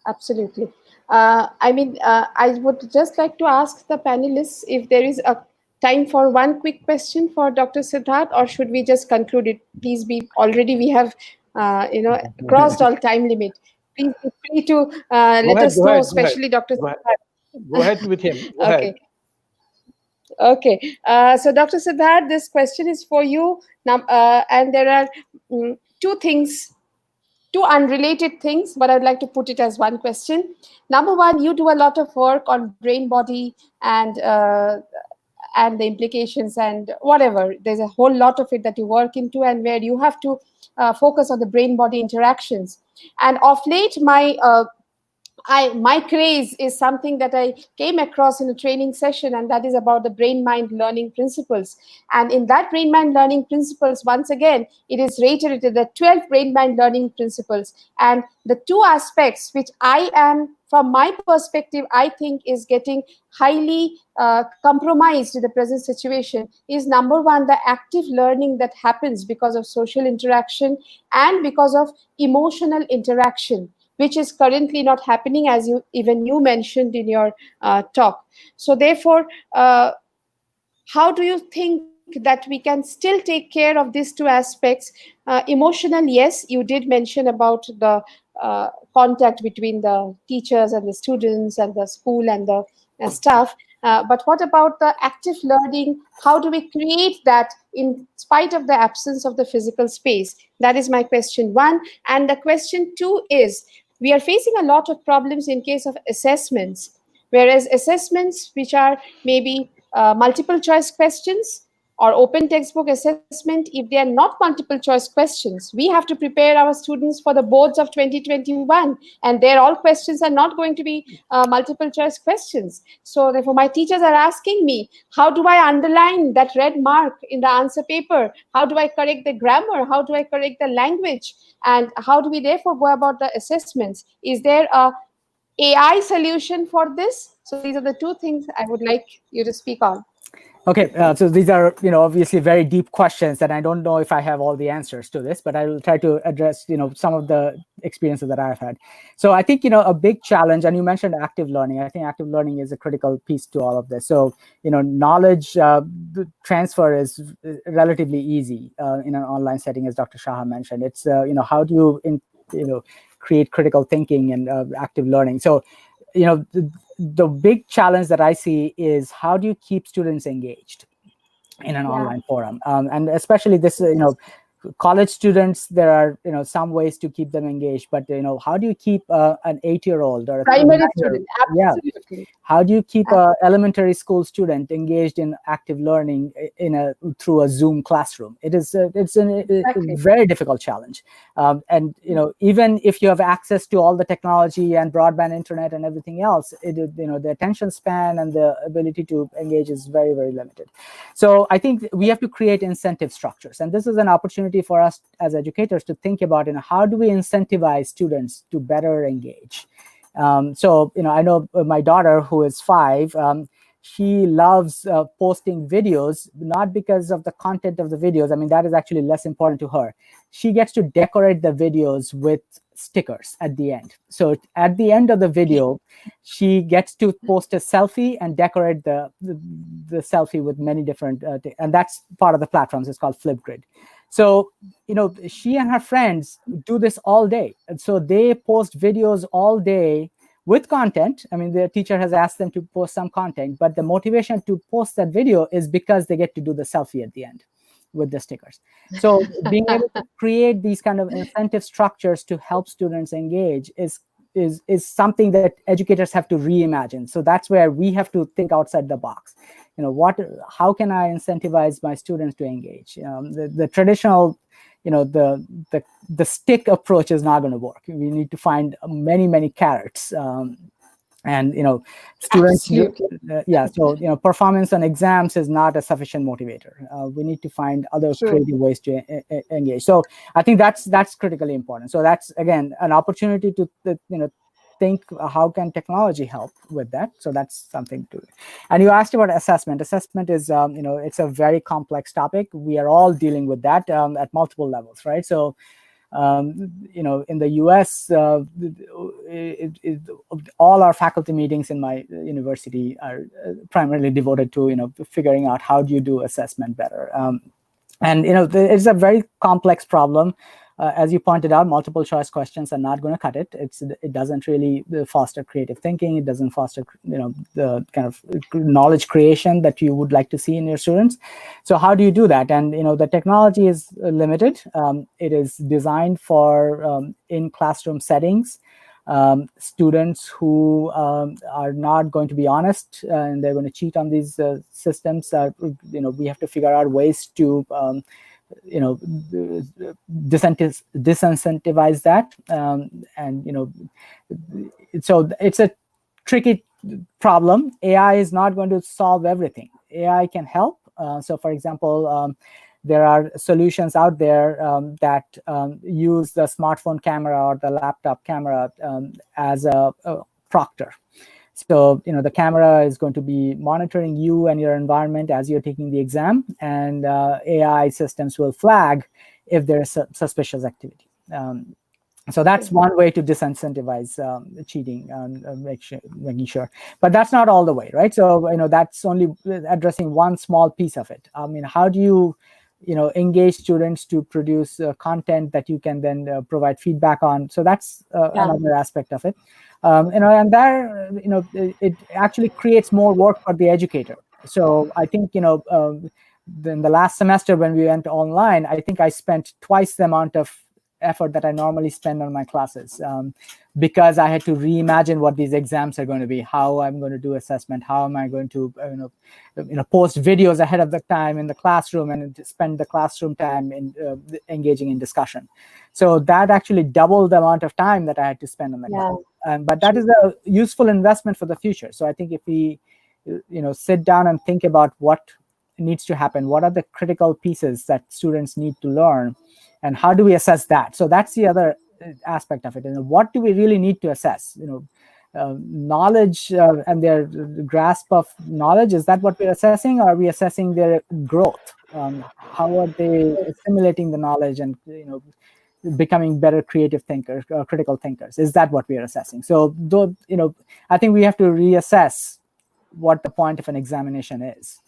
Absolutely. I would just like to ask the panelists if there is a time for one quick question for Dr. Siddharth, or should we just conclude it? Please be, already we have, crossed all time limit. Please be free to let us know, especially Dr. Siddharth. Go ahead with him. Go okay. ahead. Okay. So Dr. Siddharth, this question is for you. Now, and there are two unrelated things, but I'd like to put it as one question. Number one, you do a lot of work on brain body and the implications and whatever. There's a whole lot of it that you work into, and where you have to focus on the brain body interactions. And of late, my craze is something that I came across in a training session, and that is about the brain-mind learning principles. And in that brain-mind learning principles, once again, it is reiterated that 12 brain-mind learning principles. And the two aspects which from my perspective, I think is getting highly compromised in the present situation is, number one, the active learning that happens because of social interaction and because of emotional interaction, which is currently not happening, as you mentioned in your talk. So therefore, how do you think that we can still take care of these two aspects? Emotional, yes, you did mention about the contact between the teachers and the students and the school and the staff. But what about the active learning? How do we create that in spite of the absence of the physical space? That is my question one. And the question two is, we are facing a lot of problems in case of assessments, whereas assessments which are maybe multiple choice questions or open textbook assessment, if they are not multiple choice questions, we have to prepare our students for the boards of 2021, and their all questions are not going to be multiple choice questions. So therefore, my teachers are asking me, how do I underline that red mark in the answer paper? How do I correct the grammar? How do I correct the language? And how do we therefore go about the assessments? Is there a AI solution for this? So these are the two things I would like you to speak on. Okay, so these are, obviously very deep questions, and I don't know if I have all the answers to this, but I will try to address, some of the experiences that I've had. So I think, a big challenge, and you mentioned active learning. I think active learning is a critical piece to all of this. So, knowledge transfer is relatively easy in an online setting, as Dr. Saha mentioned. It's, how do you, create critical thinking and active learning? So, the big challenge that I see is, how do you keep students engaged in an online forum? And especially this, college students, there are some ways to keep them engaged, but how do you keep an 8-year-old or a primary 39-year-old? student, absolutely. How do you keep a elementary school student engaged in active learning through a Zoom classroom? It's a very difficult challenge. And even if you have access to all the technology and broadband internet and everything else, the attention span and the ability to engage is very, very limited. So I think we have to create incentive structures, and this is an opportunity for us as educators to think about how do we incentivize students to better engage. So I know my daughter, who is 5, she loves posting videos, not because of the content of the videos. I mean, that is actually less important to her. She gets to decorate the videos with stickers at the end. So at the end of the video, she gets to post a selfie and decorate the selfie with many different, and that's part of the platforms. It's called Flipgrid. So, she and her friends do this all day. And so they post videos all day with content. I mean, their teacher has asked them to post some content, but the motivation to post that video is because they get to do the selfie at the end with the stickers. So being able to create these kind of incentive structures to help students engage is something that educators have to reimagine. So that's where we have to think outside the box. How can I incentivize my students to engage? The traditional, the stick approach is not going to work. We need to find many carrots. And students, so performance on exams is not a sufficient motivator. We need to find other creative ways to engage. So I think that's critically important. So that's, again, an opportunity to think how can technology help with that. So that's something to. And you asked about assessment. Assessment is it's a very complex topic. We are all dealing with that at multiple levels, right? So in the US, all our faculty meetings in my university are primarily devoted to figuring out how do you do assessment better. And it's a very complex problem. As you pointed out, multiple choice questions are not going to cut it. It doesn't really foster creative thinking. It doesn't foster the kind of knowledge creation that you would like to see in your students. So how do you do that? And the technology is limited. It is designed for in classroom settings. Students who are not going to be honest and they're going to cheat on these systems. We have to figure out ways to disincentivize that, so it's a tricky problem. AI is not going to solve everything. AI can help. So for example, there are solutions out there that use the smartphone camera or the laptop camera as a proctor. So, the camera is going to be monitoring you and your environment as you're taking the exam, and AI systems will flag if there's suspicious activity. So that's one way to disincentivize cheating and making sure. But that's not all the way, right? So, that's only addressing one small piece of it. I mean, how do you engage students to produce content that you can then provide feedback on? So that's another aspect of it. And there, it actually creates more work for the educator. So I think, in the last semester when we went online, I think I spent twice the amount of effort that I normally spend on my classes because I had to reimagine what these exams are going to be, how I'm going to do assessment, how am I going to post videos ahead of the time in the classroom and spend the classroom time in engaging in discussion. So that actually doubled the amount of time that I had to spend on the class. But that is a useful investment for the future. So I think if we sit down and think about what needs to happen, what are the critical pieces that students need to learn, and how do we assess that? So that's the other aspect of it. And what do we really need to assess? Knowledge and their grasp of knowledge, is that what we're assessing? Or are we assessing their growth? How are they assimilating the knowledge and becoming better creative thinkers, critical thinkers? Is that what we are assessing? So I think we have to reassess what the point of an examination is.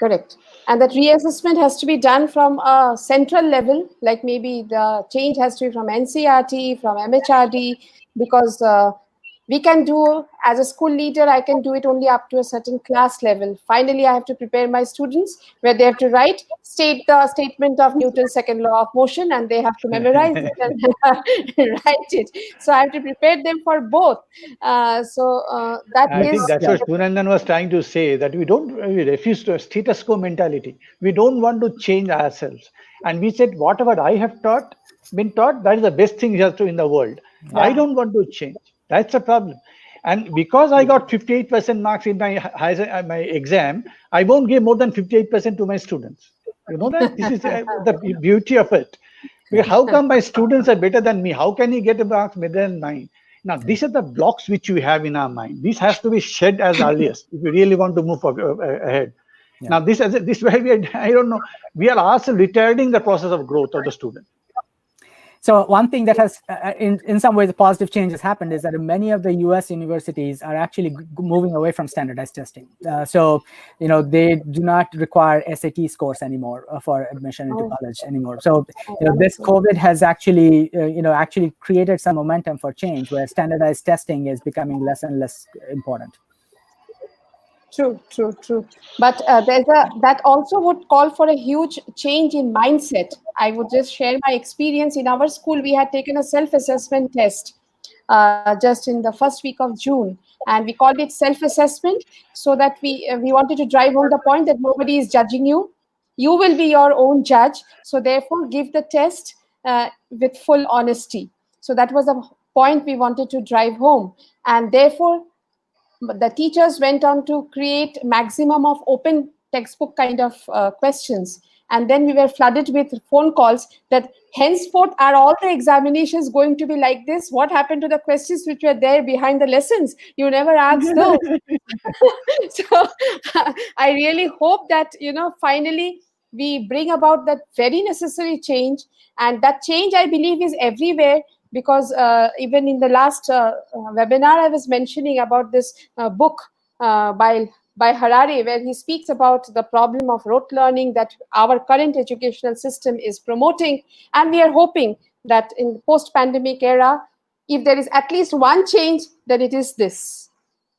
Correct. And that reassessment has to be done from a central level, like maybe the change has to be from NCRT, from MHRD, because We can do, as a school leader, I can do it only up to a certain class level. Finally, I have to prepare my students where they have to state the statement of Newton's second law of motion, and they have to memorize it and write it. So I have to prepare them for both. That I think is, that's what Sunandan was trying to say, that we refuse to a status quo mentality. We don't want to change ourselves. And we said, whatever I have been taught, that is the best thing just in the world. Yeah. I don't want to change. That's the problem. And because I got 58% marks in my exam, I won't give more than 58% to my students. You know that? This is the beauty of it. Because how come my students are better than me? How can he get a marks better than mine? Now, these are the blocks which we have in our mind. This has to be shed as earliest if we really want to move ahead. Yeah. Now, this where I don't know, we are also retarding the process of growth of the student. So one thing that has, in some ways, a positive change has happened is that many of the U.S. universities are actually moving away from standardized testing. So, they do not require SAT scores anymore for admission into college anymore. So, this COVID has actually, actually created some momentum for change where standardized testing is becoming less and less important. True. But that also would call for a huge change in mindset. I would just share my experience. In our school, we had taken a self-assessment test just in the first week of June, and we called it self-assessment so that we wanted to drive home the point that nobody is judging you. You will be your own judge. So therefore, give the test with full honesty. So that was the point we wanted to drive home, and therefore, the teachers went on to create maximum of open textbook kind of questions. And then we were flooded with phone calls that henceforth are all the examinations going to be like this? What happened to the questions which were there behind the lessons? You never asked those. So I really hope that, finally we bring about that very necessary change. And that change, I believe, is everywhere. Because even in the last webinar, I was mentioning about this book by Harari, where he speaks about the problem of rote learning that our current educational system is promoting. And we are hoping that in the post-pandemic era, if there is at least one change, then it is this,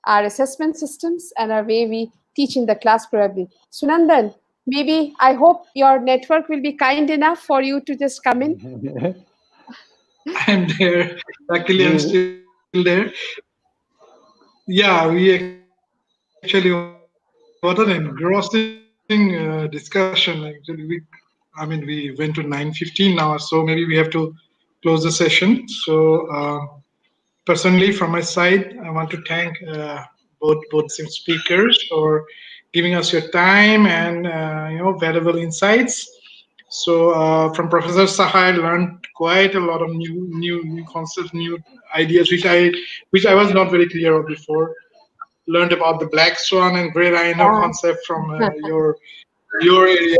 our assessment systems and our way we teach in the class probably. Sunandan, maybe I hope your network will be kind enough for you to just come in. I'm there. Luckily, I'm still there. Yeah, we actually, what an engrossing discussion. Actually, we went to 9:15 now, so maybe we have to close the session. So, personally, from my side, I want to thank both speakers for giving us your time and valuable insights. So from Professor Saha, I learned quite a lot of new concepts, new ideas, which I was not very clear of before. Learned about the black swan and gray rhino concept from your area,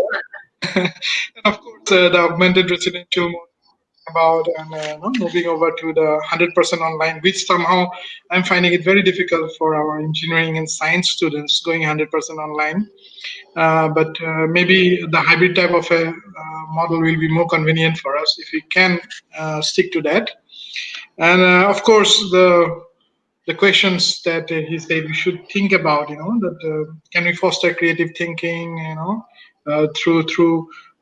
and of course the augmented residential model about and moving over to the 100% online, which somehow I'm finding it very difficult for our engineering and science students going 100% online. But maybe the hybrid type of a model will be more convenient for us if we can stick to that. And of course, the questions that he said we should think about, that can we foster creative thinking, through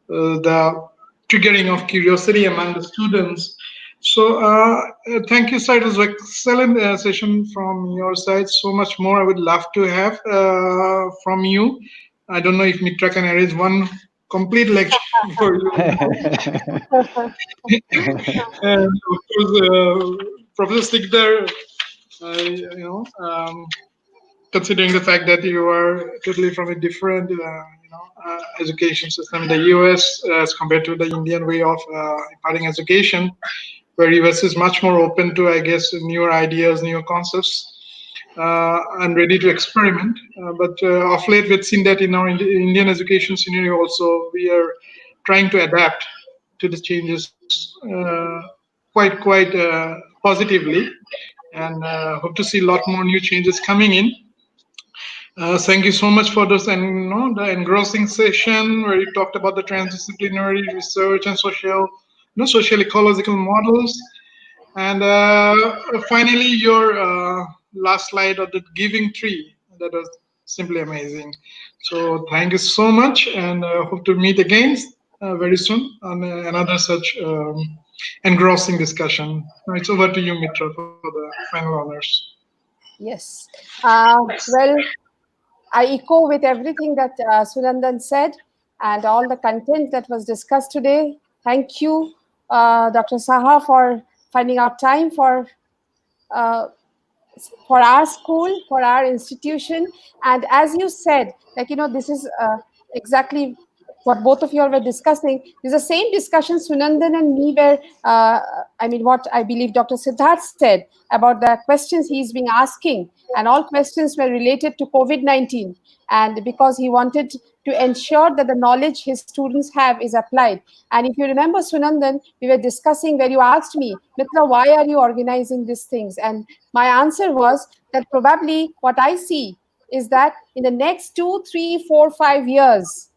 the triggering of curiosity among the students. So thank you, sir. It was an excellent session from your side. So much more I would love to have from you. I don't know if Mitra can arrange one complete lecture for you. And of course, Professor Sikdar, considering the fact that you are totally from a different, education system in the US as compared to the Indian way of imparting education, where US is much more open to, I guess, newer ideas, newer concepts. And ready to experiment. But of late, we've seen that in our Indian education scenario also, we are trying to adapt to the changes quite positively, and hope to see a lot more new changes coming in. Thank you so much for this, and the engrossing session where you talked about the transdisciplinary research and social ecological models. And finally, your last slide of the giving tree. That was simply amazing. So thank you so much, and hope to meet again very soon on another such engrossing discussion. Now it's over to you, Mitra, for the final honors. Yes. Well, I echo with everything that Sunandan said and all the content that was discussed today. Thank you, Dr. Saha, for finding out time uh, for our school, for our institution. And as you said, like, this is exactly what both of you all were discussing. It's the same discussion Sunandan and me were, what I believe Dr. Siddhartha said about the questions he's been asking. And all questions were related to COVID-19. And because he wanted to ensure that the knowledge his students have is applied. And if you remember, Sunandan, we were discussing where you asked me, Mitra, why are you organizing these things? And my answer was that probably what I see is that in the next 2, 3, 4, 5 years,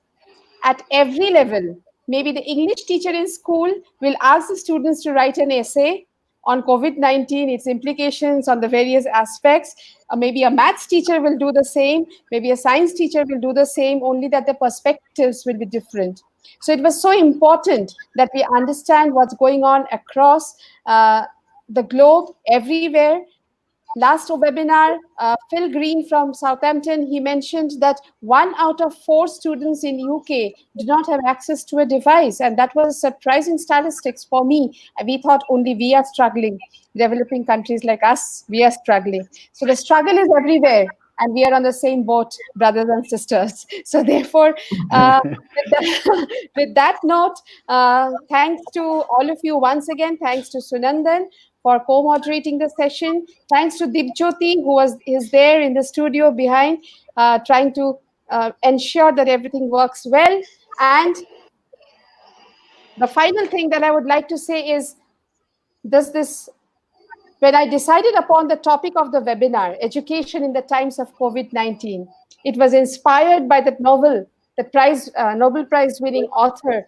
at every level, maybe the English teacher in school will ask the students to write an essay on COVID-19, its implications on the various aspects. Maybe a maths teacher will do the same. Maybe a science teacher will do the same, only that the perspectives will be different. So it was so important that we understand what's going on across the globe, everywhere. Last webinar, Phil Green from Southampton, he mentioned that 1 out of 4 students in UK do not have access to a device. And that was surprising statistics for me. We thought only we are struggling. Developing countries like us, we are struggling. So the struggle is everywhere. And we are on the same boat, brothers and sisters. So therefore, with that note, thanks to all of you once again. Thanks to Sunandan for co-moderating the session. Thanks to Dipjyoti, who is there in the studio behind, trying to ensure that everything works well. And the final thing that I would like to say is, when I decided upon the topic of the webinar, education in the times of COVID-19, it was inspired by that novel, the Nobel Prize winning author,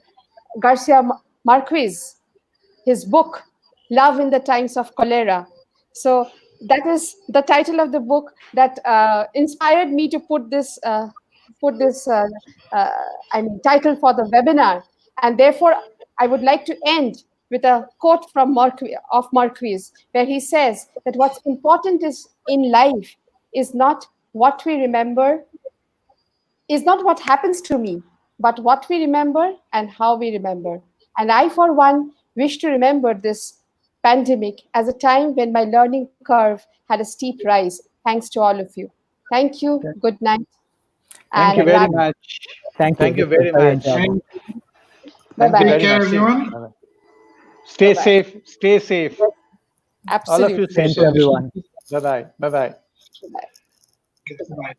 Garcia Marquez, his book, Love in the Times of Cholera. So that is the title of the book that inspired me to put this title for the webinar. And therefore, I would like to end with a quote from Marquez, where he says that what's important is in life is not what we remember, is not what happens to me, but what we remember and how we remember. And I, for one, wish to remember this pandemic as a time when my learning curve had a steep rise, thanks to all of you. Thank you. Good night. Thank you And very much. Thank you. Thank you This was very very much. enjoyable. Thank you Bye-bye. Take very care, much. everyone. Bye-bye. Stay Bye-bye. safe. Stay safe. All of you Absolutely. stay Same to safe. everyone. Bye-bye. Bye-bye. Bye-bye. Okay, bye.